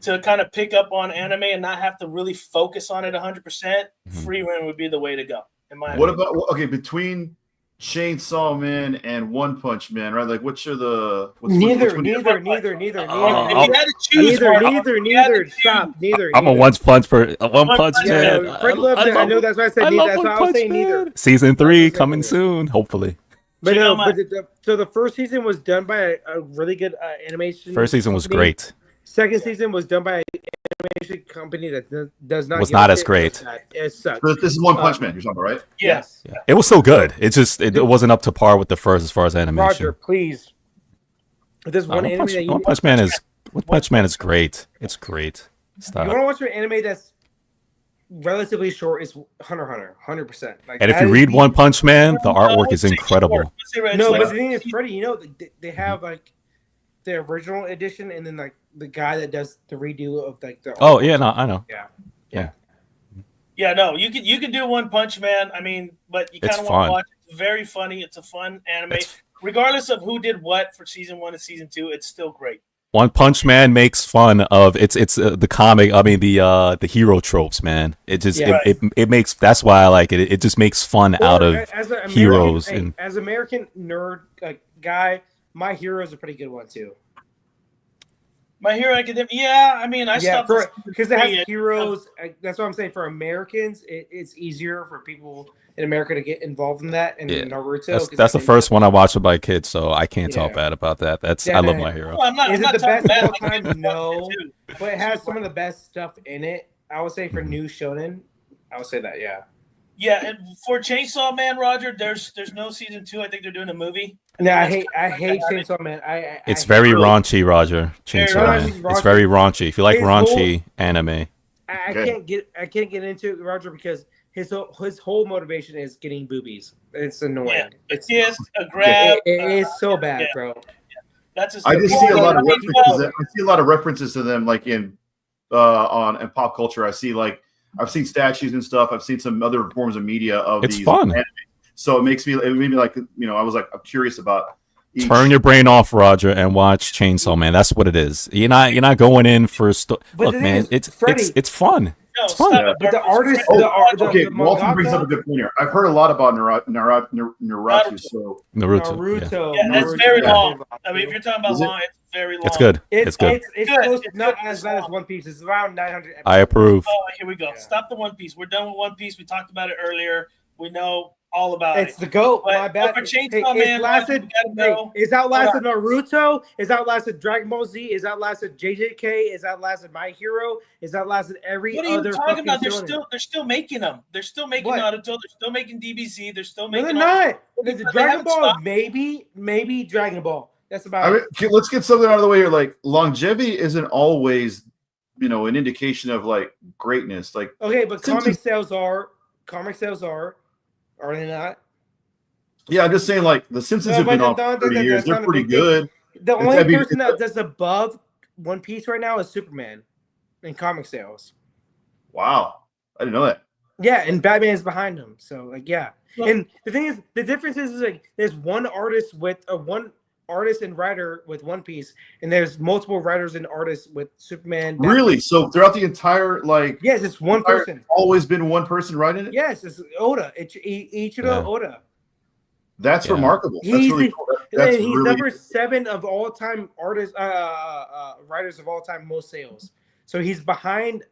to kind of pick up on anime and not have to really focus on it 100%, Free Ren would be the way to go. What about between Chainsaw Man and One Punch Man, right? Like, which are the neither. Stop. Neither. I'm a One Punch man. I know that's why I said neither. That's why I was saying neither. Season 3 coming soon, hopefully. But so the first season was done by a really good animation. First season was great. Second season was done by an animation company that does not. Was not as great. It sucks. This is One Punch Man. You're talking about, right? Yes. Yeah. It was so good. It just it wasn't up to par with the first as far as animation. Roger, please. There's one anime that One Punch Man is great. It's great. Stop. You want to watch an anime that's relatively short? Is Hunter x Hunter, 100%. And if you read One Punch Man, the artwork is incredible. No, but the thing is, Freddie, they have like the original edition and then like the guy that does the redo of like the. Oh yeah, no, I know. Yeah, no, you can do One Punch Man. I mean, but you kind of want to watch it. It's very funny. It's a fun anime. Regardless of who did what for season 1 and season 2, it's still great. One Punch Man makes fun of it's the comic. I mean the hero tropes, man. It just it makes. That's why I like it. It just makes fun out of heroes. As an American nerd guy, My Hero is a pretty good one too. My Hero Academia. Yeah, I mean, stopped because it has heroes. That's what I'm saying. For Americans, it's easier for people in America to get involved in that. And Naruto. That's the first one I watched with my kids, so I can't talk bad about that. I love My Hero. Well, is it the best of all time? No, but it has some of the best stuff in it. I would say for new shonen, I would say that. Yeah. Yeah, and for Chainsaw Man, Roger, there's no season 2. I think they're doing a movie. No, I hate Chainsaw Man. It's very raunchy, Roger. Chainsaw Man. It's very raunchy. If you like raunchy anime, I can't get into it, Roger, because his whole motivation is getting boobies. It's annoying. Yeah, it's a grab. It is so bad, bro. That's I just see a lot of references. I see a lot of references to them, like in pop culture. I see I've seen statues and stuff. I've seen some other forms of media of it's these fun. Anime. So it made me like, I was like, I'm curious about each. Turn your brain off, Roger, and watch Chainsaw Man. That's what it is. You're not going in for look, man. It's fun. It's fun. But the artist, Walton brings up a good point here. I've heard a lot about Naruto. So Naruto. Yeah, that's very long. I mean, if you're talking about long, it's very long. It's good. It's good. It's not as bad as One Piece. It's around 900 episodes. I approve. Oh, here we go. Yeah. Stop the One Piece. We're done with One Piece. We talked about it earlier. We know all about it. It's the GOAT. My bad. It's outlasted Naruto. It's outlasted Dragon Ball Z. It's outlasted JJK. It's outlasted My Hero. It's outlasted every other. What are you talking about? They're still making them. They're still making Naruto. They're still making DBZ. They're still making. No, they're not. The Dragon Ball, maybe Dragon Ball. That's about it. Let's get something out of the way here. Like, longevity isn't always an indication of like greatness. Like, okay, but comic sales are they not? Yeah, I'm just saying, like, the Simpsons have been off for 30 years. They're pretty good. The only person that's above One Piece right now is Superman in comic sales. Wow. I didn't know that. Yeah, and Batman is behind him. So, like, yeah. And the thing is, the difference is like there's one artist and writer with One Piece, and there's multiple writers and artists with Superman. Batman. Really? So throughout the entire, like, yes, it's one person. Always been one person writing it? Yes, it's Oda. It's Ichiro Oda. That's remarkable. That's really cool. He's really number 7 of all time artists, writers of all time, most sales. So he's behind.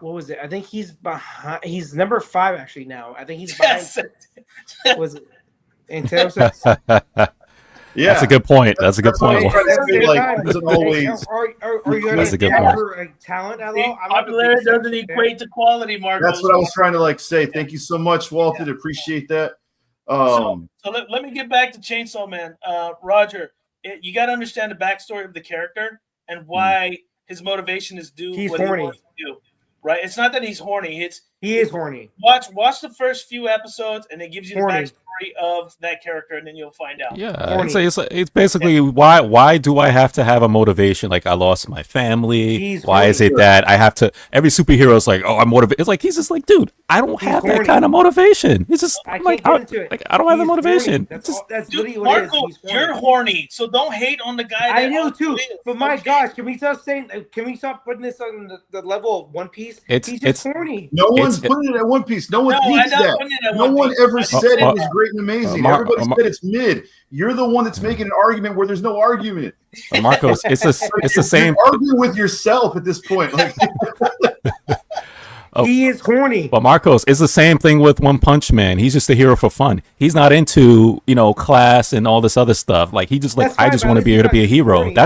What was it? I think he's behind. He's number 5 actually now. I think he's behind. Was it? In terms of, yeah, that's a good point. That's a good point. Are you going to for talent at all? Popularity doesn't equate to quality, Mark. That's what I was trying to like say. Thank you so much, Walter. Appreciate that. So let me get back to Chainsaw Man. Roger, you got to understand the backstory of the character and why his motivation is he's what horny. He wants to do. Right? It's not that he's horny. He is horny. Watch the first few episodes, and it gives you horny. the backstory of that character, and then you'll find out. Yeah, it's basically why do I have to have a motivation? Like, I lost my family. Why is it that I have to? Every superhero is like, oh, I'm motivated. It's like he's just like, dude, I don't have that kind of motivation. It's just I don't have the motivation. That's literally what Marco, it is. You're horny, so don't hate on the guy. I know too, but my gosh, can we stop putting this on the level of One Piece? He's just horny. No one's putting it at One Piece. No one thinks that. No one ever said it was great and amazing. Everybody said it's mid. You're the one that's making an argument where there's no argument. Marcos, it's the same. You're arguing with yourself at this point. Like, he is horny. But Marcos, it's the same thing with One Punch Man. He's just a hero for fun. He's not into class and all this other stuff. Like, he just like, I just want to be able to be a hero. Horny.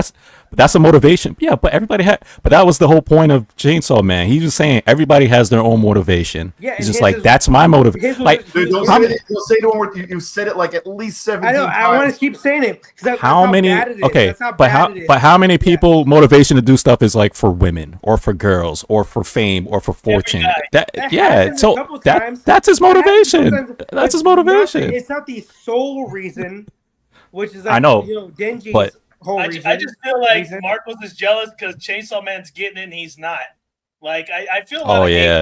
That's a motivation. Yeah, but but that was the whole point of Chainsaw Man. He was saying everybody has their own motivation. Yeah, he's just like, that's my motivation. Like, dude, don't say the one where you said it like at least 17 times. I want to keep saying it. How many? Okay, but how many people motivation to do stuff is like for women or for girls or for fame or for fortune? That's his motivation. That's his motivation. It's not the sole reason, which is like, I know, Denji's whole reason. I just feel like Marcos is jealous because Chainsaw Man's getting it and he's not. Like, I feel.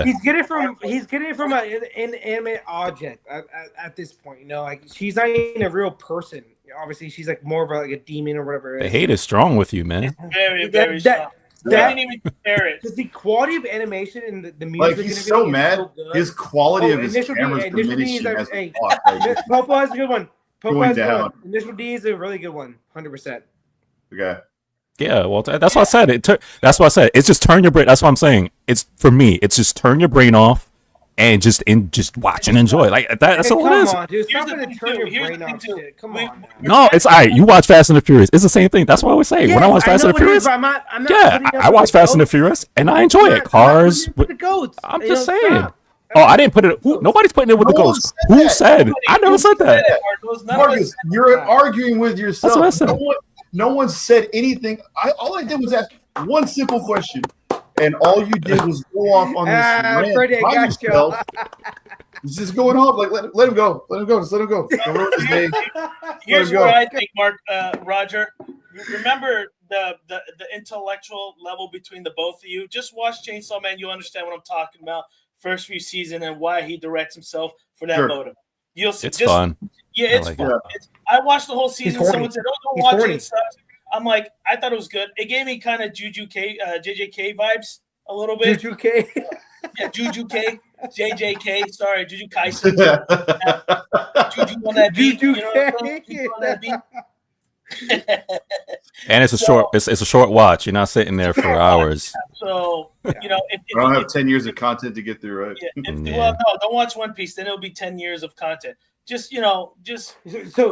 He's getting it from an inanimate object at this point. Like, she's not even a real person. Obviously, she's like more of a demon or whatever. The hate is strong with you, man. Very, very strong. I didn't even compare it. Because the quality of animation and the music. Like, he's so mad. So his quality of his camera is diminishing as a plot. Popo has a good one. Initial D is a really good one. 100%. Okay. Yeah, well, that's what I said. That's what I said. It's just turn your brain. That's what I'm saying. It's for me. It's just turn your brain off and just watch and enjoy. Like that's all it is. Come on, dude. Stop it and turn your brain off. Shit. Come on. No, it's all right. You watch Fast and the Furious. It's the same thing. That's what I always say. When I watch Fast and the Furious, I'm not I watch Fast and the Furious and I enjoy it. Cars. I'm just saying. Oh, I didn't put it. Nobody's putting it with the ghosts. Who said? I never said that. Marcus, you're arguing with yourself. That's what I said. No one said anything. All I did was ask one simple question, and all you did was go off on this rant by yourself. He's just going off. Like, let him go. Let him go. Just let him go. Here's where I think, Roger. Remember the intellectual level between the both of you. Just watch Chainsaw Man. You'll understand what I'm talking about. First few seasons and why he directs himself for that motive. You'll see. It's fun. Yeah, it's fun. I watched the whole season. Someone said, "Oh, don't watch it." I'm like, I thought it was good. It gave me kind of JJK vibes a little bit. Juju K. Yeah, Juju K. JJK. Sorry, Juju Kaisen. Juju on that beat. Juju K. And it's a short watch. You're not sitting there for hours. So if I don't have 10 years of content to get through, right? Well, no, don't watch One Piece. Then it'll be 10 years of content. So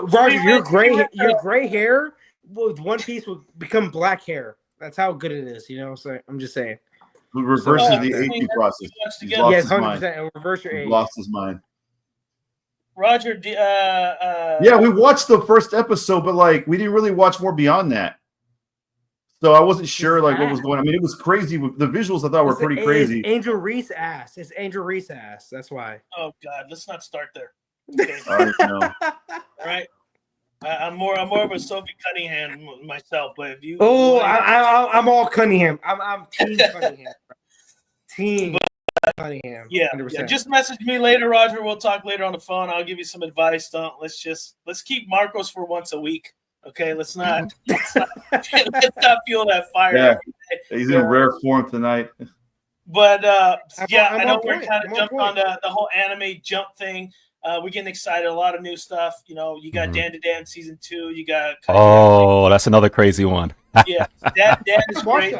Roger, your gray hair with One Piece will become black hair. That's how good it is. So I'm just saying. It reverses the aging process. Yes, 100%. Reverse your age. Lost his mind. Roger, yeah, we watched the first episode, but like we didn't really watch more beyond that. So I wasn't sure like what was going on. I mean, it was crazy. The visuals I thought were pretty crazy. It's Angel Reese ass. It's Angel Reese ass. That's why. Oh God, let's not start there. Okay. No. All right. I'm more of a Sophie Cunningham myself, but if you I'm all Cunningham. I'm team Cunningham. Team Cunningham. Yeah, 100%. Just message me later, Roger. We'll talk later on the phone. I'll give you some advice. Let's keep Marcos for once a week. Okay, let's not fuel that fire. Yeah, he's in rare form tonight. But I'm I know on we're point. kind of I'm on jumped point. on the whole anime jump thing. We're getting excited. A lot of new stuff. You know, you got Dan to Dan season 2. You got that's another crazy one. Yeah, Dan is great.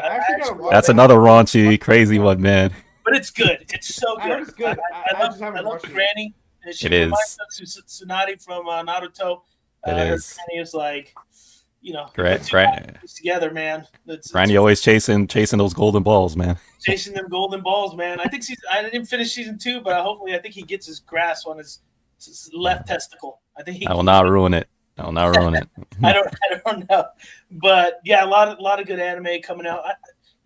That's another raunchy, crazy one, man. But it's good. It's so good. It's good. I love Granny. She it is. reminds us of Tsunade from Naruto. It is. Granny is like, Great. together, man. Granny always chasing those golden balls, man. Chasing them golden balls, man. I didn't finish season 2, but hopefully I think he gets his grasp on his left testicle. I think I will not ruin it. I I don't know, but yeah, a lot of good anime coming out.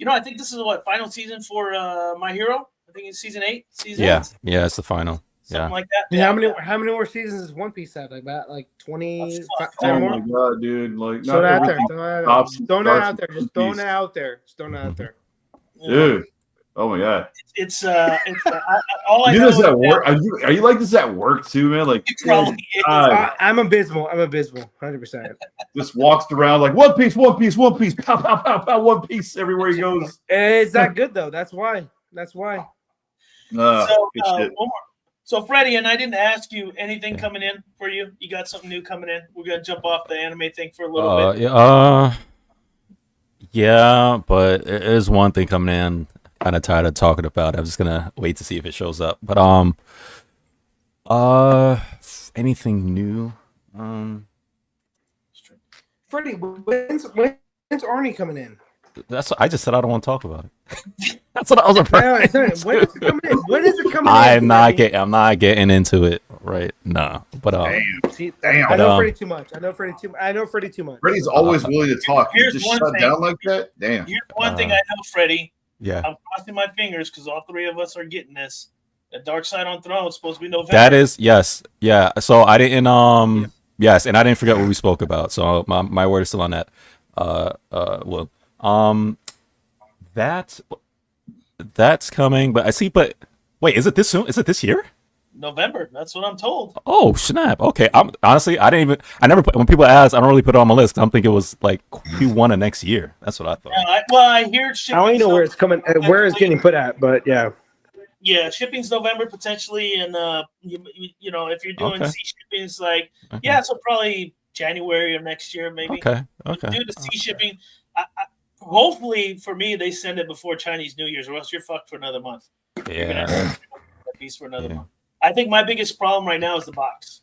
I think this is final season for My Hero. I think it's season 8. Yeah, it's the final. Something like that. Yeah, how many more seasons does One Piece have? Like that, like 20 Oh more? my god, dude! Like, Throw that out there. Just throwing it out there. Dude. Oh my god! It's all I you know this at work? Are you like this at work too, man? Like, I'm abysmal. 100%. Just walks around like One Piece, pow, pow, pow, pow, One Piece everywhere he goes. It's that good though. That's why. One more. So Freddie, and I didn't ask you anything coming in for you. You got something new coming in? We're gonna jump off the anime thing for a little bit. Yeah, but there's one thing coming in. Kind of tired of talking about it. I'm just gonna wait to see if it shows up. But anything new? Freddie, when's Arnie coming in? That's what I just said. I don't want to talk about it. That's what I was afraid. When is it coming in? When is it coming in? I'm not getting into it right now. But damn. I know Freddie too much. I know Freddie too much. Freddie's always willing to talk. You just shut down like that. Damn. Here's one thing I know, Freddie. Yeah. I'm crossing my fingers because all three of us are getting this. The Dark Side on Throne is supposed to be November. That is yes, yeah. So I didn't yes, and I didn't forget what we spoke about. So my word is still on that. That's coming, but I see. But wait, is it this soon? Is it this year? November. That's what I'm told. Oh snap! Okay, I never put, when people ask, I don't really put it on my list. 'Cause I'm thinking it was like Q1 of next year. That's what I thought. I hear I don't even know where it's coming, where it's getting put at, but yeah. Yeah, shipping's November potentially, and you know if you're doing sea shipping, it's like so probably January of next year maybe. Okay. Do the sea shipping. Hopefully for me they send it before Chinese New Year's, or else you're fucked for another month. Yeah. Piece for another month. I think my biggest problem right now is the box.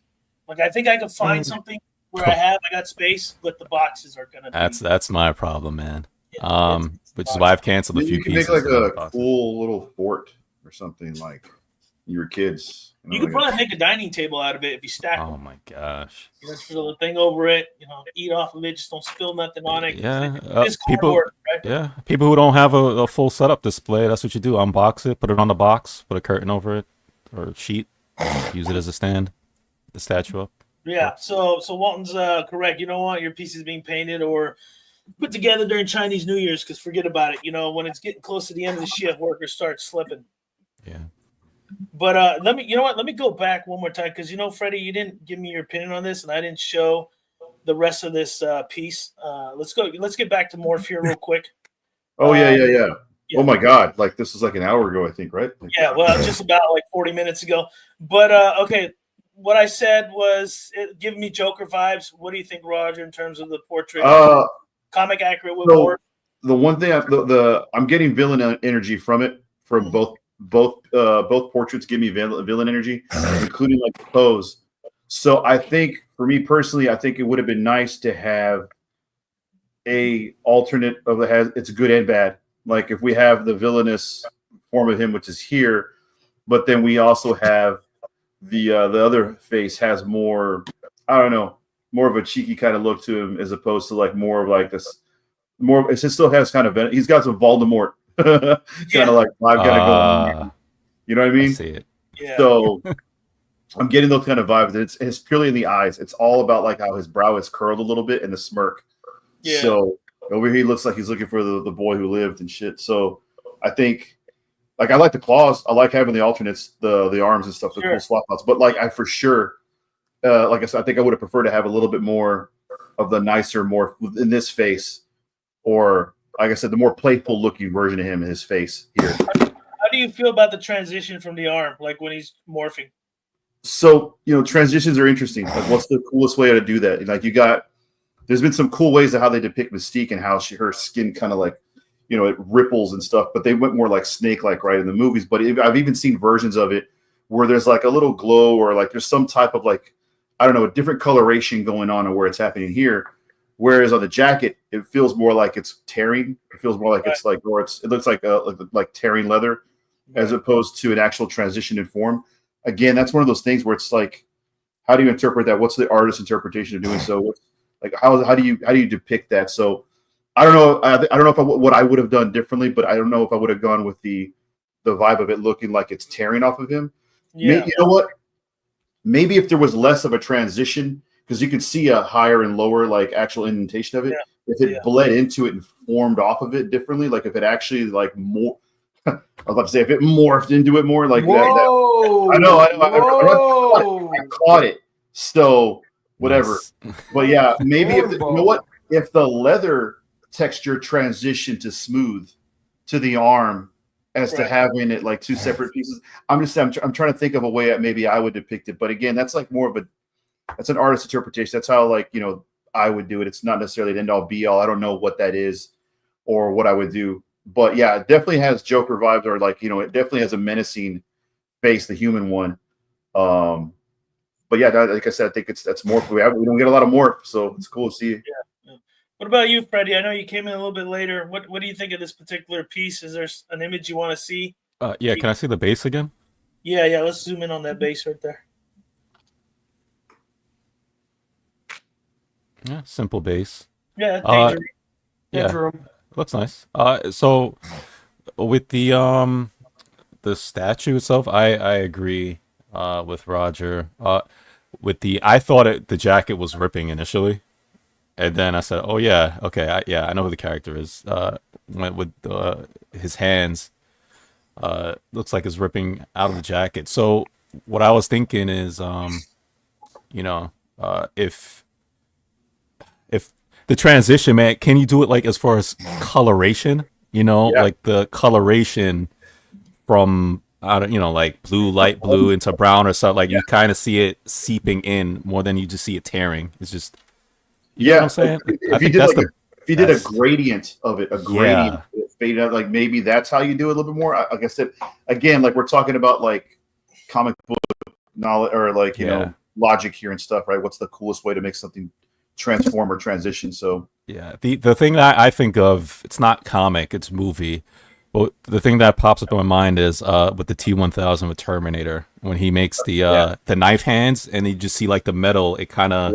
Like I think I could find something where I got space, but the boxes are gonna. That's my problem, man. Which is why I've canceled a few pieces. Make like a cool little fort or something like you were kids. You could probably make a dining table out of it if you stack them. Oh my gosh! Just put a little thing over it. Eat off of it. Just don't spill nothing on it. Yeah, people. Right? Yeah, people who don't have a full setup display, that's what you do. Unbox it, put it on the box, put a curtain over it or a sheet, use it as a stand, the statue up. Yeah. So Walton's correct. You don't want your pieces being painted or put together during Chinese New Year's because forget about it. When it's getting close to the end of the shift, workers start slipping. Yeah. But let me go back one more time because Freddie, you didn't give me your opinion on this, and I didn't show the rest of this piece. Let's get back to Morph here real quick. Oh yeah. Oh my God! Like this was like an hour ago, I think, right? Just about like 40 minutes ago. But okay, what I said was giving me Joker vibes. What do you think, Roger, in terms of the portrait? Comic accurate with Morph? The one thing I'm getting villain energy from it from both portraits give me villain energy, including like the pose. So I think for me personally, I think it would have been nice to have a alternate of it's good and bad. Like if we have the villainous form of him, which is here, but then we also have the other face has more, I don't know, more of a cheeky kind of look to him as opposed to like more of like this more. It still has kind of. He's got some Voldemort kind of like vibe kind of going on. You know what I mean? I see it. Yeah. So I'm getting those kind of vibes. It's purely in the eyes. It's all about like how his brow is curled a little bit and the smirk. Yeah. So over here, he looks like he's looking for the boy who lived and shit. So I think, like, I like the claws. I like having the alternates, the arms and stuff, the cool swap outs. But like, I for sure, like I said, I think I would have preferred to have a little bit more of the nicer, more in this face, or like I said, the more playful looking version of him in his face here. How do you feel about the transition from the arm, like when he's morphing? So, transitions are interesting. Like, what's the coolest way to do that? Like, there's been some cool ways of how they depict Mystique and how her skin kind of like, it ripples and stuff, but they went more like snake-like, right, in the movies. But I've even seen versions of it where there's like a little glow or like there's some type of like, I don't know, a different coloration going on and where it's happening here. Whereas on the jacket, it feels more like it's tearing. It feels more like it's like, or it looks like tearing leather as opposed to an actual transition in form. Again, that's one of those things where it's like, how do you interpret that? What's the artist's interpretation of doing so? Like, how do you depict that? So I don't know. I don't know what I would have done differently, but I don't know if I would have gone with the vibe of it looking like it's tearing off of him. Yeah. You know what? Maybe if there was less of a transition, because you could see a higher and lower like actual indentation of it. Yeah. If it bled into it and formed off of it differently, like if it actually like more. I was about to say if it morphed into it more like that. I know. I caught it. So whatever. Nice. But yeah, maybe if the leather texture transition to smooth to the arm as to having it like two separate pieces. I'm trying to think of a way that maybe I would depict it. But again, that's like more of that's an artist's interpretation. That's how like, I would do it. It's not necessarily an end all be all. I don't know what that is or what I would do. But yeah, it definitely has Joker vibes, or like, it definitely has a menacing face, the human one. But yeah, like I said, I think that's morph. We don't get a lot of morph, so it's cool to see. Yeah. What about you, Freddie? I know you came in a little bit later. What do you think of this particular piece? Is there an image you want to see? Yeah, can I see the base again? Yeah. Let's zoom in on that base right there. Yeah, simple base. Yeah. Yeah. Looks nice. So with the statue itself, I agree with Roger. I thought the jacket was ripping initially, and then I said, "Oh yeah, okay, I know who the character is." Went with his hands. Looks like it's ripping out of the jacket. So what I was thinking is, if the transition, man, can you do it like as far as coloration? Like the coloration from like blue, light blue into brown or something. Like you kind of see it seeping in more than you just see it tearing. It's just, you know what I'm saying? If you did a gradient of it, gradient faded out, like maybe that's how you do it a little bit more. Like I said, again, like we're talking about like comic book knowledge or like logic here and stuff, right? What's the coolest way to make something transform or transition? So yeah, the thing that I think of, it's not comic, it's movie, but the thing that pops up in my mind is with the T1000 with Terminator, when he makes the knife hands and you just see like the metal, it kind of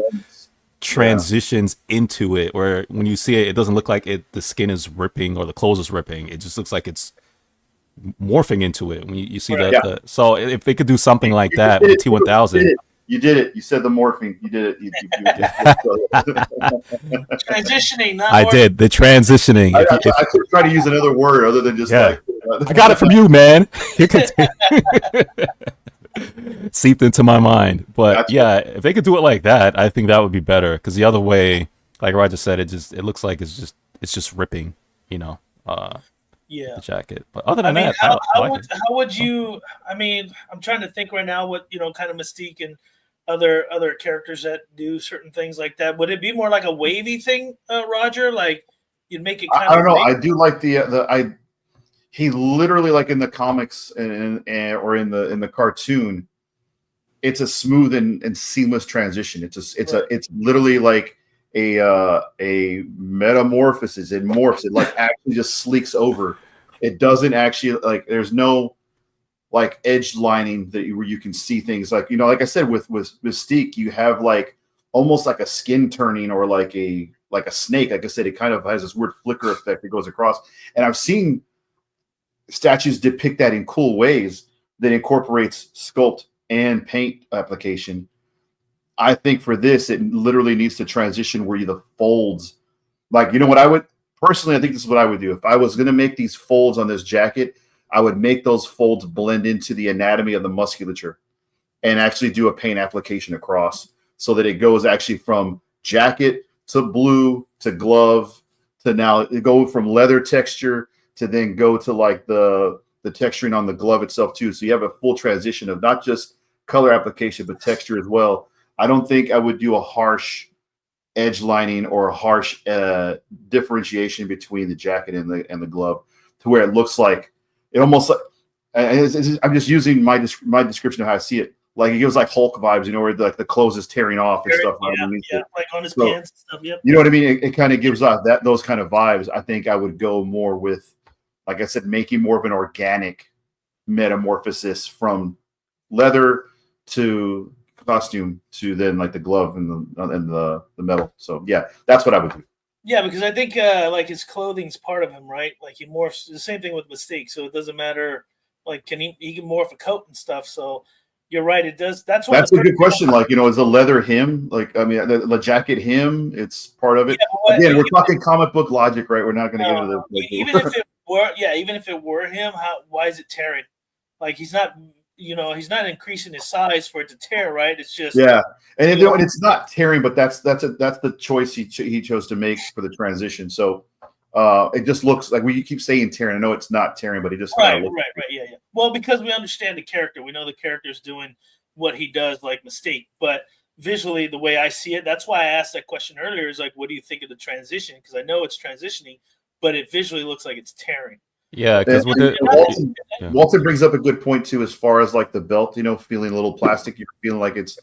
transitions into it, where when you see it, it doesn't look like the skin is ripping or the clothes is ripping. It just looks like it's morphing into it when you see that. So if they could do something like that with the T1000. You did it. You said the morphing. You did it. You transitioning. Not I did the transitioning. I could try to use another word other than just like. I got it from you, man. You can seeped into my mind. But if they could do it like that, I think that would be better. Because the other way, like Roger said, it looks like it's just ripping. The jacket. But other than that, how would you? I mean, I'm trying to think right now what kind of Mystique and other characters that do certain things like that. Would it be more like a wavy thing, Roger? Like you'd make it kind of. I don't know. I do like he literally, like in the comics or in the cartoon, it's a smooth and seamless transition. It's literally like a metamorphosis. It morphs. It like actually just sleeks over. It doesn't actually like. There's no like edge lining where you can see things like like I said with Mystique, you have like almost like a skin turning or like a like a snake. Like I said, it kind of has this weird flicker effect that goes across. And I've seen statues depict that in cool ways that incorporates sculpt and paint application. I think for this, it literally needs to transition where the folds, like, you know what I would personally, I think this is what I would do. If I was going to make these folds on this jacket, I would make those folds blend into the anatomy of the musculature and actually do a paint application across so that it goes actually from jacket to blue to glove to now it go from leather texture to then go to like the texturing on the glove itself too. So you have a full transition of not just color application, but texture as well. I don't think I would do a harsh edge lining or a harsh differentiation between the jacket and the glove to where it looks like it almost like I'm just using my description of how I see it. Like it gives like Hulk vibes, you know, where like the clothes is tearing off and stuff. Yeah, like on his pants and stuff. Yep. You know what I mean? It kind of gives off those kind of vibes. I think I would go more with, like I said, making more of an organic metamorphosis from leather to costume to then like the glove and the metal. So yeah, that's what I would do. Yeah, because I think like his clothing's part of him, right? Like he morphs. The same thing with Mystique. So it doesn't matter. Like he can morph a coat and stuff. So you're right. It does. That's a good question. Like, you know, is the leather him? Like, I mean, the jacket him? It's part of it. Yeah, again, we're talking comic book logic, right? We're not going to get into the even if it were him, why is it tearing? Like he's not. You know, he's not increasing his size for it to tear, right? It's just and it's not tearing, but that's the choice he chose to make for the transition. So it just looks like we keep saying tearing. I know it's not tearing, but it just right. Yeah. Well, because we understand the character, we know the character's doing what he does, like Mystique. But visually, the way I see it, that's why I asked that question earlier. Is like, what do you think of the transition? Because I know it's transitioning, but it visually looks like it's tearing. Yeah, because Walton brings up a good point too, as far as like the belt, you know, feeling a little plastic. You're feeling like it's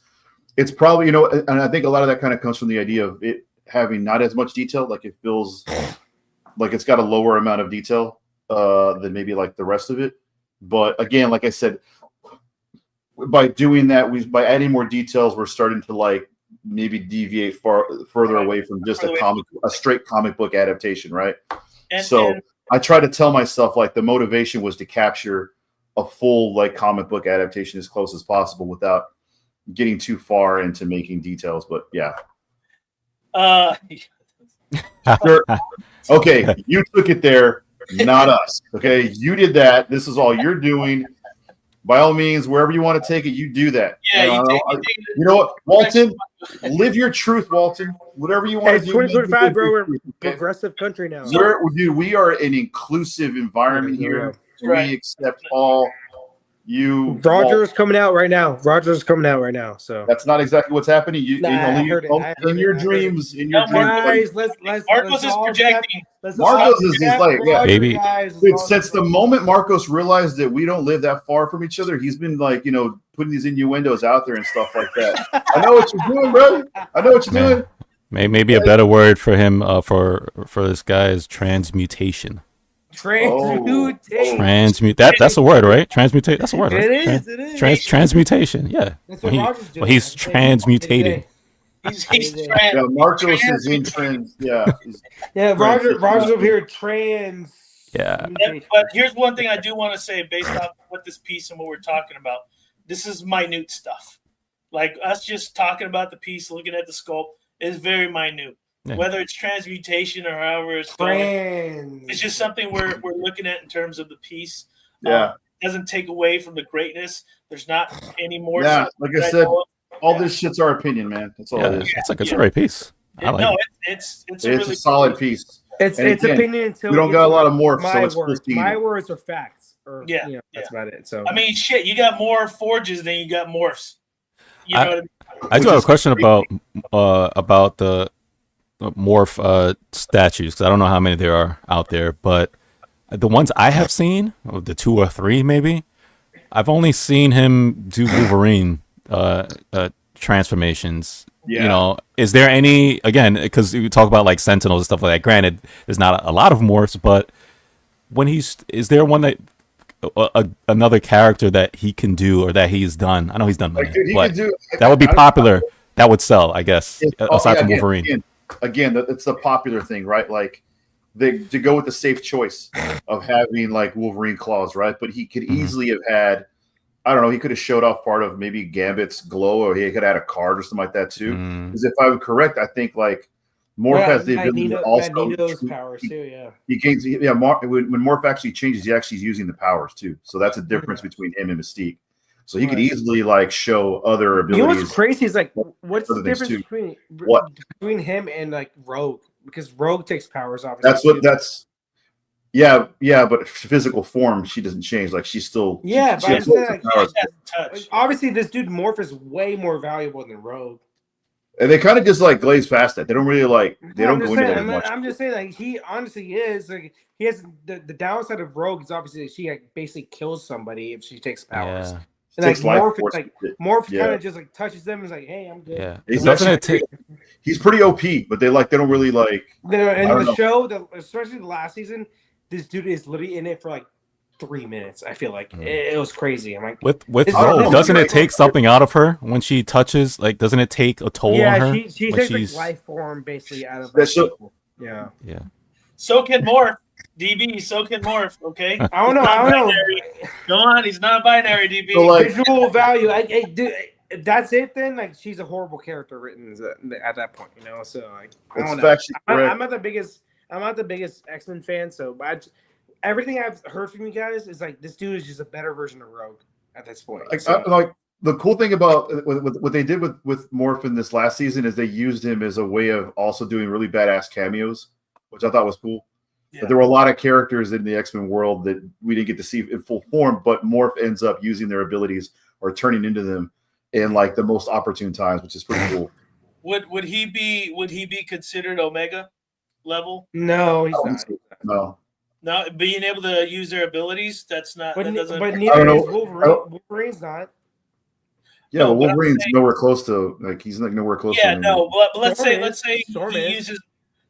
probably, you know, and I think a lot of that kind of comes from the idea of it having not as much detail. Like it feels like it's got a lower amount of detail than maybe like the rest of it. But again, like I said, by doing that, by adding more details, we're starting to like maybe deviate further away from just a straight comic book adaptation, right? And I try to tell myself like the motivation was to capture a full like comic book adaptation as close as possible without getting too far into making details. But yeah. Sure. Okay, you took it there, not us. Okay, you did that. This is all you're doing. By all means, wherever you want to take it, you do that. Yeah, you know what, Walton? Live your truth, Walton. Whatever you want to do. 2025, bro. We're progressive country now. We are an inclusive environment here. Right. We accept all. Roger's coming out right now. So that's not exactly what's happening. In your dreams. Guys, Marcos is projecting. Marcos is like, baby. Dude, since the moment Marcos realized that we don't live that far from each other, he's been like, you know, putting these innuendos out there and stuff like that. I know what you're doing, bro. I know what you're doing. Maybe a better word for him for this guy is transmutation. Transmutation. That's a word, right? Transmutate. That's a word. Right? It is. Transmutation. Yeah. That's what Roger's doing. He's transmutating. Marcos is in trans. Yeah. Roger's over here trans. Yeah. But here's one thing I do want to say based on what this piece and what we're talking about. This is minute stuff. Like us just talking about the piece, looking at the sculpt is very minute. Yeah. Whether it's transmutation or however it's going, it's just something we're looking at in terms of the piece. Yeah. It doesn't take away from the greatness. There's not any more. Yeah, like I said, all this shit's our opinion, man. That's all it is. It's like a great piece. It's a really solid piece. It's opinion until we don't got a lot of morphs. My words are facts. That's about it. So I mean, shit, you got more forges than you got morphs. You know what I mean? I do have a question about the morph statues, because I don't know how many there are out there, but the ones I have seen, the 2 or 3 maybe, I've only seen him do Wolverine transformations. Yeah. You know, is there any, again, because you talk about like Sentinels and stuff like that, granted there's not a lot of morphs, but is there one that another character that he can do or that he's done? I know he's done many, but that would be popular. That would sell, I guess, aside from Wolverine. again, it's the popular thing, right? Like to go with the safe choice of having like Wolverine claws, right? But he could easily have had, I don't know, he could have showed off part of maybe Gambit's glow, or he could have had a card or something like that too. Because if I'm correct, I think like Morph has the ability to also Magneto's powers too. Yeah, he gains. Yeah, when Morph actually changes, he actually is using the powers too. So that's a difference between him and Mystique. So he could easily like show other abilities. You know what's crazy is like, what's the difference between him and like Rogue? Because Rogue takes powers, obviously. Yeah, but physical form, she doesn't change. Like she's still. Yeah, she but obviously this dude Morph is way more valuable than Rogue. And they kind of just like glaze past that. They don't really like. They don't go into that as much. I'm just saying, like he honestly is like he has the downside of Rogue is obviously that she like basically kills somebody if she takes powers. Yeah. And like Morph kind of just like touches them and is like, "Hey, I'm good." Yeah, he's pretty OP, but they don't really like. And in the show, especially the last season, this dude is literally in it for like 3 minutes. I feel like it was crazy. I'm like, with Rogue, doesn't it take something out of her when she touches? Like, doesn't it take a toll on her? Yeah, she takes like life form basically out of her. Yeah. So can Morph. DB, so can Morph, okay? I don't know. Go on, he's not binary, DB. So like, visual value. Dude, if that's it, then like she's a horrible character written at that point, you know. So like, I don't know. I'm not the biggest X-Men fan, so everything I've heard from you guys is like this dude is just a better version of Rogue at this point. Like the cool thing about what they did with Morph in this last season is they used him as a way of also doing really badass cameos, which I thought was cool. Yeah. But there were a lot of characters in the X-Men world that we didn't get to see in full form, but Morph ends up using their abilities or turning into them in like the most opportune times, which is pretty cool. Would he be considered Omega level? No, he's not. No, being able to use their abilities, that's not. But neither is Wolverine. Wolverine's not. Yeah, no, but Wolverine's nowhere close to like he's like nowhere close. Yeah, to no, but let's say he uses.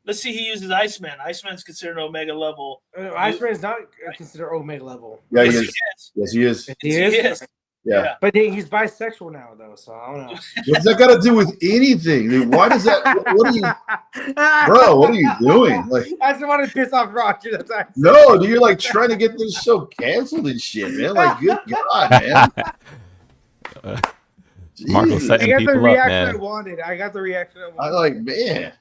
Let's see, he uses Iceman. Iceman's considered Omega level. Iceman's not considered Omega level. Yeah, he is. Yes, he is. He is. Yeah. But he's bisexual now, though, so I don't know. What's that got to do with anything? Dude, why does that? What are you, bro? What are you doing? Like, I just want to piss off Roger. That's all. No, dude, you're like trying to get this show canceled and shit, man. Like, good God, man. Marco setting people up, man. I got the reaction I wanted. I like, man.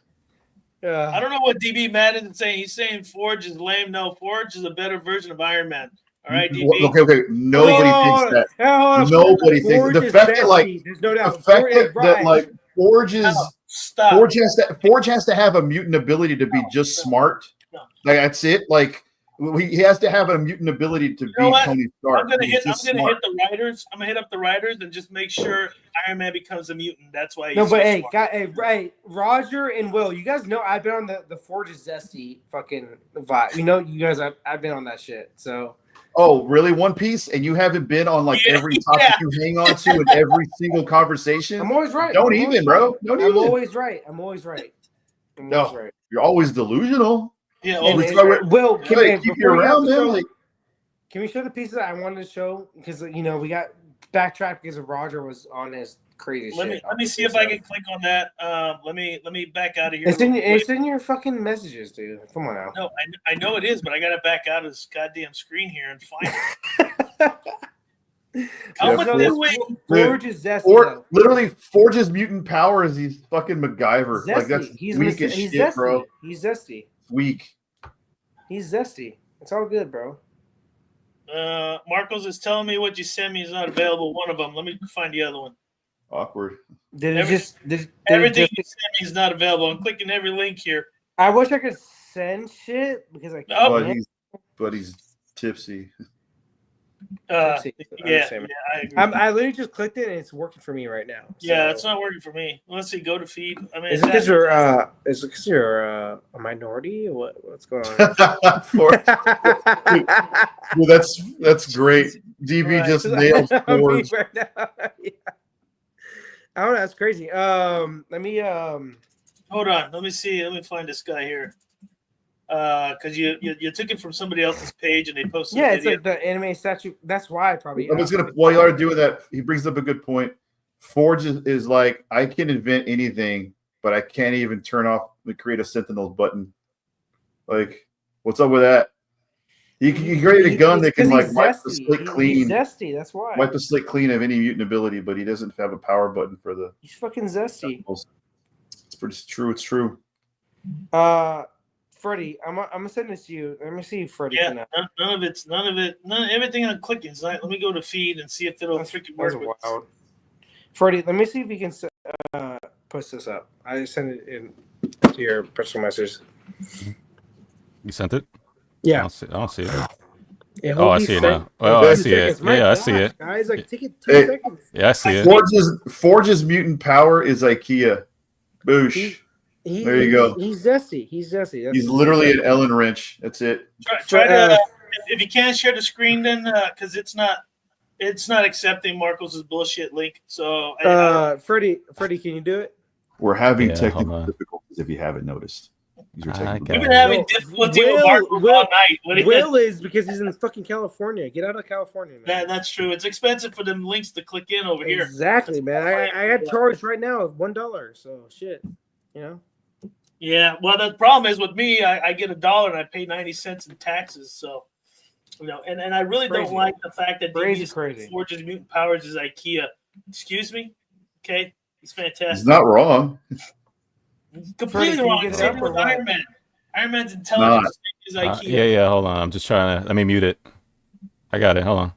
I don't know what DB Madden is saying. He's saying Forge is lame. No, Forge is a better version of Iron Man. All right, DB. Okay. Nobody thinks that. Nobody thinks the fact that like there's no doubt. The fact that like Forge has to have a mutant ability to be just smart. No. Like that's it. Like he has to have a mutant ability to be Tony Stark. I'm gonna hit the writers. I'm gonna hit up the writers and just make sure Iron Man becomes a mutant. That's why. No, but hey, Roger and Will, you guys know I've been on the Forge is Zesty fucking vibe. You know, you guys, I've been on that shit. So. Oh, really? One Piece, and you haven't been on like every topic you hang on to in every single conversation. I'm always right. Don't even, bro. Don't even. I'm always right. No, you're always delusional. Yeah, Will, can we show the pieces I wanted to show? Because we got backtracked because Roger was on his crazy shit. Let me see if I can click on that. Let me back out of here. It's in your fucking messages, dude. Come on now. No, I know it is, but I gotta back out of this goddamn screen here and find it. Forge is Zesty. Literally, Forge's mutant power is he's fucking MacGyver. Zesty. Like that's weak as shit, zesty. Bro. He's Zesty. Weak. He's Zesty. It's all good, bro. Marcos is telling me what you sent me is not available. One of them. Let me find the other one. Awkward. Everything you sent me is not available. I'm clicking every link here. I wish I could send shit because I can't. But he's tipsy. Yeah, I literally just clicked it and it's working for me right now. So. Yeah, it's not working for me. Let's see. Go to feed. I mean, is it because you're a minority? Or what's going on? Well, that's great. DB just nailed Forge. Right now. Yeah. I don't know. That's crazy. Let me hold on. Let me see. Let me find this guy here. Because you took it from somebody else's page and they posted. Yeah, it's like the anime statue. That's why I probably. While you are doing that, he brings up a good point. Forge is like, I can invent anything, but I can't even turn off create a Sentinels button. Like, what's up with that? You create a gun that can like wipe the slate clean. He's zesty. That's why. Wipe the slate clean of any mutant ability, but he doesn't have a power button for the. He's fucking zesty. It's pretty true. It's true. Freddie, I'm gonna send this to you. Let me see if Freddie. Yeah, none of it. Everything I'm clicking is like, let me go to feed and see if it'll freaking work. Wild. Freddie, let me see if you can post this up. I just sent it in to your personal message. You sent it? Yeah. I don't see it. Yeah, I see it now. Oh, I see it. Yeah, I see it. Guys, like, take it 2 seconds. Yeah, I see it. Forge's mutant power is IKEA. Boosh. There you go. He's zesty. He's literally an Ellen wrench. That's it. Try to if you can't share the screen, then because it's not accepting Marcos's bullshit link. So Freddie, can you do it? We're having technical difficulties if you haven't noticed. We've been having difficulty with Marcos all night. Will is because he's in fucking California. Get out of California, man. That's true. It's expensive for them links to click in over here. Exactly, man. I got charged right now of $1. So shit, you know. Yeah, well, the problem is with me, I get $1 and I pay 90 cents in taxes. So, you know, and I really don't like the fact that Forge's mutant powers is IKEA. Excuse me? Okay, he's fantastic. He's not wrong. Completely wrong. Same with Iron Man. Iron Man's intelligence is IKEA. Yeah, hold on. I'm just trying to, let me mute it. I got it. Hold on.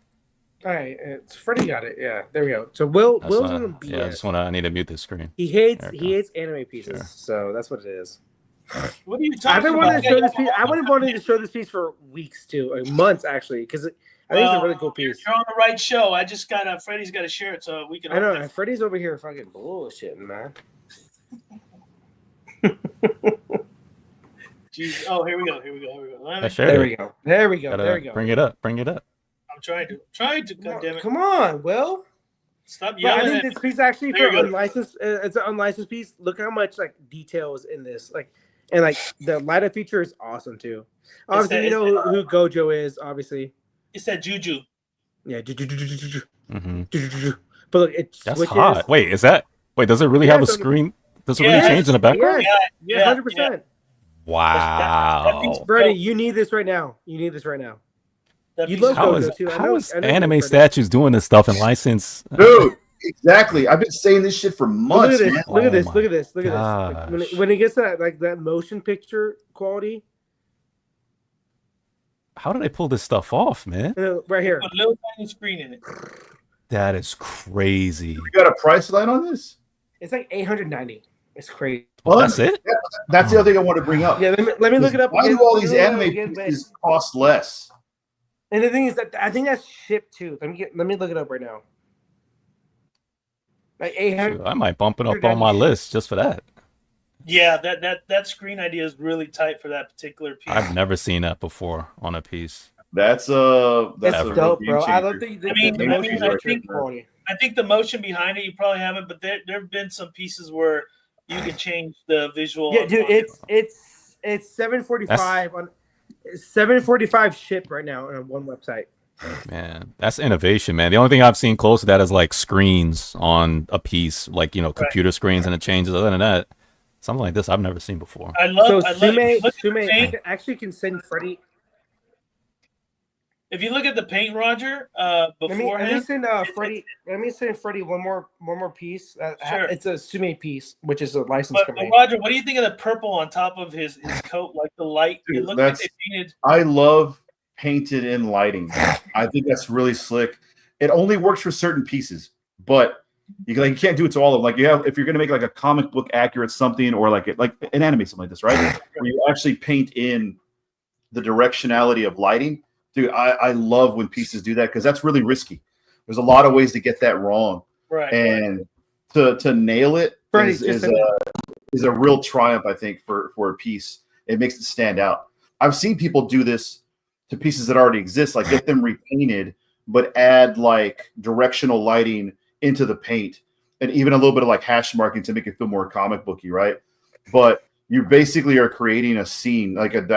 All right, Freddie got it. Yeah, there we go. So Will's gonna be. Yeah, I need to mute this screen. He hates anime pieces, so that's what it is. What are you talking about? I wanted to show this piece for weeks too, like months actually, because I think it's a really cool piece. You're on the right show. I just got Freddie's got to share it so we can. I know. Freddie's over here fucking bullshitting, man. Jeez. Oh, here we go. There we go. Bring it up. I'm trying to. God damn it! Come on, Will. Stop yelling. I think this piece actually for unlicensed. It's an unlicensed piece. Look how much like detail is in this. Like, and like the light up feature is awesome too. Obviously, you know who Gojo is. Obviously, it's that Juju. Yeah, mm-hmm. But look, it that's switches. hot. Wait, is that? Wait, does it really have a screen? Does it really change in the background? Yeah, 100%. Wow. Freddie, you need this right now. You love Gojo too. How is anime statues doing this stuff in license? Dude, exactly. I've been saying this shit for months. Look at this. Like, when it gets that motion picture quality. How do they pull this stuff off, man? Right here. Put a little tiny screen in it. That is crazy. We got a price line on this? It's like $890. It's crazy. Well, that's it? That's the other thing I want to bring up. Yeah, let me look it up. Why do all these anime pieces cost less? And the thing is that I think that's shipped too. Let me look it up right now. Like 800. I might bump it up on my list just for that. Yeah, that screen idea is really tight for that particular piece. I've never seen that before on a piece. That's dope, bro. I love the motion quality. I think the motion behind it, you probably haven't, but there have been some pieces where you can change the visual. Yeah, dude, it's $745 on $745 shipped right now on one website. Man, that's innovation, man. The only thing I've seen close to that is like screens on a piece, like computer screens, and it changes. Other than that, something like this I've never seen before. Sume, I actually can send Freddie. If you look at the paint, Roger, beforehand, let me send Freddie one more piece. Sure. It's a Sume piece, which is a license company. Roger, what do you think of the purple on top of his coat, like the light? Dude, it looks like they painted. I love painted in lighting. I think that's really slick. It only works for certain pieces, but you can't do it to all of them. Like if you're gonna make like a comic book accurate something, or like an anime something like this, right? Where you actually paint in the directionality of lighting. Dude, I love when pieces do that because that's really risky. There's a lot of ways to get that wrong, right? And to nail it is a real triumph, I think, for a piece. It makes it stand out. I've seen people do this to pieces that already exist, like get them repainted, but add like directional lighting into the paint, and even a little bit of like hash marking to make it feel more comic booky, right? But you basically are creating a scene,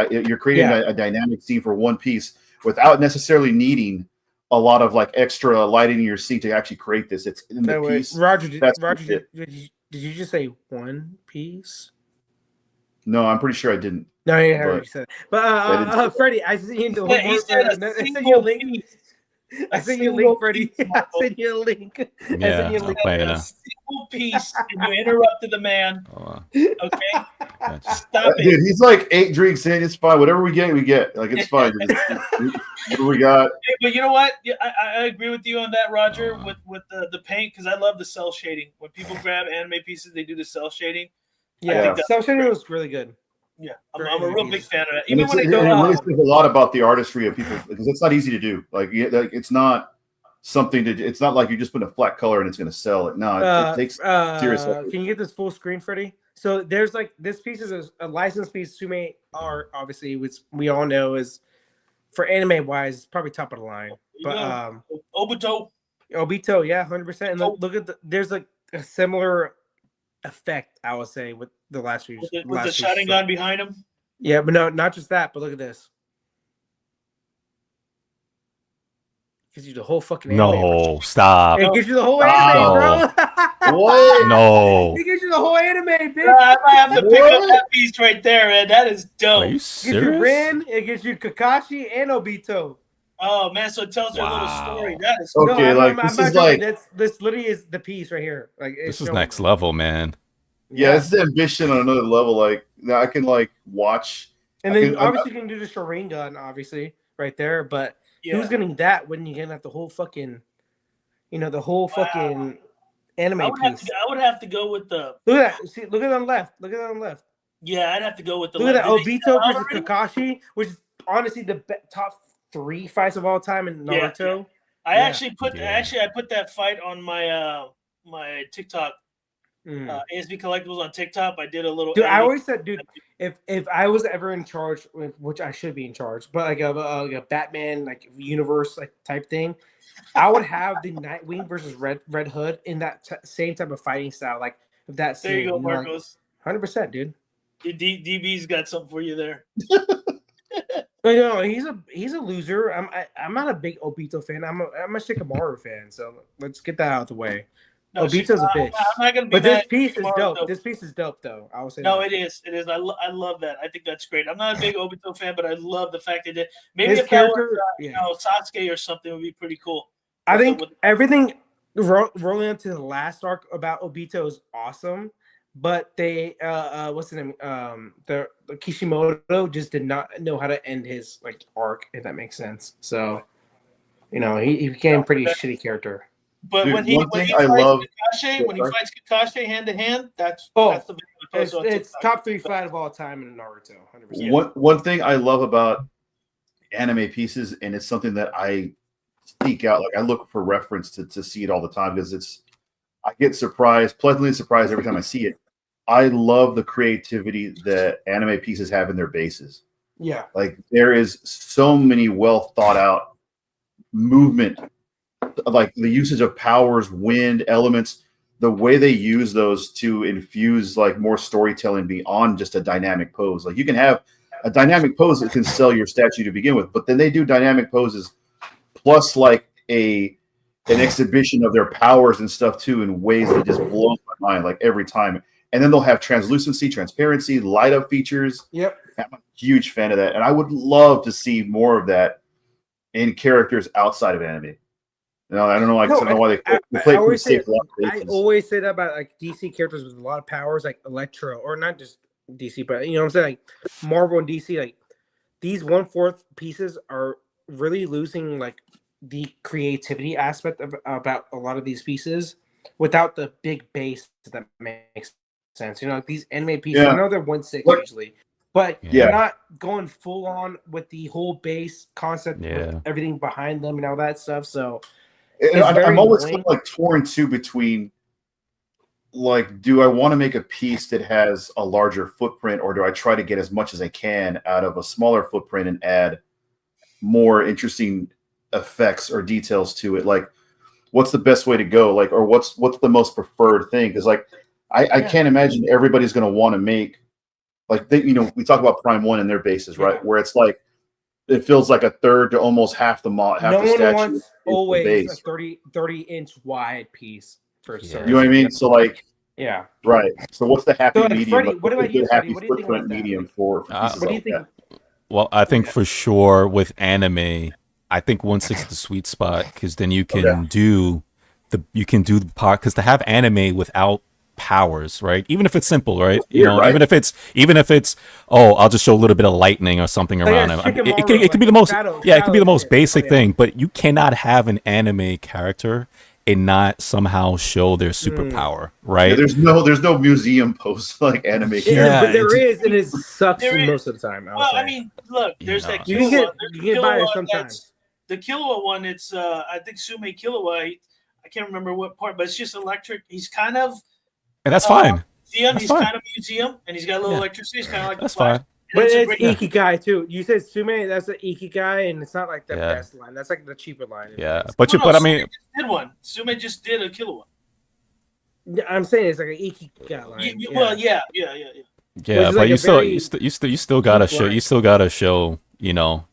you're creating a dynamic scene for one piece, without necessarily needing a lot of like extra lighting in your scene to actually create this. It's in the piece. Roger, did you just say one piece? No, I'm pretty sure I didn't. No, yeah, I heard But you said. But Freddie, I sent you the He said a I sent you a single link. piece. I A sent you a single link, Freddie. piece, I sent you a link. I Yeah, sent you a I'll link. play it A now. single piece, and you interrupted the man. Okay, Gotcha. stop it. dude, he's like 8 drinks in. It's fine. Whatever we get, we get. Like it's fine. What do we got? Hey, but you know what? Yeah, I agree with you on that, Roger. With the paint, because I love the cell shading. When people grab anime pieces, they do the cell shading. Yeah, that's cell shading was really good. Yeah, I'm a real big fan of that. And Even when they go it really out, says a lot about the artistry of people because it's not easy to do. Like it's not something to. It's not like you just put a flat color and it's going to sell it. No, it takes serious effort. Can you get this full screen, Freddie? So there's like this piece is a licensed piece. Sume art, obviously, which we all know is for anime wise, probably top of the line. But Obito, yeah, 100%. And look at there's like a similar effect, I would say, with the last few. With the shenanigans behind him. Yeah, but no, not just that. But look at this. Gives you the whole fucking anime. No, stop. It gives you the whole anime, bro. What? No. It gives you the whole anime, bitch. I might have to pick up that piece right there, man. That is dope. Are you It gives you serious? Rin, it gives you Kakashi and Obito. Oh man, so it tells her a little story. That is Okay, cool. this is like this literally is the piece right here. Like This is next level, man. yeah, it's the ambition on another level. Like now I can like watch, and then obviously you can do the Sharingan, obviously right there. But who's getting that when you get the whole fucking, the whole fucking anime piece? I would have to go with the. Look at that. See, look at it on the left. Look at it on the left. Yeah, I'd have to go with the. Look at that Obito versus Kakashi, which is honestly the top 3 fights of all time in Naruto. Yeah. I actually put that fight on my my TikTok. ASVCollectibles on TikTok. I did a little. Dude, I always said, dude, if I was ever in charge, which I should be in charge, but like a Batman like universe like type thing, I would have the Nightwing versus Red Hood in that same type of fighting style. Like if that. There you go, Marcos. 100%, dude. DB's got something for you there. No, he's a loser. I'm not a big Obito fan. I'm a Shikamaru fan. So let's get that out of the way. No, Obito's a bitch. I'm not gonna be. But this piece is dope. Though. This piece is dope, though. I will say. No, it is. It is. I love that. I think that's great. I'm not a big Obito fan, but I love the fact that maybe his character, Sasuke or something would be pretty cool. I think everything rolling into the last arc about Obito is awesome. But they, what's the name? The Kishimoto just did not know how to end his like arc, if that makes sense. So, he became a pretty shitty character. But dude, when he fights Kakashi hand to hand, that's the it's top 3 fight of all time in Naruto. 100%. One thing I love about anime pieces, and it's something that I seek out. Like I look for reference to see it all the time because I get pleasantly surprised every time I see it. I love the creativity that anime pieces have in their bases. Yeah. Like there is so many well thought out movement, like the usage of powers, wind, elements, the way they use those to infuse like more storytelling beyond just a dynamic pose. Like you can have a dynamic pose that can sell your statue to begin with, but then they do dynamic poses plus like an exhibition of their powers and stuff too in ways that just blows my mind like every time. And then they'll have translucency, transparency, light up features. Yep. I'm a huge fan of that. And I would love to see more of that in characters outside of anime. I don't know. I don't know why they play pretty safe. I always say that about like DC characters with a lot of powers, like Electro, or not just DC, but what I'm saying, like Marvel and DC, like these 1/4 pieces are really losing like the creativity aspect about a lot of these pieces without the big base that makes sense. Like these anime pieces, I know they're 1/6 usually, but they're not going full on with the whole base concept, with everything behind them and all that stuff. So I'm always like torn too between like, do I want to make a piece that has a larger footprint, or do I try to get as much as I can out of a smaller footprint and add more interesting effects or details to it? Like, what's the best way to go? Like, or what's the most preferred thing? Because like, I can't imagine everybody's going to want to make like we talk about Prime 1 and their bases, right? Where it's like it feels like a third to almost half the statue. No one wants always a 30-inch wide piece for You know what I mean? So like Yeah. Right. So what's the happy So, like, medium? Freddie, Like, what what's about a you, good Freddie? happy What do you think footprint about that? medium Like, for pieces what do you like think? that? Well, I think for sure with anime, I think 1/6 is the sweet spot because then you can do the part because to have anime without powers, right? Even if it's simple, right? It's weird, right? Even if it's I'll just show a little bit of lightning or something Like, around yeah, him. I mean, it Shikamaru, could be the like, most shadow it could be the most shit. basic Oh, yeah. thing, but you cannot have an anime character and not somehow show their superpower, right? Yeah, there's no museum post like anime. Yeah, But there it's- is, and it sucks There most is. of the time. I would Well, say. I mean, look, You there's know, that You can Killua. you get by it sometimes. The Killua one. It's I think Sume Killua. I can't remember what part, but it's just electric. He's kind of and that's fine. museum. That's He's fine. kind of museum, and he's got a little Yeah. electricity. He's kind of like That's the Flash. fine. But a it's great- Ikigai too. You said Sume, that's the Ikigai, and it's not like the Yeah. best line. That's like the cheaper line. Yeah, No, but I mean, Sume just did one. Sume just did a Killua. I'm saying it's like an Ikigai line. Well, yeah. yeah, Which but is like you a still, very you still gotta deep show, line. you still gotta show,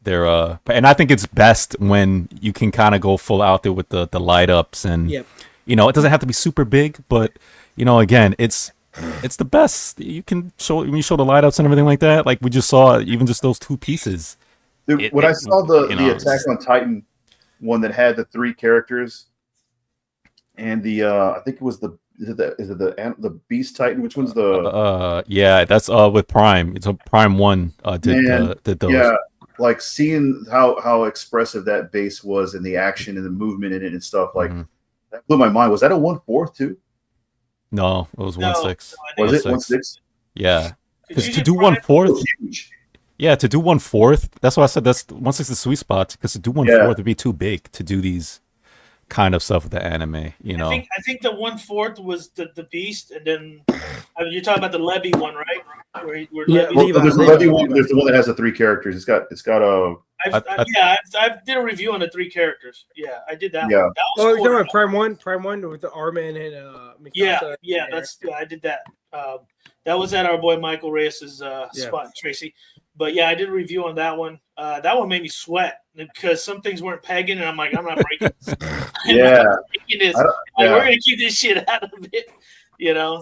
their and I think it's best when you can kind of go full out there with the light ups and, Yep. it doesn't have to be super big, but again, it's the best. You can show when you show the light ups and everything like that. Like we just saw, even just those two pieces. Dude, when I saw the it's Attack on Titan one that had the 3 characters and the I think it was the Beast Titan. Which one's the yeah, that's with Prime. It's a Prime 1 did those. Yeah, like seeing how expressive that base was and the action and the movement in it and stuff, like that blew my mind. Was that a 1/4 too? No, it was 1/6. Was it 1/6? Yeah, because to Usually do Prime- 1/4, Huge. yeah, to do 1/4. That's why I said that's 1/6 the sweet spot. Because to do 1/4 would be too big to do these kind of stuff with the anime. I think the 1/4 was the Beast, and then you're talking about the Levy one, right? Where Yeah, Levy- Well, Levi, there's the Levi, Levy one. Levi. There's the one that has the 3 characters. It's got a I did a review on the 3 characters. Yeah, I did that. Yeah. One. That Oh, was you're cool. talking about Prime One with the Armin and Mikasa. Yeah, I did that. That was at our boy Michael Reyes's spot, Tracy. But yeah, I did a review on that one. That one made me sweat because some things weren't pegging, and I'm like, I'm not breaking this. Yeah. We're gonna keep this shit out of it,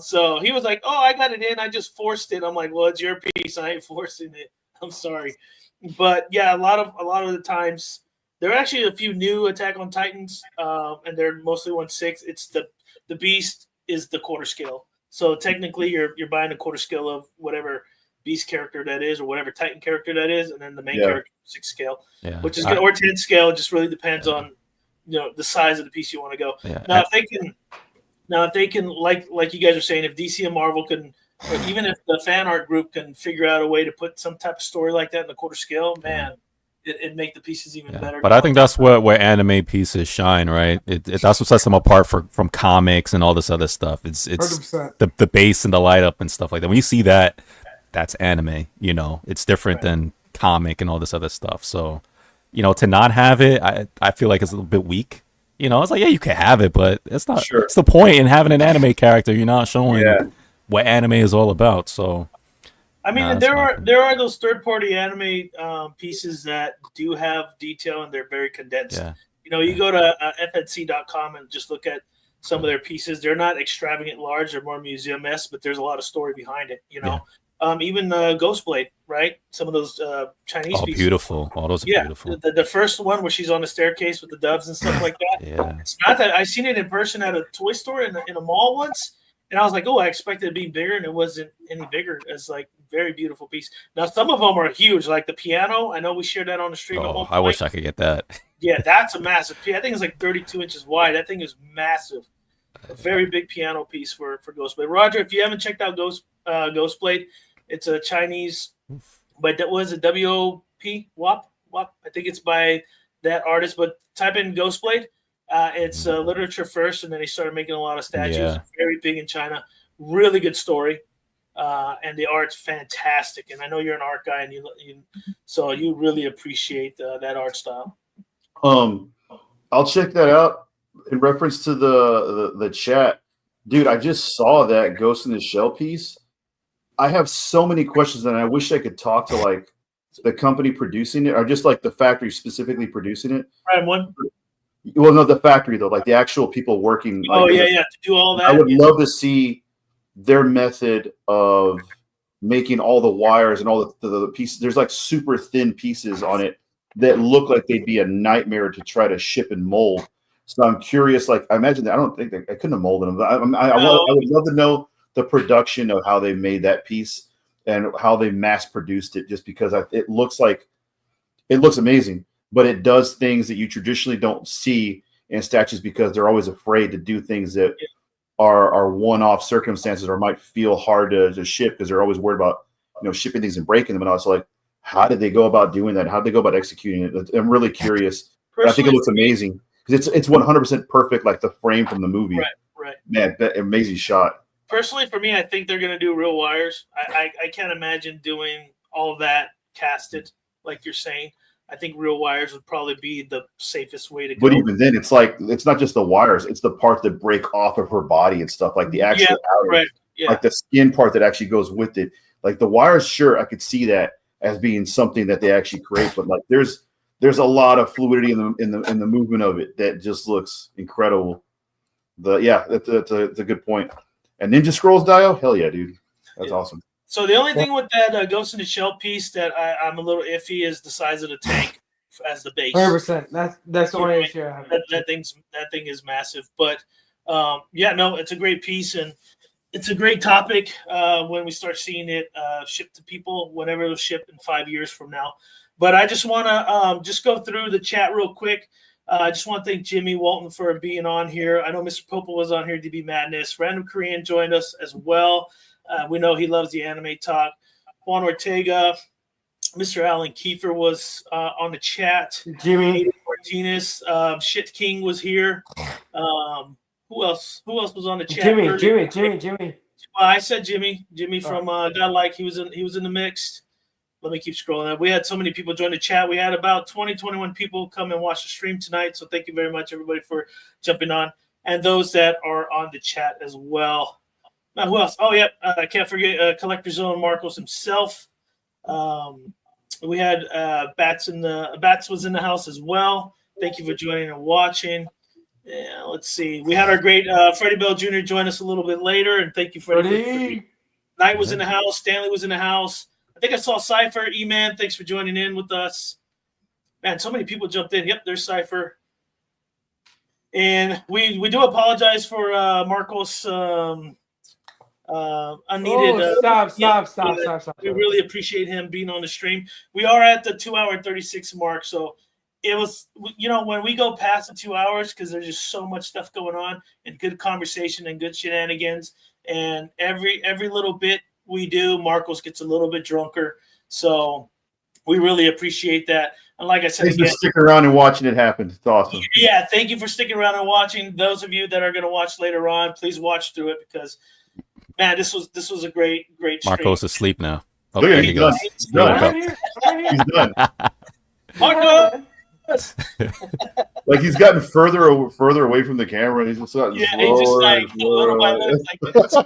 So he was like, "Oh, I got it in. I just forced it." I'm like, "Well, it's your piece. I ain't forcing it. I'm sorry." But yeah, a lot of the times there are actually a few new Attack on Titans, and they're mostly 1/6. It's the Beast is the quarter scale, so technically you're buying a quarter scale of whatever Beast character that is, or whatever Titan character that is, and then the main character 6 scale, which is good, or 10 scale. It just really depends on the size of the piece you want to go. Yeah. Now if they can like you guys are saying, if DC and Marvel can, or even if the fan art group can figure out a way to put some type of story like that in the quarter scale, man, it'd make the pieces even better. But I think that's where anime pieces shine, right? That's what sets them apart from comics and all this other stuff. It's 100%. the base and the light up and stuff like that. When you see that, that's anime. It's different than comic and all this other stuff. So, to not have it, I feel like it's a little bit weak. It's like, yeah, you can have it, but it's not. Sure. It's the point in having an anime character. You're not showing what anime is all about. So, I mean, there are those third-party anime pieces that do have detail and they're very condensed. Yeah. You go to fnc.com and just look at some of their pieces. They're not extravagant large; they're more museum-esque, but there's a lot of story behind it. Even Ghostblade, right? Some of those Chinese pieces. Beautiful. All those are beautiful. The first one where she's on the staircase with the doves and stuff like that. Yeah. It's not that I've seen it in person at a toy store in a mall once, and I was like, oh, I expected it to be bigger, and it wasn't any bigger. It's like very beautiful piece. Now some of them are huge, like the piano. I know we shared that on the stream. Oh, I wish I could get that. Yeah, that's a massive piece. I think it's like 32 inches wide. That thing is massive. A very big piano piece for Ghostblade. Roger, if you haven't checked out Ghostblade, it's a Chinese, but that was a W-O-P, WAP. I think it's by that artist, but type in Ghostblade. It's literature first, and then he started making a lot of statues. Yeah. Very big in China. Really good story. And the art's fantastic. And I know you're an art guy, and so you really appreciate that art style. I'll check that out. In reference to the chat, dude, I just saw that Ghost in the Shell piece. I have so many questions, and I wish I could talk to like the company producing it, or just like the factory specifically producing it. Prime One. Well, no, the factory though, like the actual people working. Oh like, yeah, to do all that. I would love to see their method of making all the wires and all the pieces. There's like super thin pieces on it that look like they'd be a nightmare to try to ship and mold. So I'm curious. Like, I imagine that I don't think I couldn't have molded them. I would love to know the production of how they made that piece and how they mass produced it. Just because it looks amazing, but it does things that you traditionally don't see in statues because they're always afraid to do things that are one-off circumstances or might feel hard to ship because they're always worried about shipping things and breaking them. And I was like, how did they go about doing that? How did they go about executing it? I'm really curious. I think it looks amazing because it's 100% perfect, like the frame from the movie. Right. Man, that amazing shot. Personally, for me, I think they're going to do real wires. I can't imagine doing all of that casted, like you're saying. I think real wires would probably be the safest way to go. But even then, it's not just the wires; it's the part that break off of her body and stuff, like the actual like the skin part that actually goes with it. Like the wires, sure, I could see that as being something that they actually create, but like there's a lot of fluidity in the movement of it that just looks incredible. That's a good point. And Ninja Scrolls Dio, hell yeah, dude, that's awesome. So the only thing with that Ghost in the Shell piece that I'm a little iffy is the size of the tank as the base. 100%. That's the only issue I have. That thing is massive. But it's a great piece and it's a great topic when we start seeing it shipped to people, whenever it'll ship in 5 years from now. But I just want to just go through the chat real quick. I just want to thank Jimmy Walton for being on here. I know Mr. Popa was on here, DB Madness. Random Korean joined us as well. We know he loves the anime talk. Juan Ortega, Mr. Alan Kiefer was on the chat. Jimmy Martinez, Shit King was here. Who else was on the chat? Jimmy. I said Jimmy from Godlike. He was in the mix. Let me keep scrolling up. We had so many people join the chat. We had about 21 people come and watch the stream tonight. So thank you very much, everybody, for jumping on, and those that are on the chat as well. Now, who else? Oh, yeah. I can't forget Collector Zone Marcos himself. We had Bats was in the house as well. Thank you for joining and watching. Yeah, let's see. We had our great Freddie Bell Jr. join us a little bit later, and thank you, Freddie. Knight was in the house. Stanley was in the house. I think I saw Cypher. E-Man, thanks for joining in with us. Man, so many people jumped in. Yep, there's Cypher. And we do apologize for Marcos unneeded. Stop. We really appreciate him being on the stream. We are at the 2-hour and 36 mark, so it was, when we go past the 2 hours, because there's just so much stuff going on and good conversation and good shenanigans, and every little bit we do, Marcos gets a little bit drunker, so we really appreciate that. And like I said, thanks for sticking around and watching it happen. It's awesome. Yeah, thank you for sticking around and watching. Those of you that are going to watch later on, please watch through it because, man, this was a great stream. Marcos is asleep now. Oh, look at him. He's done. He's done. Marcos! Like he's gotten further away from the camera. He's just gotten he's just like little by little like this.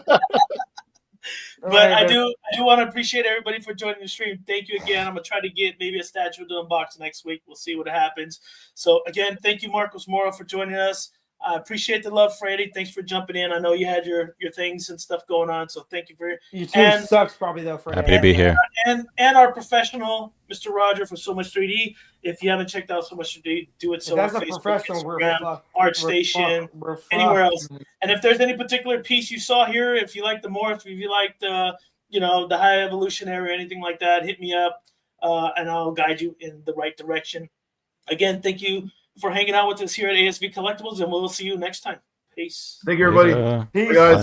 But I do want to appreciate everybody for joining the stream. Thank you again. I'm gonna try to get maybe a statue to unbox next week. We'll see what happens. So again, thank you, Marcos Moro, for joining us. I appreciate the love, Freddie. Thanks for jumping in. I know you had your things and stuff going on, so thank you for you too. Sucks probably though, Freddie. Happy to be here. And our professional, Mr. Roger, for So Much 3D. If you haven't checked out So Much 3D, do it. So that's on a Facebook, professional. Instagram, ArtStation, anywhere else. And if there's any particular piece you saw here, if you like the morph, if you like the the high evolutionary or anything like that, hit me up, and I'll guide you in the right direction. Again, thank you for hanging out with us here at ASV Collectibles, and we'll see you next time. Peace. Thank you, everybody. Peace. Bye, guys.